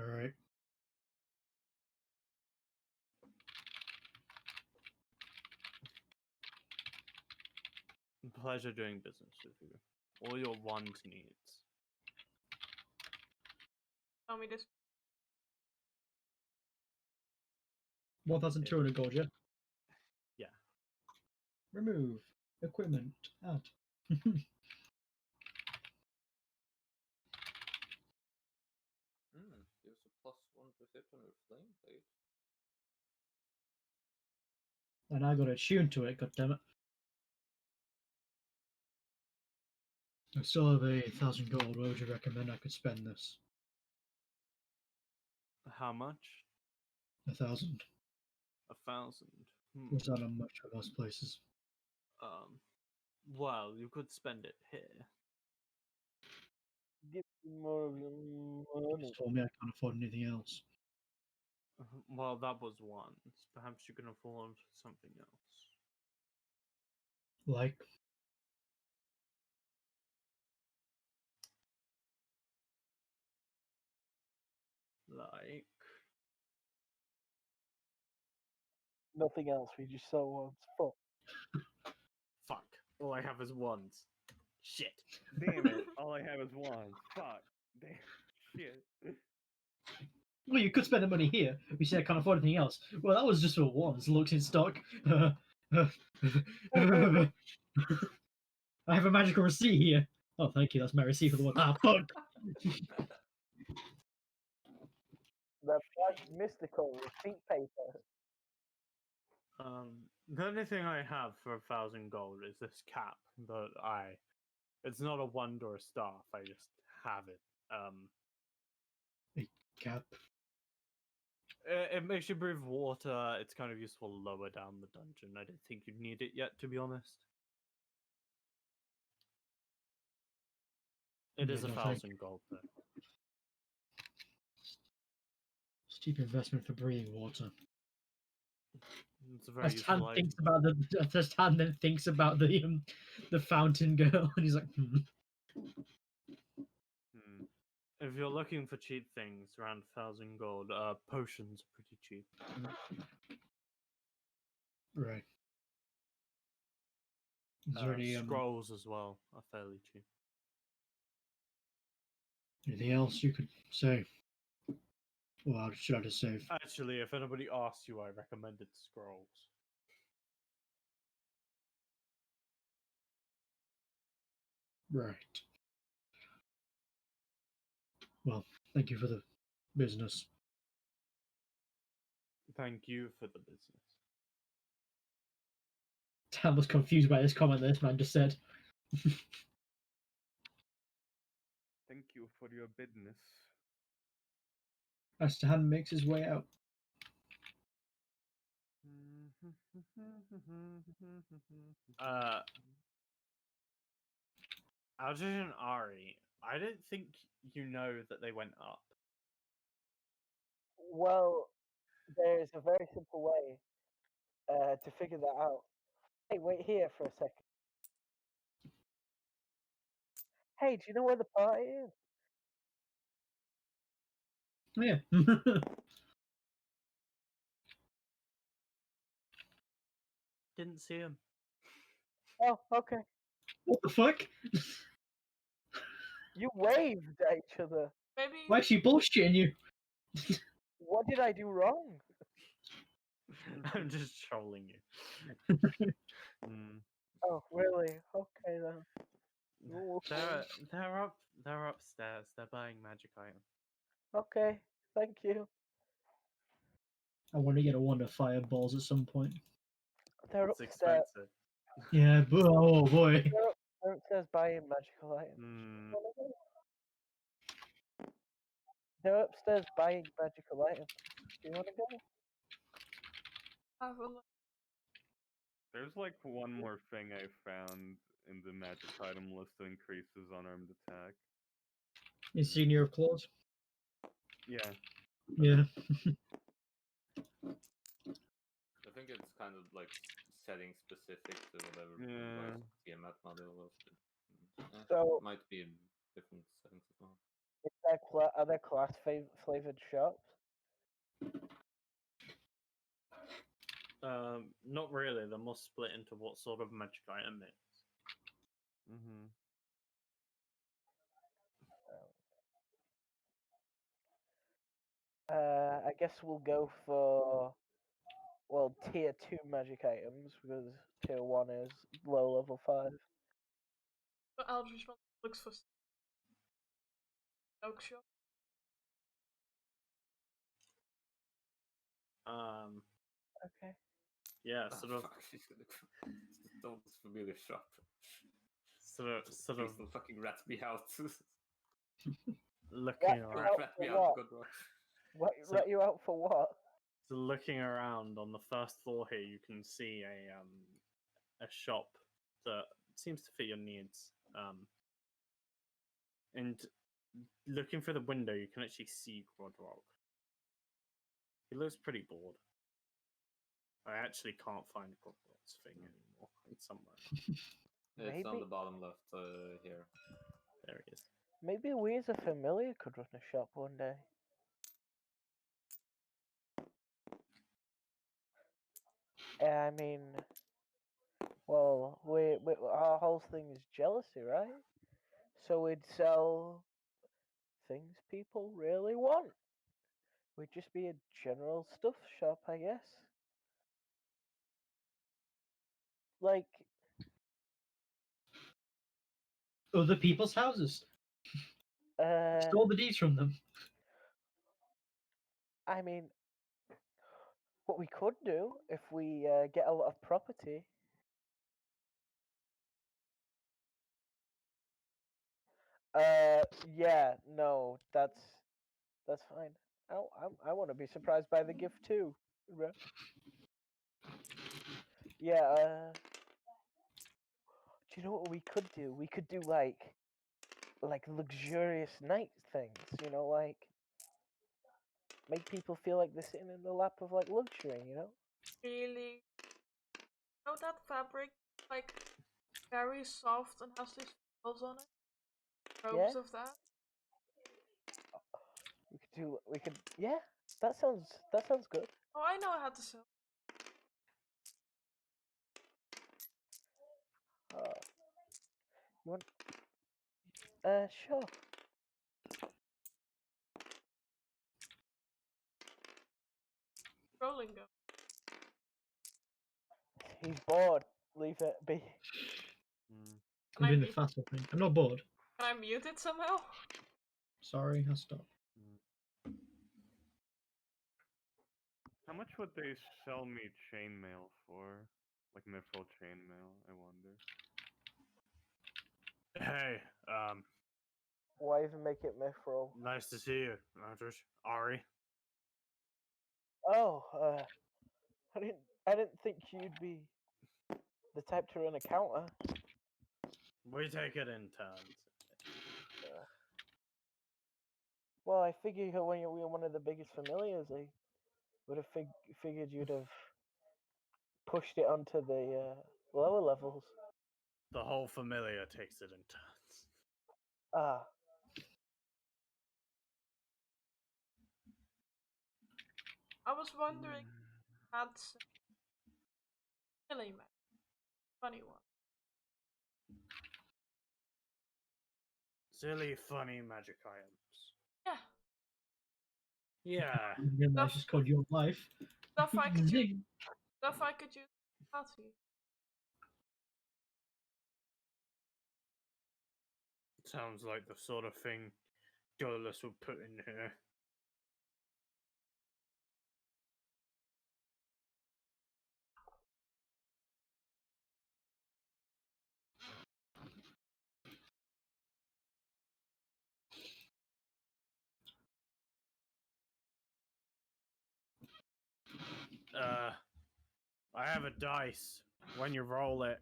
Alright. Pleasure doing business with you. All your wand needs. Tell me this. 1,200 gold, yeah? Yeah. Remove. Equipment. Add. Gives a +1 to hit on your flame blade. And I got a tune to it, goddammit. I still have 1,000 gold. Where would you recommend I could spend this? How much? 1,000. 1,000. Is that not much for most places? Well, you could spend it here. Give me more of your You money. just told me I can't afford anything else. Well, that was once. Perhaps you can afford something else. Like? Like. Nothing else. We just sell ones. Fuck. Fuck. All I have is wands. Shit. Damn it! All I have is wands. Fuck. Damn. Shit. Well, you could spend the money here. We say I can't afford anything else. Well, that was just for once. Looks in stock. I have a magical receipt here. Oh, thank you. That's my receipt for the one. Ah, fuck. The black mystical receipt paper. The only thing I have for 1,000 gold is this cap that it's not a wand or a staff, I just have it. Cap. It makes you breathe water, it's kind of useful lower down the dungeon. I don't think you'd need it yet, to be honest. It is Yeah, no, 1,000 gold, though. Steep investment for breathing water. It's a very As Tan useful thinks item. about as Tan then thinks about the fountain girl, and he's like, Hmm. If you're looking for cheap things, around 1,000 gold, potions are pretty cheap. Right. Is there Scrolls as well are fairly cheap. anything else you could say? Well, should I just save? Actually, if anybody asks you, I recommended scrolls. Right. Well, thank you for the business. Thank you for the business. Tam was confused by this comment this man just said. Thank you for your business. As Tahan makes his way out. Aldrin and Ari, I don't think you know that they went up. Well, there's a very simple way to figure that out. Hey, wait here for a second. Hey, do you know where the party is? Yeah. Didn't see him. Oh, okay. What the fuck? You waved at each other. Maybe Why is she bullshitting you? What did I do wrong? I'm just trolling you. Oh, really? Okay then. Ooh, They're upstairs. They're buying magic items. okay, thank you. I want to get a wonder fireballs at some point. They're It's upstairs. expensive. Yeah, but oh boy. They're upstairs buying magical items. Mm, They're upstairs buying magical items. Do you want to go? have a look. There's like one more thing I found in the magic item list that increases unarmed attack. Insignia of claws. Yeah. Yeah. I think it's kind of like setting specific to whatever Yeah. Tiamat model was. But, So- might be in different settings as well. Is there are there class flavored shops? not really. They're more split into what sort of magic item it is. Mm-hmm. I guess we'll go for tier 2 magic items because tier 1 is low level 5. But Aldrich looks for Oak Shop. Okay. Yeah, Oh, sort of, fuck, she's gonna it's the oldest familiar shop. sort Please of don't fucking rat me out. looking Rat around. out rat for me what? out, good rock. What? So- Rat you out for what? So looking around on the first floor here, you can see a shop that seems to fit your needs. And looking through the window, you can actually see Grodrock. He looks pretty bored. I actually can't find Grodrock's thing anymore. It's somewhere. It's on Maybe- the bottom left here. There he is. Maybe we as a familiar could run a shop one day. I mean, well, we our whole thing is jealousy, right? So we'd sell things people really want. We'd just be a general stuff shop, I guess. Like, Other people's houses. Stole the deeds from them. I mean, what we could do if we get a lot of property. Yeah, no, that's fine. I want to be surprised by the gift too. Yeah. Do you know what we could do? We could do like luxurious night things. You know, like make people feel like they're sitting in the lap of like luxury. You know. Really? You know that fabric, like, very soft and has these frills on it? Ropes Yeah. of that? We could do. We could. Yeah, that sounds good. Oh, I know how to sew. You want? Sure. Rolling go. He's bored. Leave it be. Mm. Can I'm I doing the mute? fast thing. I'm not bored. Can I mute it somehow? Sorry, I'll stop. How much would they sell me chainmail for? Like mithril chainmail, I wonder. Hey, Why even make it mithril? nice to see you, Aldrich. Ari. Oh, I didn't think you'd be the type to run a counter. We take it in turns. Well, I figure when you're one of the biggest familiars, I would have figured you'd have pushed it onto the lower levels. The whole familiar takes it in turns. Ah, I was wondering. That's silly man. Funny one. Silly, funny magic items. Yeah. Yeah. That's just called your life. Stuff I could use. Zing. Stuff I could use. Party. Sounds like the sort of thing Dolus would put in here. I have a dice. When you roll it,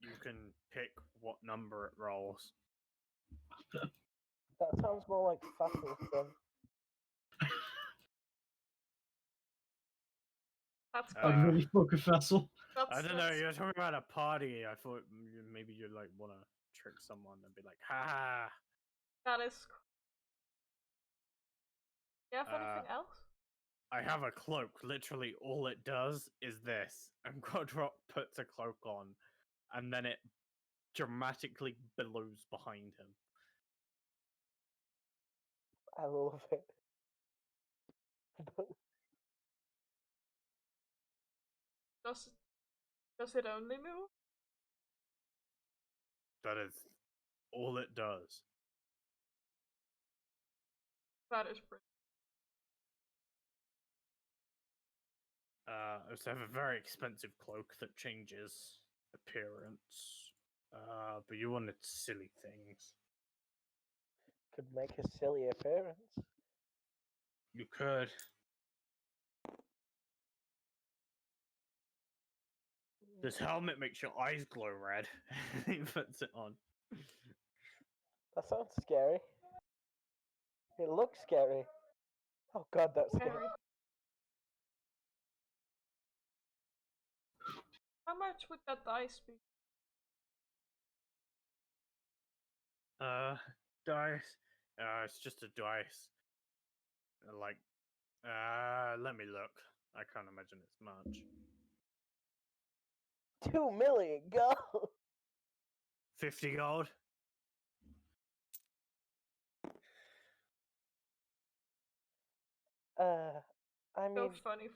you can pick what number it rolls. that sounds more like Fassel's then. That's Uh, quite. I'd really fuck a vessel. I don't know. You're talking about a party. I thought maybe you like want to trick someone and be like, "Ha ha." That is. Do you have anything else? I have a cloak. Literally, all it does is this. And Godrop puts a cloak on, and then it dramatically billows behind him. I love it. Does it only move? That is all it does. That is pretty. I also have a very expensive cloak that changes appearance. But you wanted silly things. Could make a silly appearance. You could. This helmet makes your eyes glow red. He puts it on. That sounds scary. It looks scary. Oh god, that's scary. Very. How much would that dice be? Dice. It's just a dice. Like, let me look. I can't imagine it's much. 2 million gold. 50 gold? I So mean, funny.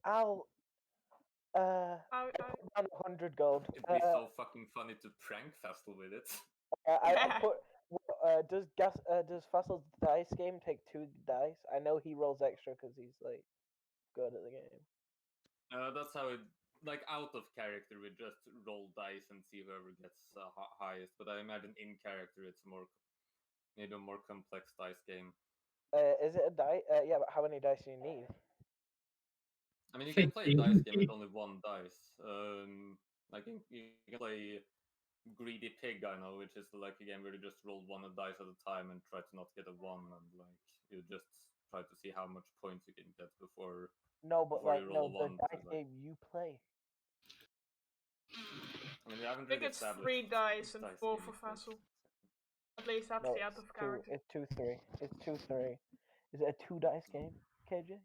I'll I put down 100 gold. It'd be so fucking funny to prank Festal with it. I put. Does Fassel's dice game take 2 dice? I know he rolls extra because he's like good at the game. That's how it, like out of character, we just roll dice and see whoever gets highest. But I imagine in character, it's maybe a more complex dice game. Is it a die? Yeah, but how many dice do you need? I mean, you can play a dice game with only one dice. Like you can play Greedy Pig, I know, which is like a game where you just roll one dice at a time and try to not get a one, and like you just try to see how much points you can get before. No, but before like you roll no, a the one to, dice like... game you play. I mean, we haven't think really it's established 3 dice and dice 4 game for exists. Fassel. At least that's No, the out it's of two. character. It's 2-3. It's 2-3. Is it a 2 dice game, KJ?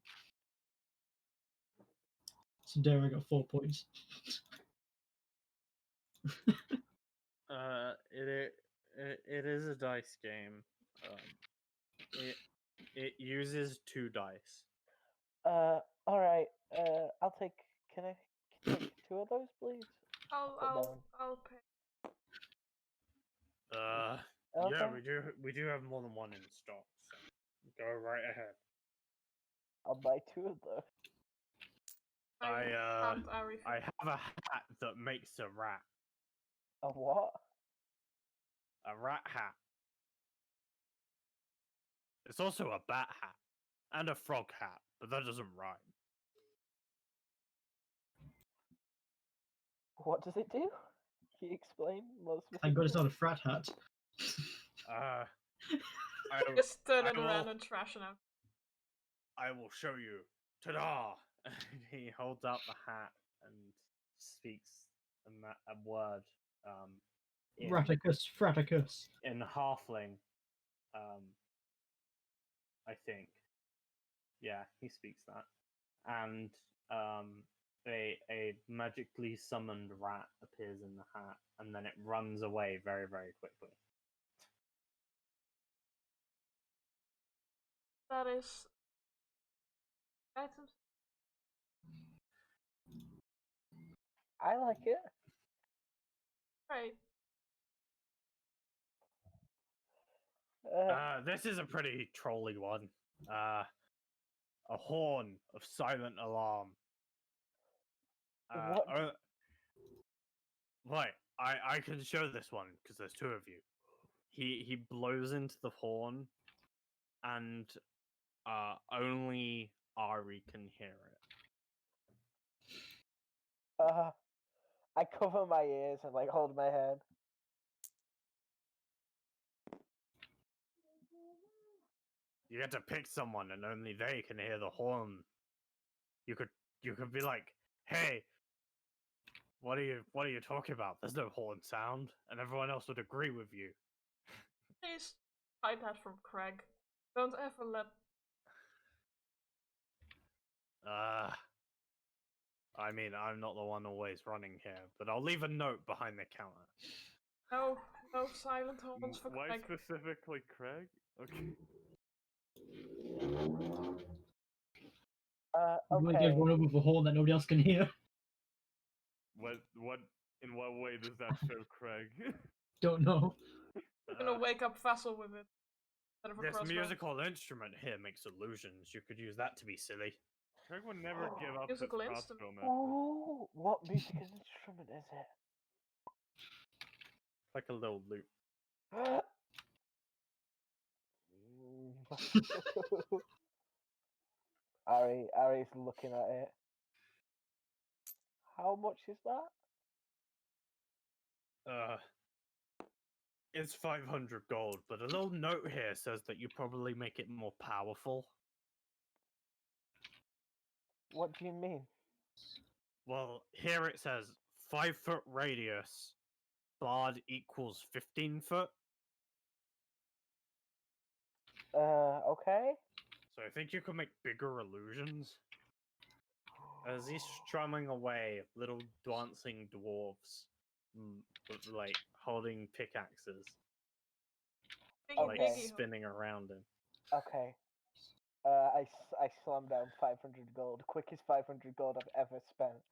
So Dara got 4 points. It is a dice game. It uses 2 dice. All right. I'll take. Can I take 2 of those, please? I'll pay. Yeah, Okay. we do have more than one in stock. So go right ahead. I'll buy 2 of those. Can't I have a hat that makes a rat. A what? A rat hat. It's also a bat hat and a frog hat, but that doesn't rhyme. What does it do? Can you explain more Thank God it's specifically? not a frat hat. I, Just turn I it around will- and trash it out. I will show you. Ta-da! He holds out the hat and speaks a word in, Fraticus. in Halfling. I think. Yeah, he speaks that. And a magically summoned rat appears in the hat, and then it runs away very, very quickly. That is items. I like it. Right. This is a pretty trolly one. A horn of silent alarm. What? Right, I can show this one because there's 2 of you. He blows into the horn, and only Ari can hear it. I cover my ears and like hold my head. You get to pick someone, and only they can hear the horn. You could be like, "Hey, what are you talking about? There's no horn sound," and everyone else would agree with you. Please hide that from Craig. Don't ever let. I mean, I'm not the one always running here, but I'll leave a note behind the counter. No silent horns for Why Craig. specifically Craig? Okay. Like Okay. everyone with a horn that nobody else can hear. In what way does that show Craig? Don't know. I'm gonna wake up Vassal with it. Instead of a This crossbow. musical instrument here makes illusions. You could use that to be silly. Craig would never give up his Musical crossbow instrument. method. Ooh, what musical instrument is Like a little loop. it? Ari's looking at it. How much is that? It's 500 gold, but a little note here says that you probably make it more powerful. What do you mean? Well, here it says 5-foot radius, bard equals 15 foot. Okay. So I think you could make bigger illusions. As he's strumming away, little dancing dwarves, like holding pickaxes, like Okay. spinning around him. Okay. I slam down 500 gold. Quickest 500 gold I've ever spent.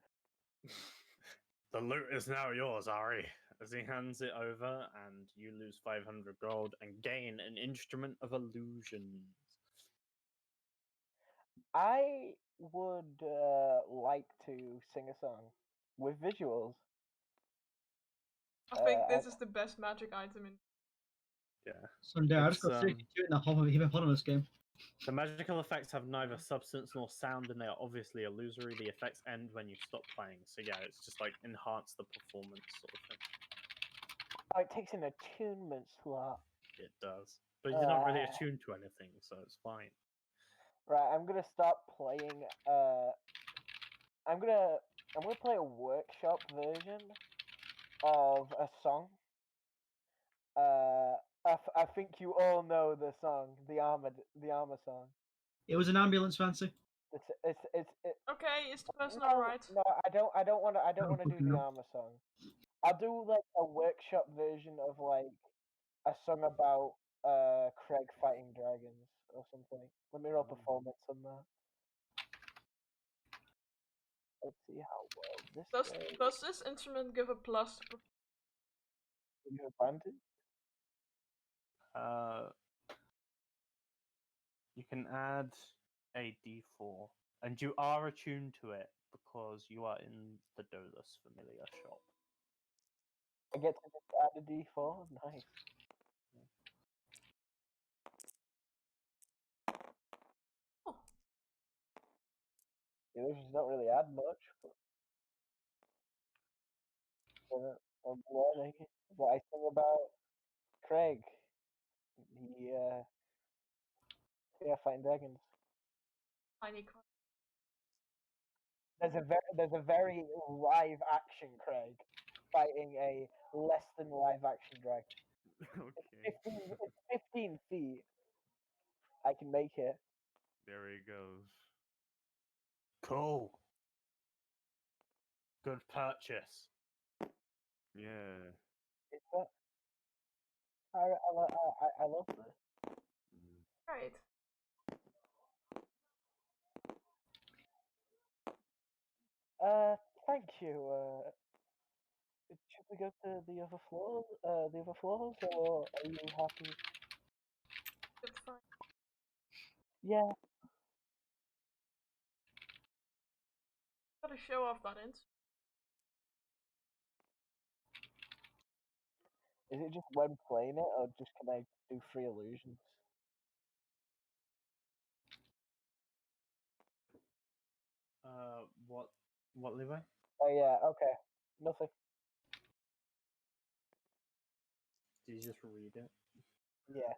The loot is now yours, Ari. As he hands it over, and you lose 500 gold and gain an instrument of illusions. I would like to sing a song with visuals. I think Uh, this is the best magic item in. Yeah. Sunday, I just It's, got 32 in that hippopotamus game. The magical effects have neither substance nor sound, and they are obviously illusory. The effects end when you stop playing. So yeah, it's just like enhance the performance sort of thing. Oh, it takes an attunement slot. It does, but you're not really attuned to anything, so it's fine. Right, I'm gonna start playing. I'm gonna play a workshop version of a song. I think you all know the song, the armor song. It was an ambulance, Fancy. Okay, is the person No, alright? no, I don't want to. I don't Oh, want to do fucking the hell. armor song. I'll do like a workshop version of like a song about Craig fighting dragons or something. Let me roll performance on that. Let's see how well this goes. Does this instrument give a plus to You abandoned? You can add a d4, and you are attuned to it because you are in the Dolus Familiar shop. I get to just add a D4. Nice. Oh, Yeah, this does not really add much, but I'm learning. What I think about Craig, he yeah, fighting dragons. tiny card. There's a very live action Craig fighting a less than live action dragon. Okay. It's 15 feet. I can make it. There he goes. Cool. Good purchase. Yeah. It's that. I love this. Mm. Right. Thank you. Should we go to the other floors? The other floors, or are you happy? Good fine. Yeah. Gotta show off that int. Is it just when playing it, or just can I do free illusions? What, Levi? Oh yeah. Okay. Nothing. Did you just read it? Yeah.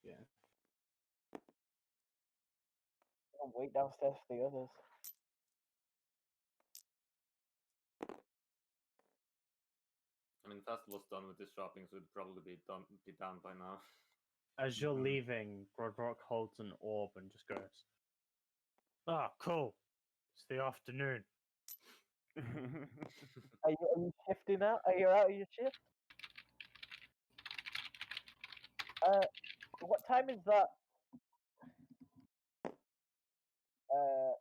Yeah. I'll wait downstairs for the others. I mean, festival's done with this shopping, so it'd probably be done by now. As you're Mhm. leaving, Grodrock holds an orb and just goes, "Ah, cool. It's the afternoon." Are you shifting out? Are you out of your shift? What time is that? Uh,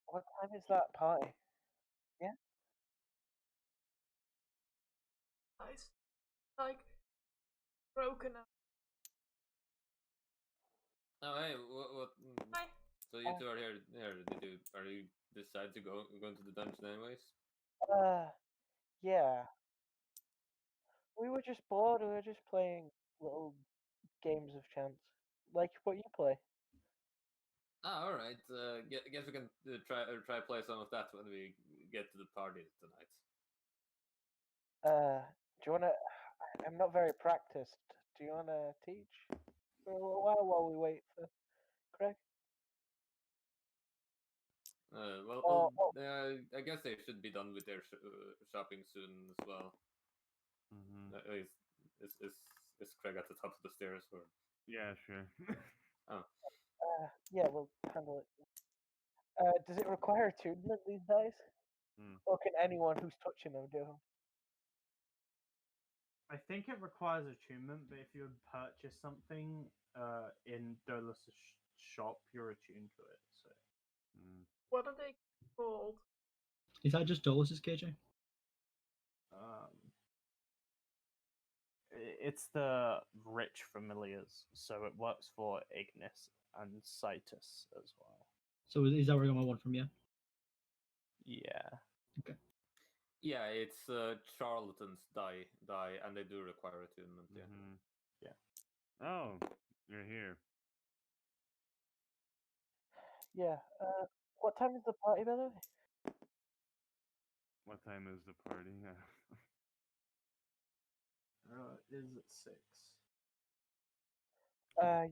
what time is that party? Yeah. Nice. Like, broken up. Oh, hey, what? Hi. So you two are here. Are you decide to go into the dungeon anyways? Yeah. We were just bored. We were just playing little games of chance, like what you play. Ah, all right. Guess we can try play some of that when we get to the party tonight. Do you wanna? I'm not very practiced. Do you wanna teach for a little while we wait for Craig? Oh, I guess they should be done with their shopping soon as well. Mhm. Is Craig at the top of the stairs or? Yeah, sure. Oh, yeah, we'll handle it. Does it require attunement these days, Hmm. or can anyone who's touching them do them? I think it requires attunement, but if you purchase something in Dolus' shop, you're attuned to it. So Mm. What are they called? Is that just Dolus's, KJ? um, it's the rich familiars, so it works for Ignis and Citus as well. So is that where I got my one from? Yeah. Yeah. yeah, it's charlatans die, and they do require attunement. Yeah. Mhm. Yeah. Oh, you're here. Yeah. What time is the party, by the way? What time is the party? Yeah. Is it 6?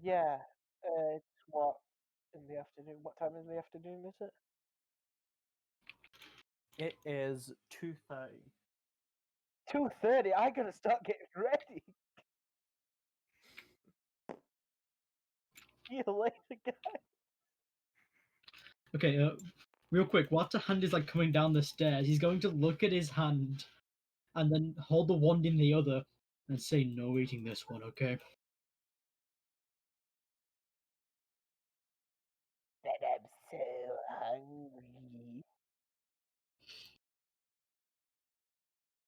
Yeah. It's what in the afternoon. What time in the afternoon is it? It is 2:30. 2:30. I gotta start getting ready. See you later, guys. Okay, real quick, while the hand is like coming down the stairs, he's going to look at his hand and then hold the wand in the other and say, "No eating this one, okay?" But I'm so hungry.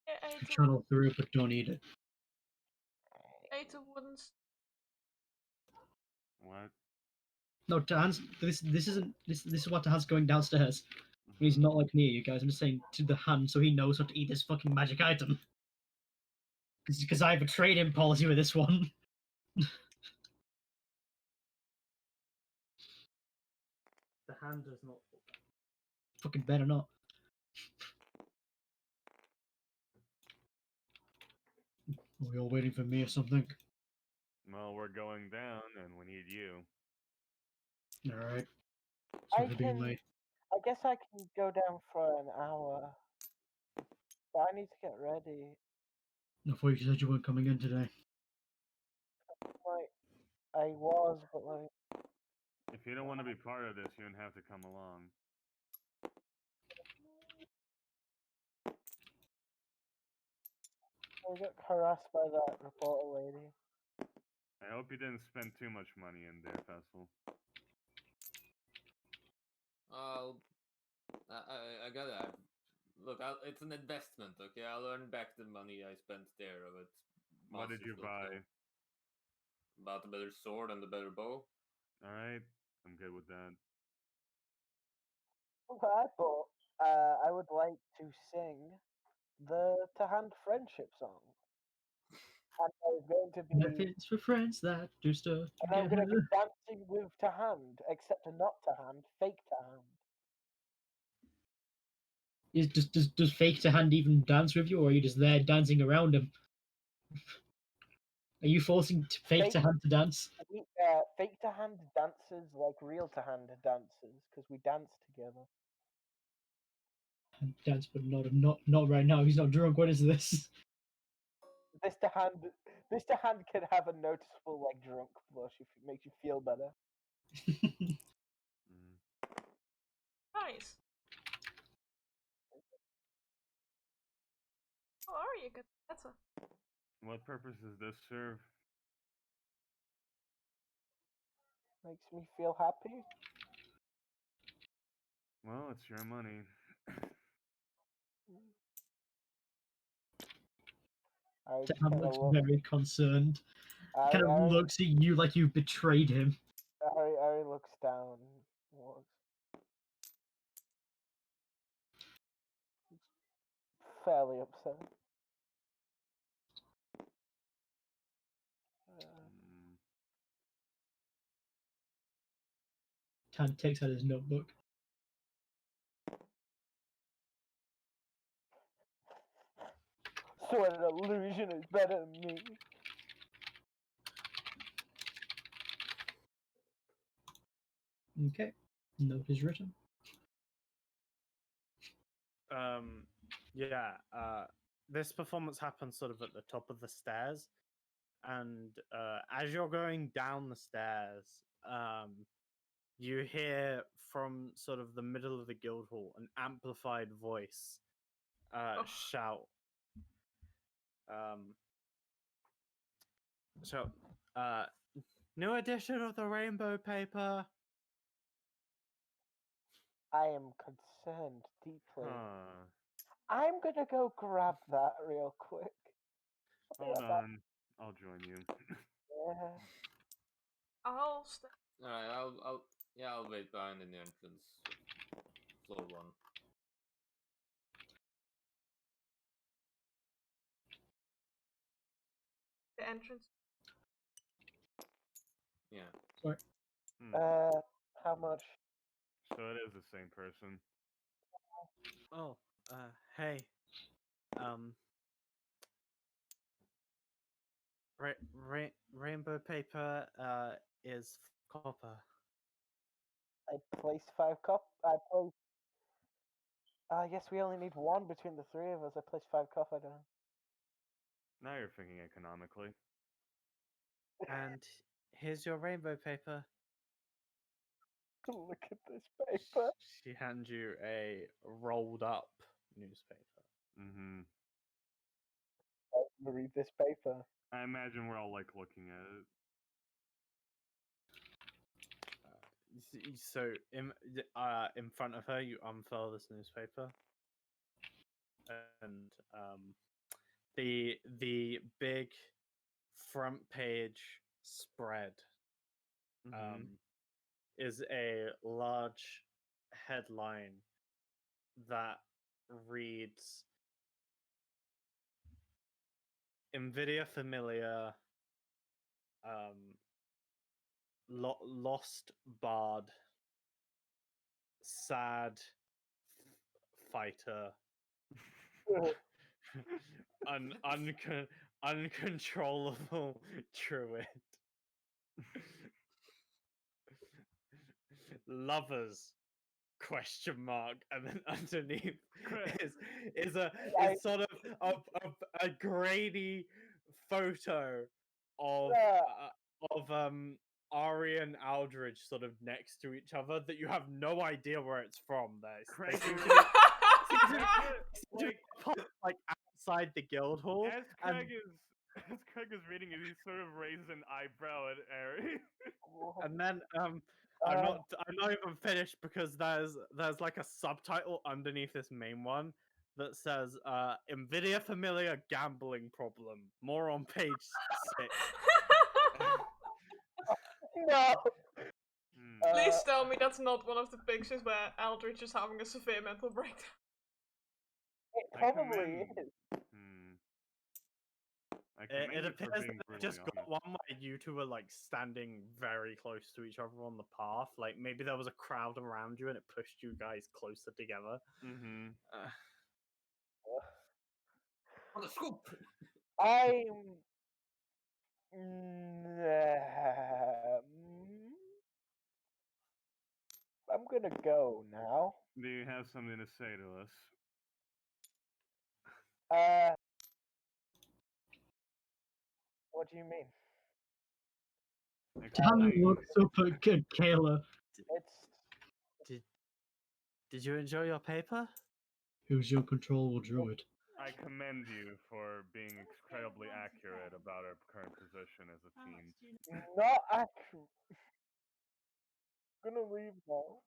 I ate a, Channel through, but don't eat it. ate a wooden. What? No, Tahan's this isn't this is what Tahan's going downstairs. He's Mhm. not like near you guys. I'm just saying to the hand so he knows how to eat this fucking magic item. Because I have a trade-in policy with this one. The hand does not. Fucking better not. Are we all waiting for me or something? Well, we're going down, and we need you. Alright. I Sorry for being can. late. I guess I can go down for an hour. But I need to get ready. I thought you said you weren't coming in today. Like, I was, but like, If you don't want to be part of this, you don't have to come along. I got harassed by that reporter lady. I hope you didn't spend too much money in there, Festival. I'll. I gotta. Look, it's an investment, okay? I'll earn back the money I spent there of it. What did you buy? About a better sword and a better bow. Alright, I'm good with that. Okay, but I would like to sing the To Hand Friendship song. And there's going to Life be. is for friends that do stuff And I'm going to be together. dancing with To Hand, except a not To Hand, fake To Hand. Does fake to hand even dance with you, or are you just there dancing around him? Are you forcing fake to hand to dance? Fake To Hand dances like real To Hand dances, because we dance together. Dance, but not right now. He's not drunk. What is this? This To Hand can have a noticeable like drunk blush if it makes you feel better. Mm. Nice. How are you? Good. Better. What purpose does this serve? Makes me feel happy. Well, it's your money. I just Dan kind of looks look. very concerned. Ari, Kind of Ari, looks at you like you've betrayed him. Ari looks down. Looks fairly upset. Mm. Tan takes out his notebook. So an illusion is better than me. Okay. Note is written. Yeah. This performance happens sort of at the top of the stairs, and as you're going down the stairs, you hear from sort of the middle of the guild hall an amplified voice Oh. shout. Um, so, new edition of the rainbow paper. I am concerned deeply. Huh. I'm gonna go grab that real quick. I'll be Hold right back. on. I'll join you. Yeah. I'll stay. Alright, I'll wait behind in the entrance of floor one. The entrance. Yeah. Sorry. How much? So it is the same person. Oh, hey. Um, rainbow paper is copper. I placed 5 cop. I placed I guess we only need one between the three of us. I placed 5 coffee down. Now you're thinking economically. And here's your rainbow paper. Look at this paper. She hands you a rolled up newspaper. Mm-hmm. I'm gonna read this paper. I imagine we're all like looking at it. So in front of her, you unfurl this newspaper, and the big front page spread is a large headline that reads "Nvidia Familiar lost Bard, sad fighter, uncontrollable druid, lovers question mark, and then underneath is sort of a grainy photo of Ari and Aldridge sort of next to each other that you have no idea where it's from. They seem to be like outside the guild hall. As Craig is reading it, he sort of raises an eyebrow at Ari. And then I'm not even finished because there's like a subtitle underneath this main one that says Nvidia Familiar gambling problem. More on page 6. No. Please tell me that's not one of the pictures where Aldrich is having a severe mental breakdown. It probably is. It appears that they've just got one where you two were like standing very close to each other on the path. Like maybe there was a crowd around you and it pushed you guys closer together. Mm-hmm. On the scoop. I'm gonna go now. Do you have something to say to us? What do you mean? Tammy looks up at Kayla. Did you enjoy your paper? Who's your controllable druid? I commend you for being incredibly accurate about our current position as a team. Not accurate. I'm gonna leave now.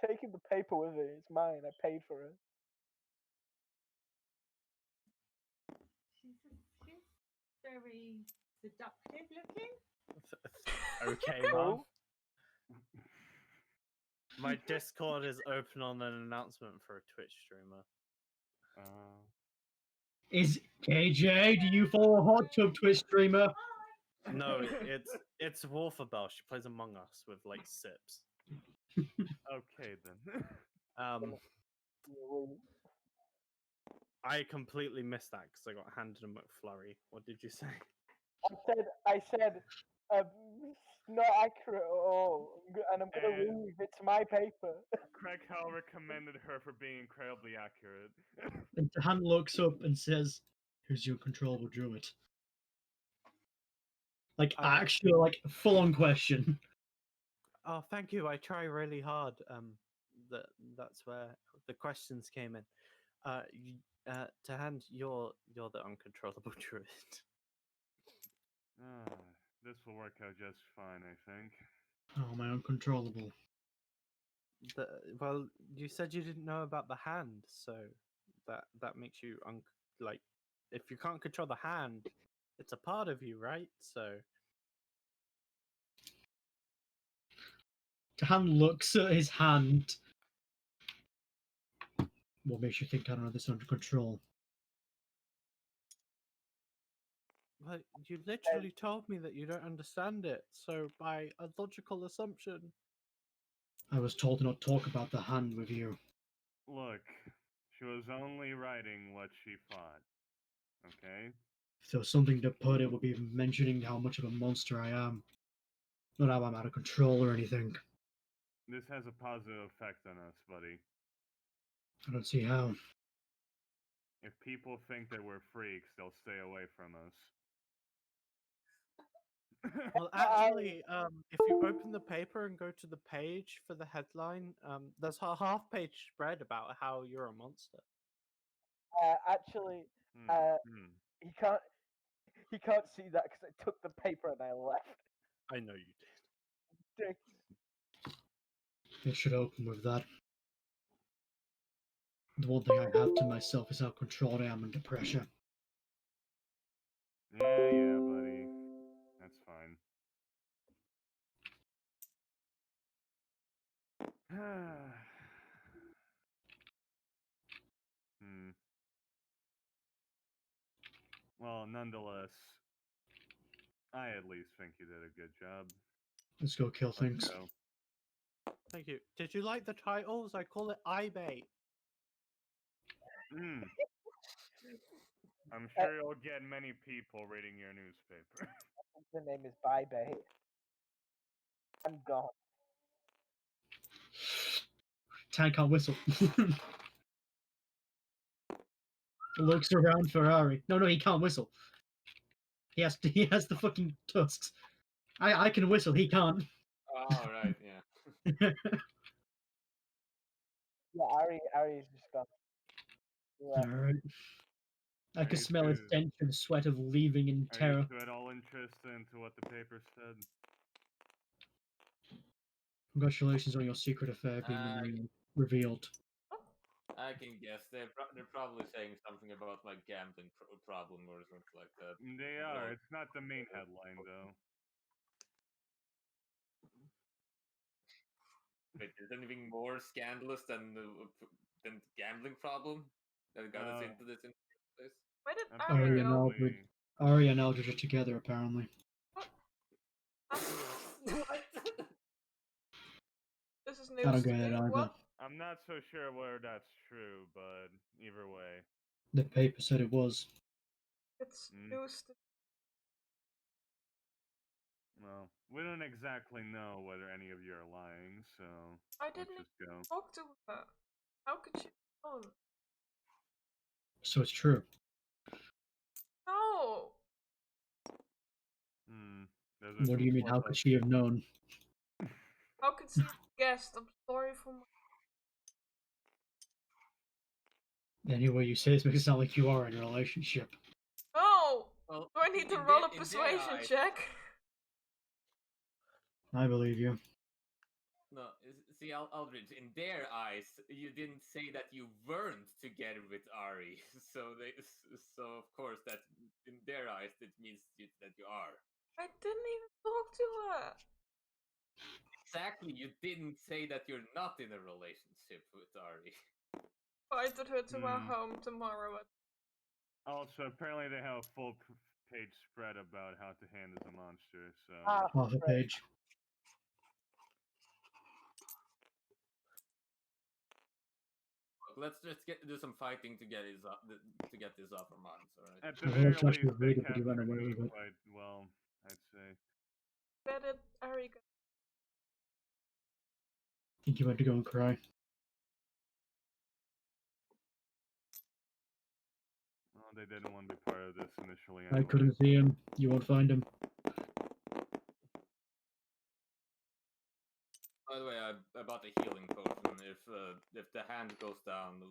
Taking the paper with it. It's mine. I paid for it. She's very seductive looking. Okay, Mom. My Discord is open on an announcement for a Twitch streamer. Is KJ? Do you follow a hot tub Twitch streamer? No, it's Wolfabelle. She plays Among Us with like sips. Okay then. I completely missed that because I got handed a McFlurry. What did you say? I said, not accurate at all, and I'm gonna leave. It's my paper. Craig, however, commended her for being incredibly accurate. And Tahan looks up and says, "Who's your controllable druid?" Like actually, like full-on question. Oh, thank you. I try really hard. That's where the questions came in. Tahan, you're the uncontrollable druid. This will work out just fine, I think. Oh, my uncontrollable. Well, you said you didn't know about the hand, so that makes you like if you can't control the hand, it's a part of you, right? So Tahan looks at his hand. What makes you think I don't have this under control? well, you literally told me that you don't understand it. So by a logical assumption, I was told to not talk about the hand with you. Look, she was only writing what she thought. Okay? If there was something to put, it would be mentioning how much of a monster I am. Not how I'm out of control or anything. This has a positive effect on us, buddy. I don't see how. If people think that we're freaks, they'll stay away from us. Well, actually, if you open the paper and go to the page for the headline, there's a half-page spread about how you're a monster. Actually, Hmm. he can't see that because I took the paper and I left. I know you did. Dick. It should open with that. The one thing I have to myself is how controlled I am under pressure. Yeah, buddy. That's fine. Hmm. Well, nonetheless, I at least think you did a good job. Let's go kill Let's things. go. Thank you. Did you like the titles? I call it iBait. Hmm. I'm sure you'll get many people reading your newspaper. The name is Bye Bay. I'm gone. Tank can't whistle. Looks around Ferrari. No, he can't whistle. He has the fucking tusks. I can whistle, he can't. Oh, right, yeah. Yeah, Ari's just gone. Yeah. Alright. I Are can you smell his two- stench and sweat of leaving in Are terror. you two at all interested into what the paper said? Congratulations on your secret affair being revealed. I can guess. They're probably saying something about my gambling problem or something like that. They Well, are. It's not the main headline, though. Wait, is there anything more scandalous than the gambling problem that got us into this in the first place? Where did Ari Ari and go? Aldridge, Ari and Aldridge are together apparently. What? This is I don't news to get it me. either. What? I'm not so sure whether that's true, but either way. The paper said it was. It's Mm. news to Well, we don't exactly know whether any of you are lying, so I let's didn't just go. talk to her. How could she know? So it's true. No! Hmm. Those are What some do you mean? How sort could of- she have known? How could she have guessed? I'm sorry for my... Anyway, you say this makes it sound like you are in a relationship. No! Well, Do I need to in roll their- a in their persuasion eyes- check? I believe you. No, see, Aldridge, in their eyes, you didn't say that you weren't together with Ari, so of course that in their eyes it means that you are. I didn't even talk to her. Exactly, you didn't say that you're not in a relationship with Ari. Invited her to our Hmm. home tomorrow. Also, apparently they have a full page spread about how to hand as a monster, so... Half a page. Let's just do some fighting to get this off our minds, alright? At the I very hope Josh least, will they read it, but he ran captured away me with it. quite well, I'd say. Where did Ari go? I think you went to go and cry. Well, they didn't want to be part of this initially I anyway. couldn't see him. You won't find him. By the way, I bought a healing potion. If the hand goes down,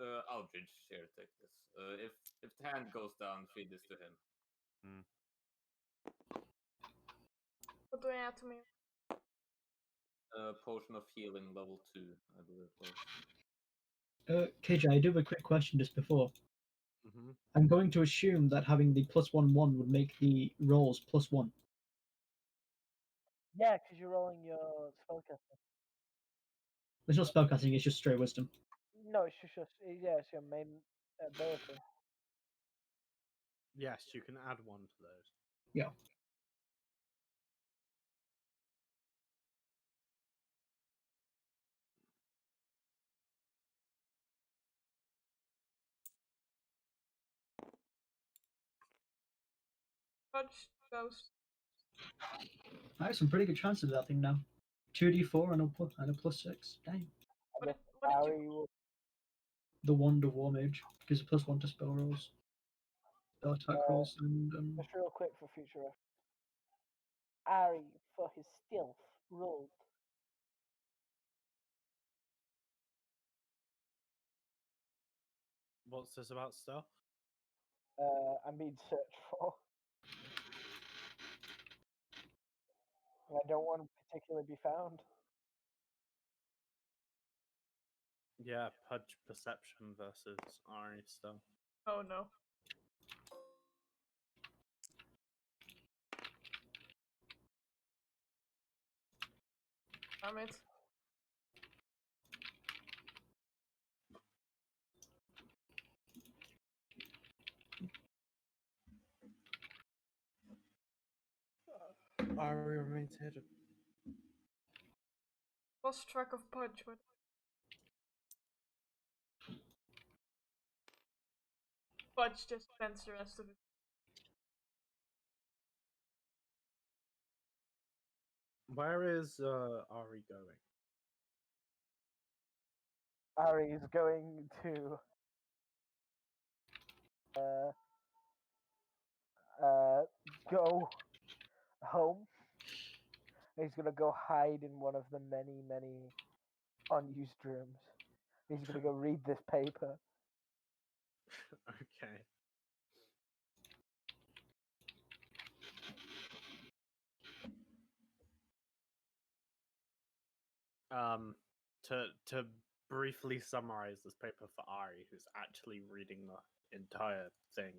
Aldridge here, take this. If the hand goes down, feed this to him. What do I add to me? Potion of healing level 2, I believe it was. KJ, I do have a quick question just before. Mm-hmm. I'm going to assume that having the +1/1 would make the rolls +1. Yeah, because you're rolling your spellcasting. There's no spellcasting, it's just straight wisdom. No, it's just yeah, it's your main ability. Yes, you can add one to those. Yeah. Fudge ghost. I have some pretty good chances of that thing now. 2d4 and a +6. Dang. What What did you? Ari will The Wonder War Mage gives a +1 to spell rolls, spell attack rolls, and just real quick for future reference. Ari, for his stealth, rolled. What's this about stuff? I'm being searched for. And I don't want to particularly be found. Yeah, Pudge perception versus Ari stuff. Oh no. Damn it. Ari remains hidden. Lost track of Pudge, but Pudge just spends the rest of it. Where is Ari going? Ari is going to go home. He's gonna go hide in one of the many, many unused rooms. He's gonna go read this paper. Okay. To briefly summarize this paper for Ari, who's actually reading the entire thing,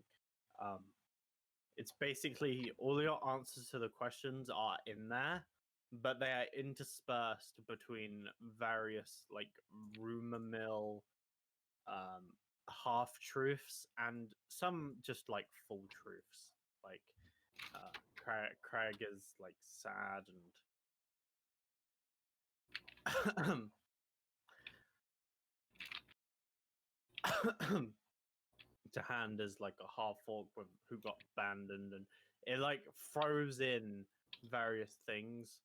it's basically all your answers to the questions are in there, but they are interspersed between various like rumor mill, half truths and some just like full truths. Like Craig is like sad and to hand is like a half orc with who got abandoned, and it like throws in various things.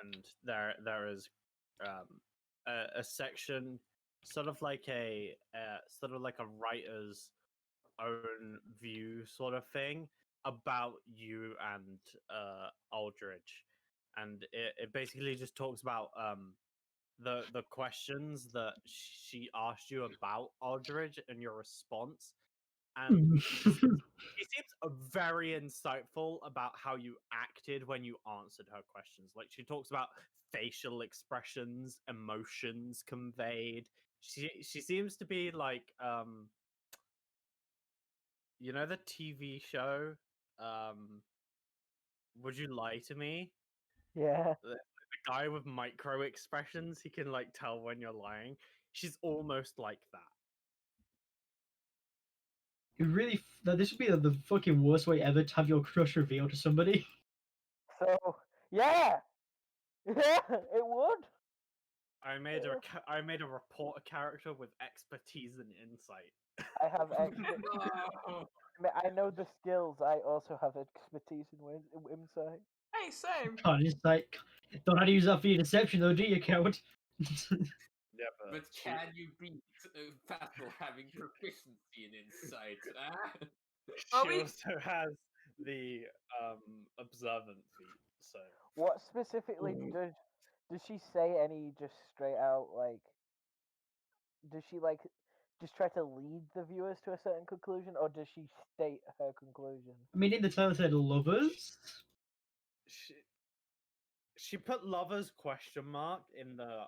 And there is a section sort of like a writer's own view sort of thing about you and Aldridge, and it basically just talks about the questions that she asked you about Aldridge and your response, and she seems very insightful about how you acted when you answered her questions. Like she talks about facial expressions, emotions conveyed. She seems to be like you know the TV show Would You Lie to Me? Yeah. The guy with micro expressions, he can like tell when you're lying. She's almost like that. it really this would be the fucking worst way ever to have your crush revealed to somebody. So yeah, yeah, it would. I made a reporter character with expertise and insight. I have I know the skills. I also have expertise in insight. Hey, same. God, it's like, don't have to use that for your deception though, do you, coward? Yeah, But can you beat Fatal having proficiency in insight? Are she we- also has the observant feat. So What specifically does she say? Any just straight out like? Does she like just try to lead the viewers to a certain conclusion, or does she state her conclusion? I mean, in the title it said lovers. she put lovers question mark in the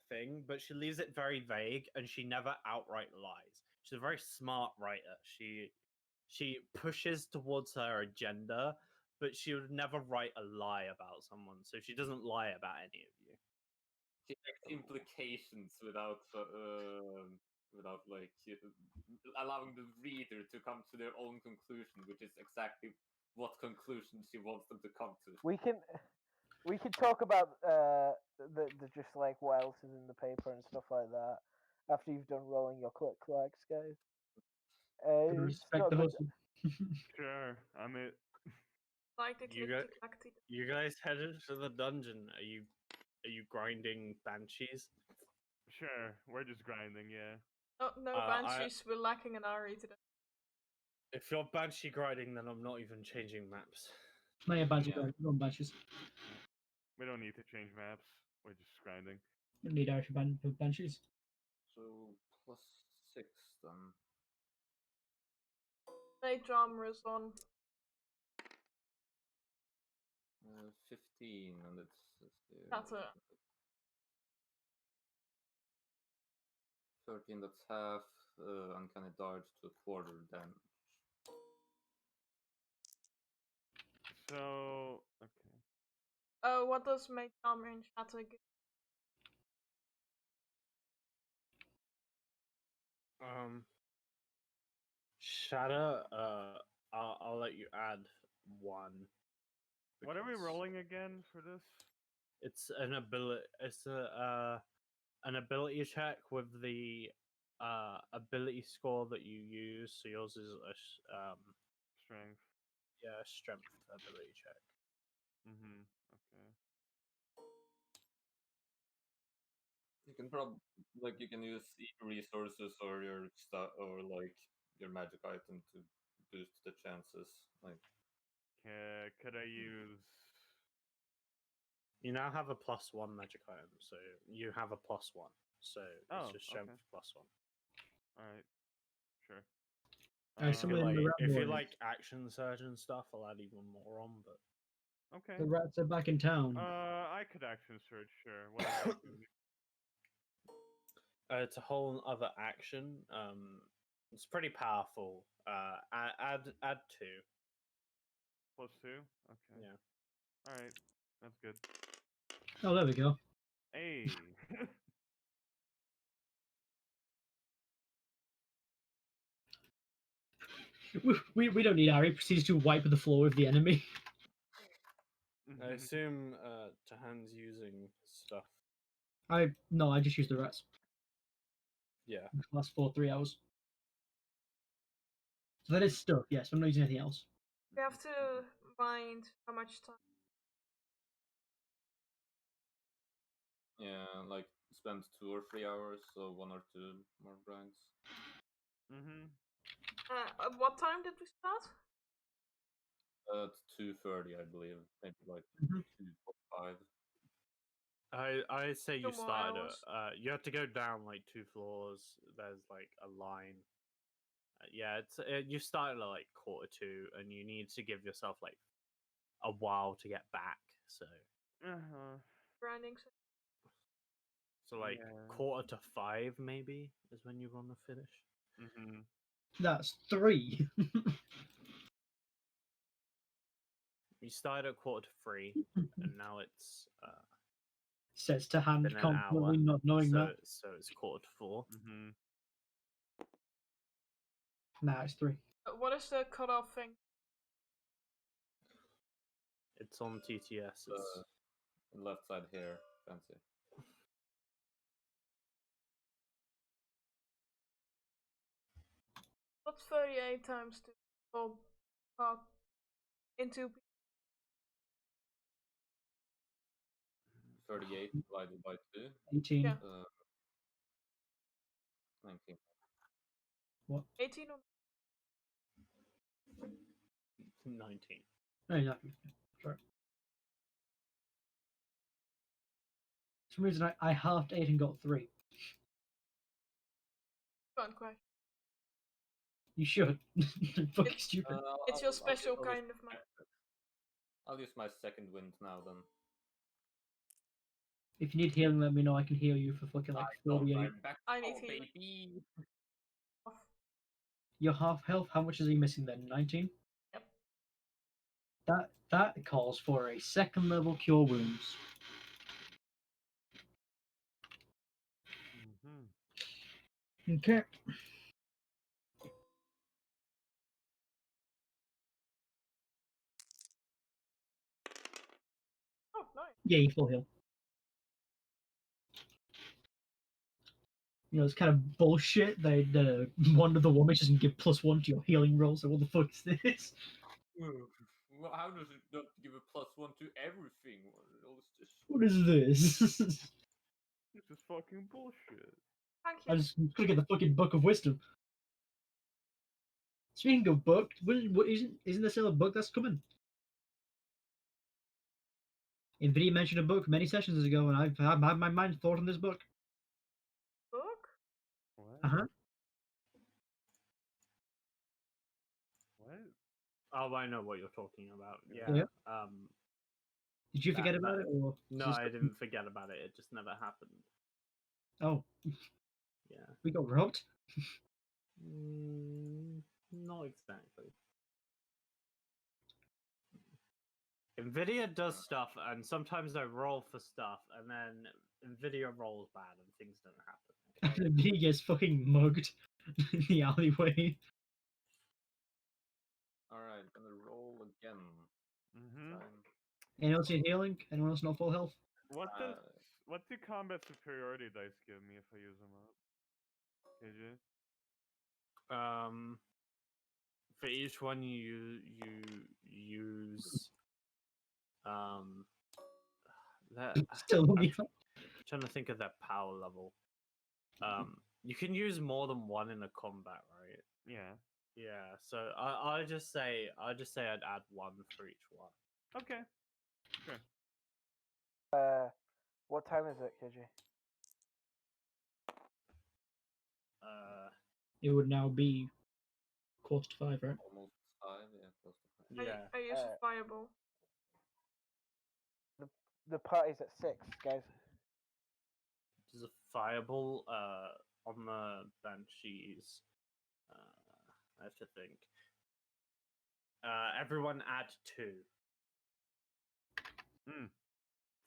thing, but she leaves it very vague, and she never outright lies. She's a very smart writer. She pushes towards her agenda, but she would never write a lie about someone, so she doesn't lie about any of you. She makes implications without like allowing the reader to come to their own conclusion, which is exactly what conclusion she wants them to come to. We can talk about the just like what else is in the paper and stuff like that after you've done rolling your clicks, guys. Gotta It's respect not the good- hustle. Sure. I mean, Like the You click got- to clack to- You guys headed to the dungeon. Are you Are you grinding banshees? Sure, we're just grinding, yeah. Oh, no banshees. We're lacking an Ari today. If you're banshee grinding, then I'm not even changing maps. No, yeah, Banshee, Yeah. go on Banshees. We don't need to change maps. We're just grinding. You don't need Irish Banshees. So +6 then. Play drama is on. 15, and it's That's it. 13. That's half. Uncanny dodge to a quarter damage. So, okay. Oh, what does make drama in shatter give? Shatter. I'll let you add 1. What are we because rolling again for this? It's an ability. It's an ability check with the ability score that you use. So yours is a Strength. strength ability check. Mm-hmm. Okay. You can you can use either resources or your stuff or like your magic item to boost the chances. Like Could I use? You now have a +1 magic item, so you have a +1. So Oh, it's just strength okay. +1. All right. Sure. If you Someone in the rat if you warriors. like action surge and stuff, I'll add even more on. But Okay. The rats are back in town. I could action search. Sure. What does that do? it's a whole other action. It's pretty powerful. Add 2. +2. Okay. Yeah. All right. That's good. Oh, there we go. Hey. We don't need Ari. Proceeds to wipe the floor with the enemy. I assume Tahan's using stuff. I just use the rats. Yeah. Which lasts for 3 hours. So that is stuff. Yes, I'm not using anything else. We have to mind how much time. yeah, like spend 2 or 3 hours, so 1 or 2 more grinds. Mm-hmm. At what time did we start? It's 2:30, I believe. Maybe like Mhm. 2:45. I say you 2 more started hours. you have to go down like 2 floors. There's like a line. Yeah, it's you started at like 1:45, and you need to give yourself like a while to get back. So Uh-huh. Grinding. like Yeah. 4:45 maybe is when you want to finish. Mm-hmm. That's 3. You started at 2:45, and now it's Says to hand, been an hour. confidently not knowing that. So it's 4:45. Mm-hmm. Nah, it's 3. What is the cutoff thing? It's on TTS. It's Left side here, fancy. What's 38 times 2? Oh, into 38 divided by 2. 18. Yeah. 19. 18 or 19. No, you're not. Sorry. For some reason, I halved 8 and got 3. fun question. You should. Fucking stupid. It's your special kind of mind. I'll use my second wind now then. If you need healing, let me know. I can heal you for fucking like 48. I'm back I need now, healing. baby. You're half health. How much is he missing then? 19? Yep. That calls for a second level cure wounds. Mm-hmm. Okay. Oh, nice. Yeah, you full heal. You know, it's kind of bullshit. One of the women doesn't give +1 to your healing roll, so what the fuck is this? Well, how does it not give a +1 to everything? What is this? What is this? This is fucking bullshit. Thank I you. just click at the fucking book of wisdom. Speaking of book, isn't there still a book that's coming? Nvidia mentioned a book many sessions ago, and I've had my mind thought on this book. Book? What? Uh huh. What? Oh, I know what you're talking about. Yeah. Yeah. Yeah. Did you forget about it, or No, is this- I didn't forget about it. It just never happened. Oh, Yeah. we got robbed. Not exactly. Nvidia does stuff, and sometimes I roll for stuff, and then Nvidia rolls bad, and things don't happen. Okay? Nvidia gets fucking mugged in the alleyway. Alright, gonna roll again. Mm-hmm. Time. Anyone else need healing? Anyone else not full health? What do combat superiority dice give me if I use them up? KJ? For each one you use that Still on I'm the trying to think of that power level. You can use more than one in a combat, right? Yeah. Yeah, so I'll just say I'd add one for each one. Okay. Sure. What time is it, KJ? It would now be 4:45, right? Almost 5, yeah, close to 5. Yeah. I use a fireball. The party's at 6, guys. There's a fireball on the banshees. I have to think. Everyone add 2.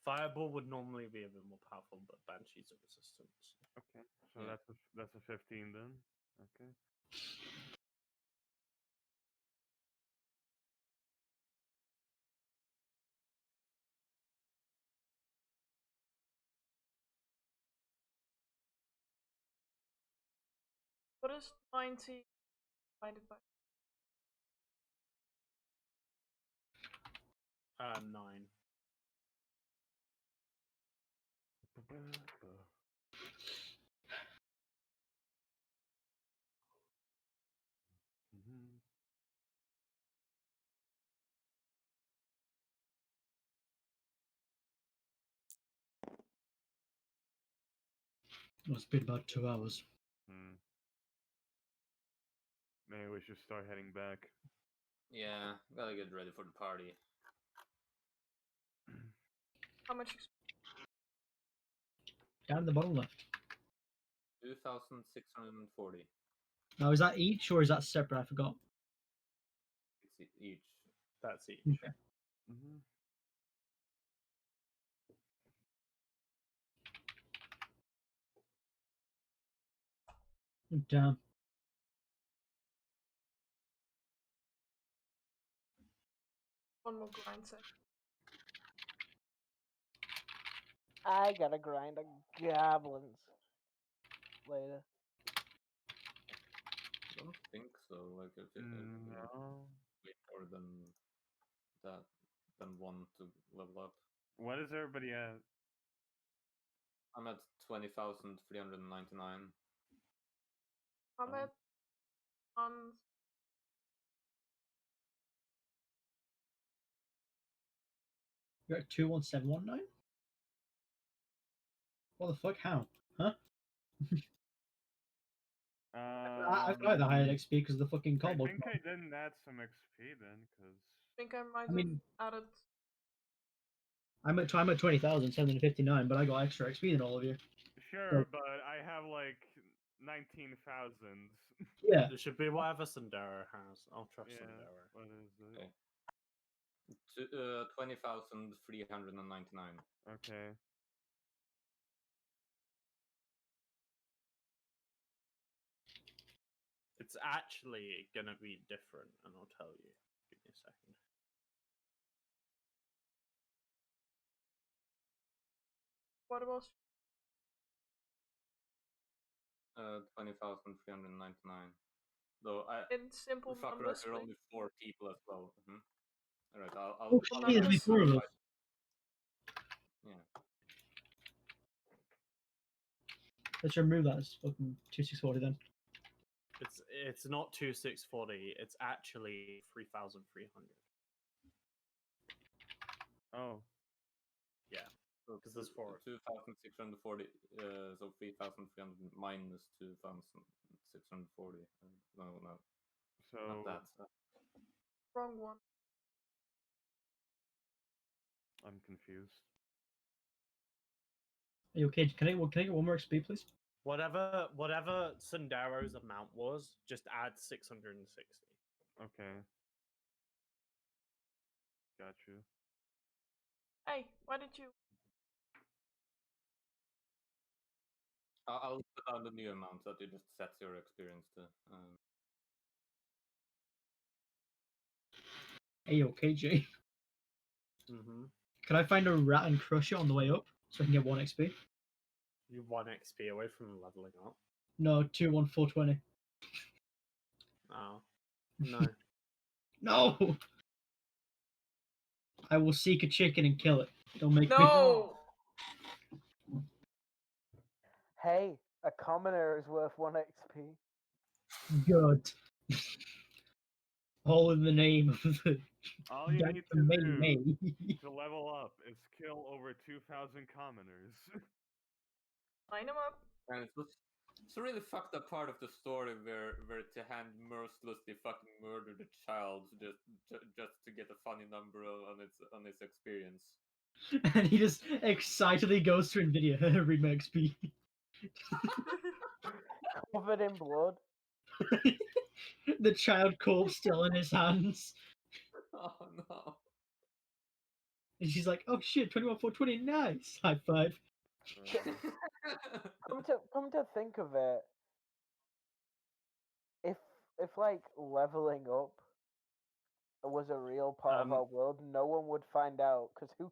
Fireball would normally be a bit more powerful, but banshees are resistant. Okay. So Yeah. that's a 15 then. Okay. What is 90 divided by? 9. Mm-hmm. It's been about 2 hours. Maybe we should start heading back. Yeah, gotta get ready for the party. How much? Down at the bottom left. 2,640. Now, is that each or is that separate? I forgot. It's each. That's each. Okay. Mm-hmm. Damn. One more grind set. I gotta grind a goblins later. I don't think so. Like, if it No. wait more than that, than 1 to level up. What is everybody at? I'm at 20,399. I'm at on. You're at 21719? What the fuck? How? Huh? I feel like the higher XP because of the fucking I combo. think I didn't add some XP then, because I think I might I mean- have added. I'm at 20,759, but I got extra XP than all of you. sure, but I have like 19,000. Yeah. It should be whatever Sundara has. I'll trust Yeah. Sundara. What is it? Okay. 20,399. Okay. It's actually gonna be different, and I'll tell you. Give me a second. What was? 20,399. Though I, In simple fuck, numbers, there are please. only 4 people as well. Alright, I'll Oh, I'll shit, there's Numbers. four of us. Yeah. Let's remove that as fucking 2640 then. It's not 2640. It's actually 3,300. Oh, So 'Cause there's four. 2,640. So 3,300 minus 2,640. No, not so that. Wrong one. I'm confused. Are you okay? Can I get one more XP, please? Whatever Sundaro's amount was, just add 660. Okay. Got you. Hey, why did you? I'll put down the new amount that you just set your experience to. Are you okay, Jay? Mm-hmm. Can I find a rat and crush it on the way up so I can get 1 XP? You're 1 XP away from leveling up. No, 2, 1, 420. Oh. No. No! I will seek a chicken and kill it. Don't make me. No. Hey, a commoner is worth 1 XP. Good. All in the name of the. All you That's need the to May. do to level up is kill over 2,000 commoners. Line him up. And it's a really fucked up part of the story where Tahan mercilessly fucking murdered a child just to get a funny number on its experience. And he just excitedly goes to Nvidia. Read my XP. Covered in blood. The child corpse still in his hands. Oh no. And she's like, oh shit, 21, 420, nice. High five. Come to think of it, if like leveling up was a real part of our world, no one would find out because who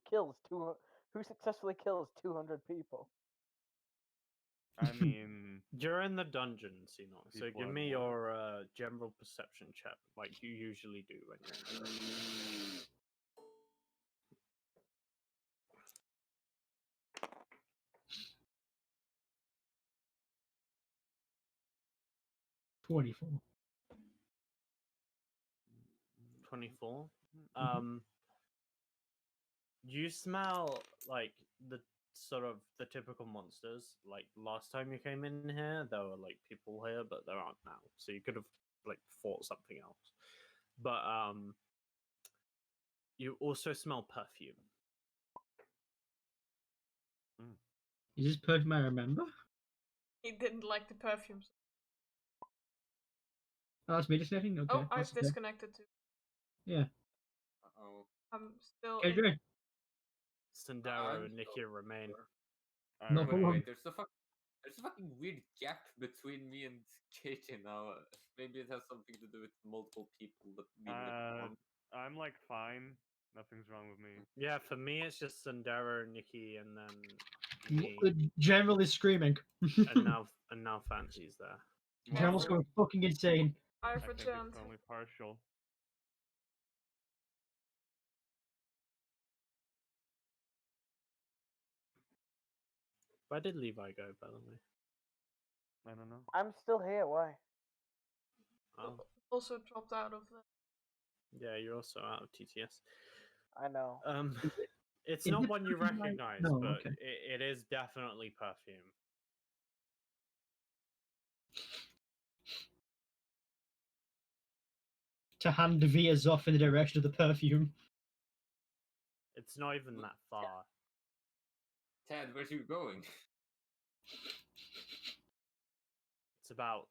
successfully kills 200 people? I mean, You're in the dungeon, Sino. So People give are me more. your general perception check, like you usually do when you're in the dungeon. 24. 24. Mhm. You smell like the sort of the typical monsters. Like last time you came in here, there were like people here, but there aren't now. So you could have like fought something else. But you also smell perfume. Is this perfume I remember? He didn't like the perfumes. Oh, that's me disconnecting? Okay. Oh, I've that's okay. disconnected too. Yeah. Oh, I'm still Okay, in. Jay. Sandero I'm and Nikki remain. Not for Alright. long. wait, there's a fucking weird gap between me and Katie now. Maybe it has something to do with multiple people that we met. I'm like fine. Nothing's wrong with me. Yeah, for me it's just Sandero, Nikki, and then me. Generally screaming. and now Fancy's there. General's Well, going fucking insane. I've I think returned. it's only partial. Where did Levi go, by the way? I don't know. I'm still here. Why? Oh, Also dropped out of the. yeah, you're also out of TTS. I know. It's Is not it one you perfume recognize, No, but okay. it is definitely perfume. To hand veers off in the direction of the perfume. It's not even that far. Tad, where's you going? It's about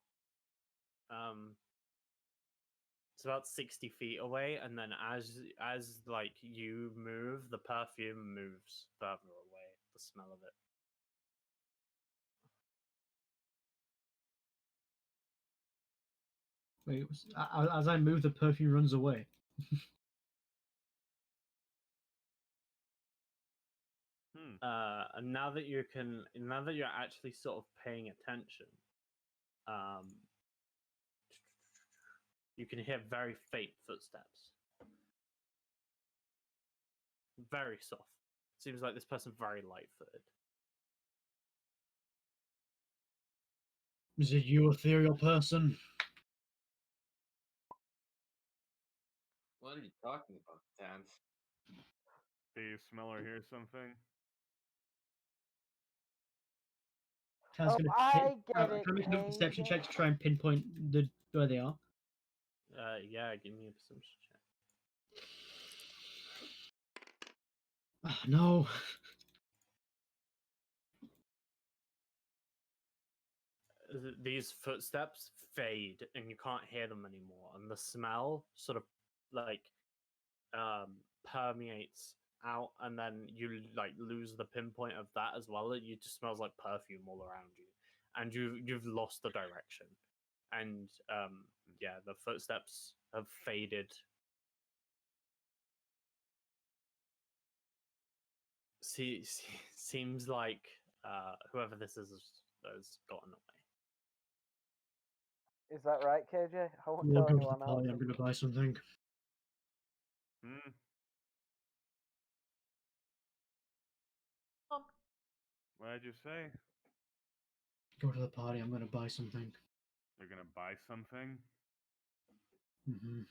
um it's about 60 feet away, and then as like you move, the perfume moves further away. The smell of it. Wait, as I move, the perfume runs away. And now that you're actually sort of paying attention, you can hear very faint footsteps. very soft. Seems like this person's very light-footed. Is it you, ethereal person? What are you talking about, Dan? Do you smell or hear something? Tan's gonna I get it, can I make a perception KJ. check to try and pinpoint where they are? Yeah, give me a perception check. Oh, no. These footsteps fade and you can't hear them anymore, and the smell sort of like permeates out, and then you like lose the pinpoint of that as well. It just smells like perfume all around you, and you've lost the direction, and yeah, the footsteps have faded. Seems like whoever this is has gotten away. Is that right, KJ? I won't We'll tell go to the anyone else. party. I'm gonna buy something. Hmm. Oh, What did you say? Go to the party. I'm gonna buy something. You're gonna buy something? Mm-hmm.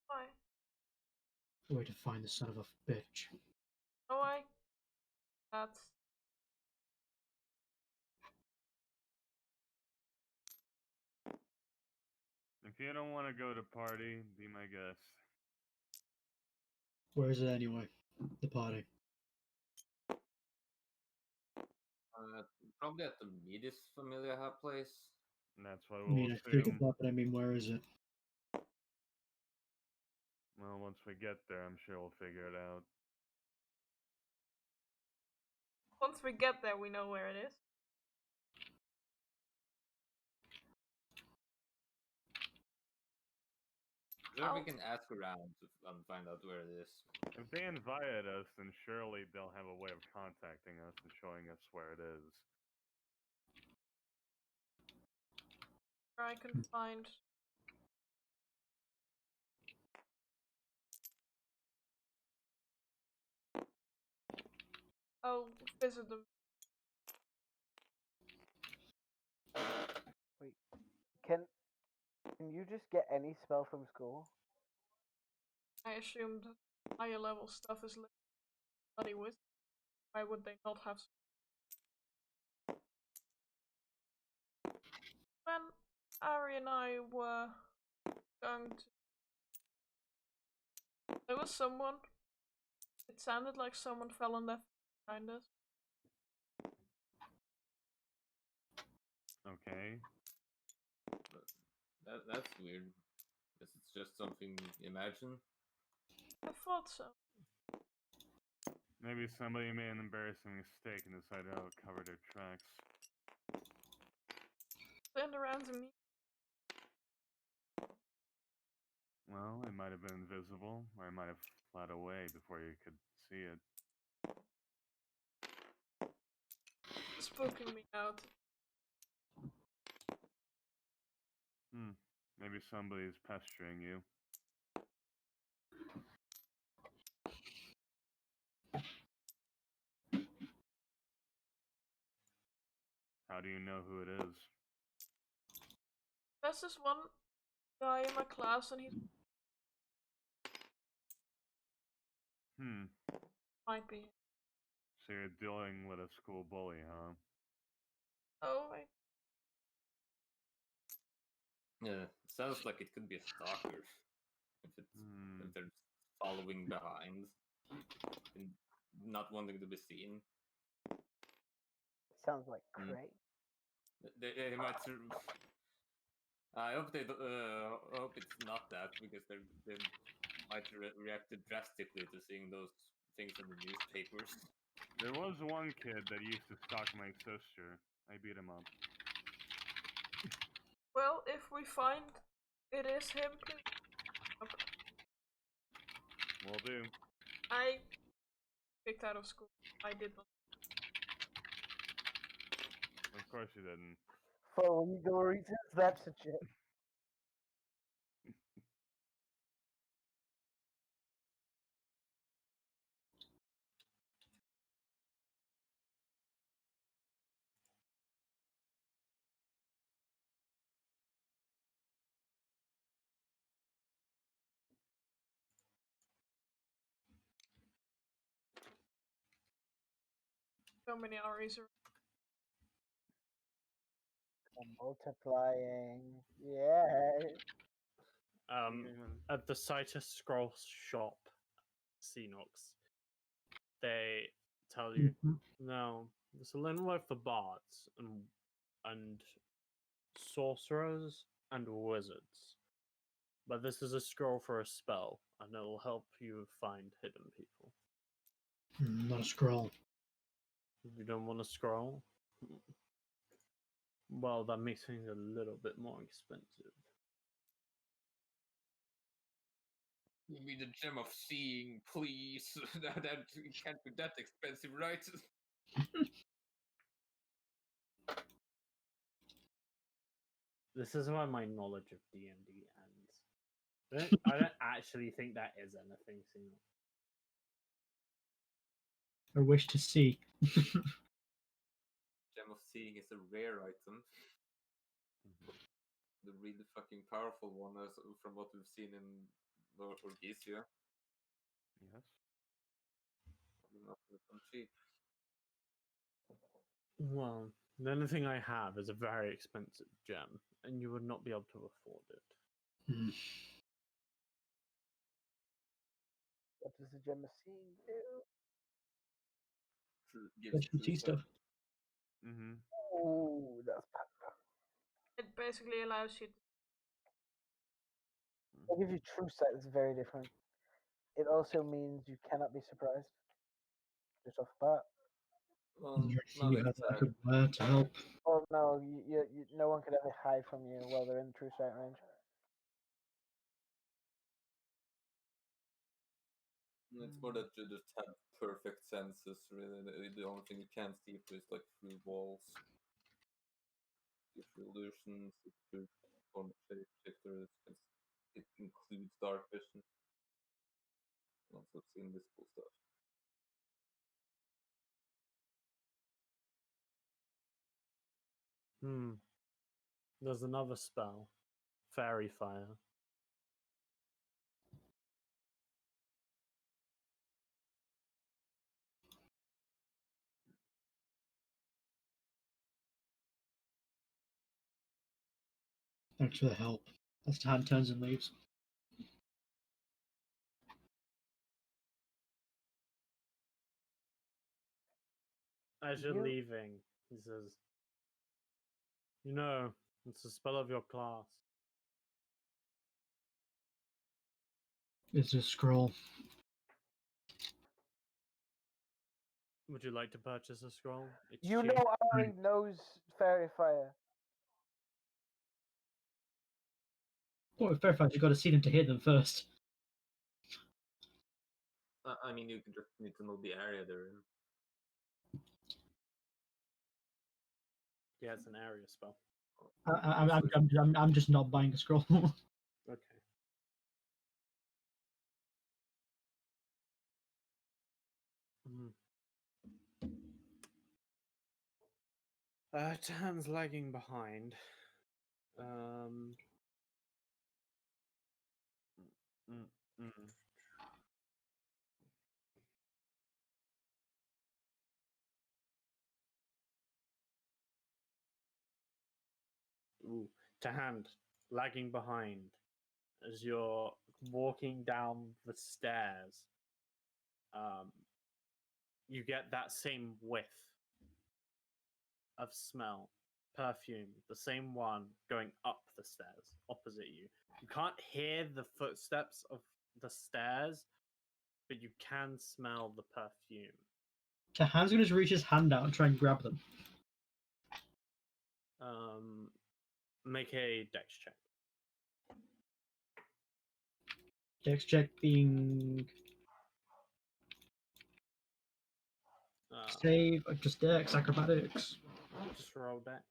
why? A way to find the son of a bitch. Oh, that's If you don't want to go to party, be my guest. Where is it anyway? The party. Probably at the Medis Familia Hut place. And that's what I we'll mean, I figured assume. that, but I mean, where is it? Well, once we get there, I'm sure we'll figure it out. once we get there, we know where it is. Sure, we I'll- can ask around to find out where it is. If they invited us, then surely they'll have a way of contacting us and showing us where it is. Where I can find. I'll visit them. Wait, can you just get any spell from school? I assumed higher level stuff is bloody with. Why would they not have? When Ari and I were going to, there was someone. It sounded like someone fell on their behind us. Okay. That's weird. Guess it's just something you imagine. I thought so. Maybe somebody made an embarrassing mistake and decided to cover their tracks. Turned around to me. Well, it might have been invisible, or it might have fled away before you could see it. Spooking me out. Maybe somebody's pestering you. How do you know who it is? There's this one guy in my class, and he might be. So you're dealing with a school bully, huh? Oh, wait. Yeah, sounds like it could be a stalker. If they're following behind and not wanting to be seen. Sounds like Craig. They might. I hope hope it's not that, because they might react drastically to seeing those things in the newspapers. There was one kid that used to stalk my sister. I beat him up. Well, if we find it is him, please. Will do. I kicked out of school. I did not. Of course you didn't. For legal reasons, that's a joke. So many Aries are. Multiplying. Yeah. At the Citus Scroll shop, Xenox, they tell you, Mhm. no, this will only work for bards and sorcerers and wizards. But this is a scroll for a spell, and it will help you find hidden people. Not a scroll. You don't want a scroll? Well, that makes things a little bit more expensive. Give me the gem of seeing, please. that can't be that expensive, right? This is where my knowledge of D&D ends. I don't actually think that is anything, Xeno. I wish to see. Gem of seeing is a rare item. The really fucking powerful one, as from what we've seen in Orgesia. Yes. Not cheap. Well, the only thing I have is a very expensive gem, and you would not be able to afford it. Hmm. What does the gem of seeing do? Gives Let you true see sight. stuff. Mm-hmm. Oh, that's bad. It basically allows you. It gives you true sight. That's very different. It also means you cannot be surprised. Just off the bat. Well, You not have that exactly. where to help. Oh no, no one could ever hide from you while they're in true sight range. It's more that you just have perfect senses, really. The only thing you can't see is like through walls. If illusions, if you form shapeshifters, it includes dark vision. Also, it's invisible stuff. There's another spell, Fairy Fire. Thanks for the help. As Tan turns and leaves. As you're You- leaving, he says, "You know, it's a spell of your class." It's a scroll. Would you like to purchase a scroll? It's You cheap. know Ari knows Fairy Fire. Well, with fair fight, you've got to see them to hit them first. I mean, you just need to know the area they're in. Yeah, it's an area spell. I'm just not buying a scroll. Okay. Tan's lagging behind. Mm, mm. Tahan, lagging behind as you're walking down the stairs. You get that same whiff of smell, perfume, the same one going up the stairs opposite you. You can't hear the footsteps of the stairs, but you can smell the perfume. Tahan's gonna just reach his hand out and try and grab them. Make a dex check. Dex check being save, just dex, acrobatics. Just roll dex.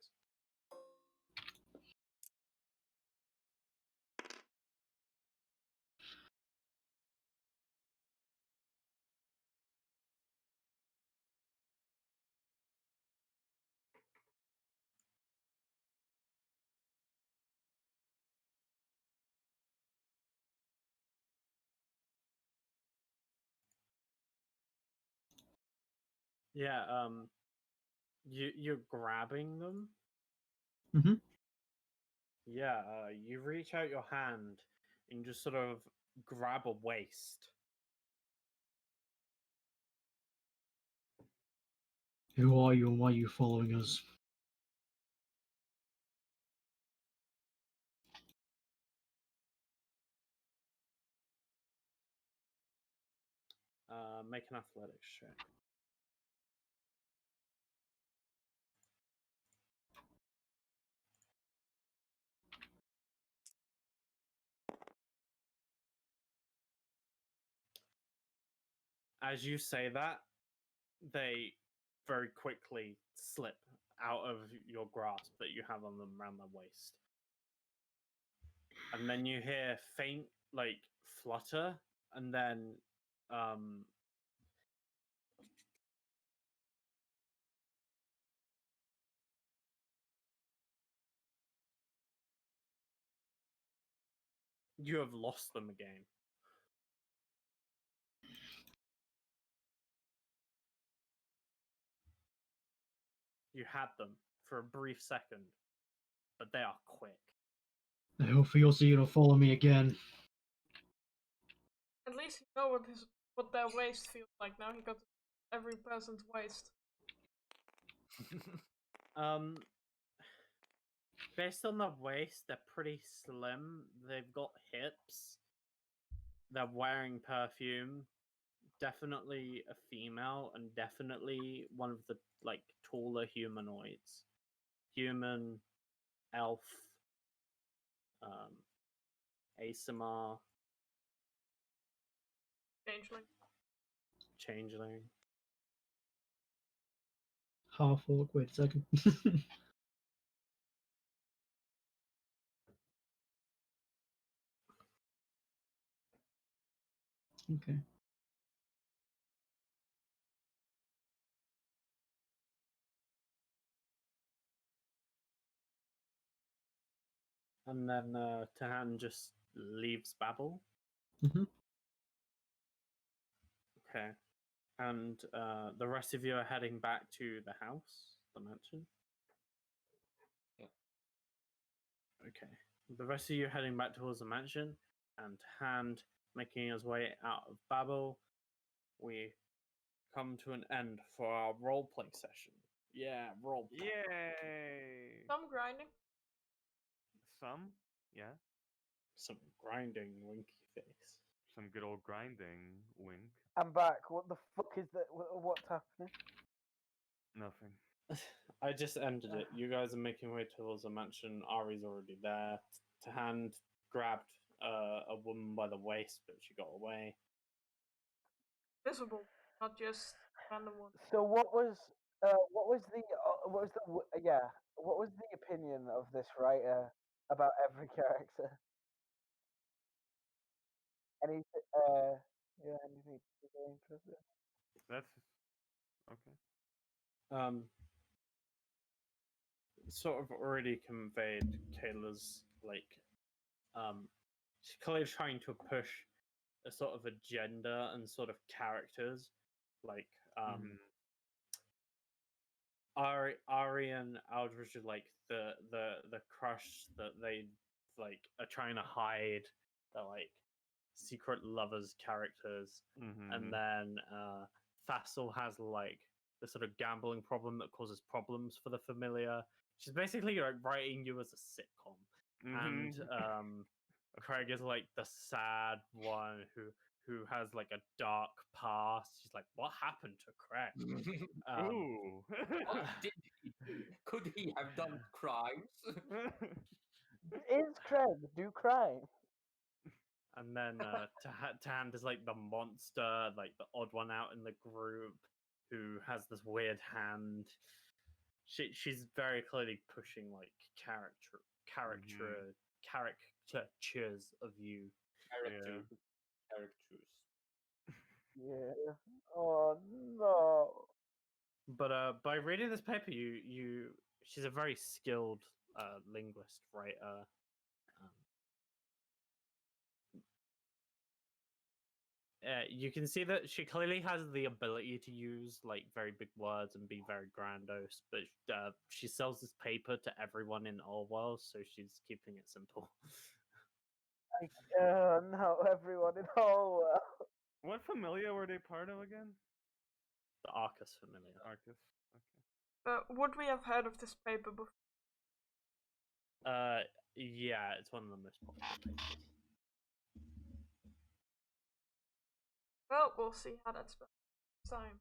Yeah, You're grabbing them. Mhm. Yeah, you reach out your hand and just sort of grab a waist. Who are you and why are you following us? Make an athletics check. As you say that, they very quickly slip out of your grasp that you have on them around their waist. And then you hear faint, like, flutter, and then you have lost them again. You had them for a brief second, but they are quick. I hope for your so you don't follow me again. At least you know what their waist feels like. Now he got every person's waist. Based on their waist, they're pretty slim. They've got hips. They're wearing perfume. Definitely a female, and definitely one of the like taller humanoids. Human, elf, ASMR, Changeling. changeling. Half orc. Wait a second. Okay. And then Tahan just leaves Babel. Mhm. Okay. And the rest of you are heading back to the house, the mansion. Yeah. Okay. The rest of you are heading back towards the mansion, and Hand making his way out of Babel. We come to an end for our roleplay session. Yeah, roleplay. Yay! Some grinding. Some? Yeah. Some grinding, winky face. Some good old grinding. Wink. I'm back. What the fuck is that? What's happening? Nothing. I just ended it. You guys are making your way towards the mansion. Ari's already there. Hand grabbed a woman by the waist, but she got away. Visible, not just random one. So what was what was the opinion of this writer about every character? Any anything particularly interesting? That's okay. Sort of already conveyed Kayla's she's clearly trying to push a sort of agenda and sort of characters, like Ari and Aldridge are like the crush that they like are trying to hide. They're like secret lovers characters, and then Fassel has like the sort of gambling problem that causes problems for the familiar. She's basically like writing you as a sitcom, and Craig is like the sad one who has like a dark past. She's like, what happened to Craig? Ooh. What did he do? Could he have done crimes? Is Craig do crime? And then Tan is like the monster, like the odd one out in the group, who has this weird hand. She's very clearly pushing like caricatures of you. Characters. Yeah. Oh no. But by reading this paper, she's a very skilled linguist writer. you can see that she clearly has the ability to use like very big words and be very grandiose, but she sells this paper to everyone in our world, so she's keeping it simple. No, everyone in the whole world. What familia were they part of again? The Arcus familiar. Arcus. Okay. Would we have heard of this paper before? Yeah, it's one of the most popular papers. Well, we'll see how that's next time.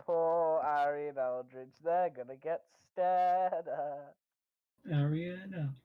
Poor Ari and Eldridge, they're gonna get stared at. Ariana,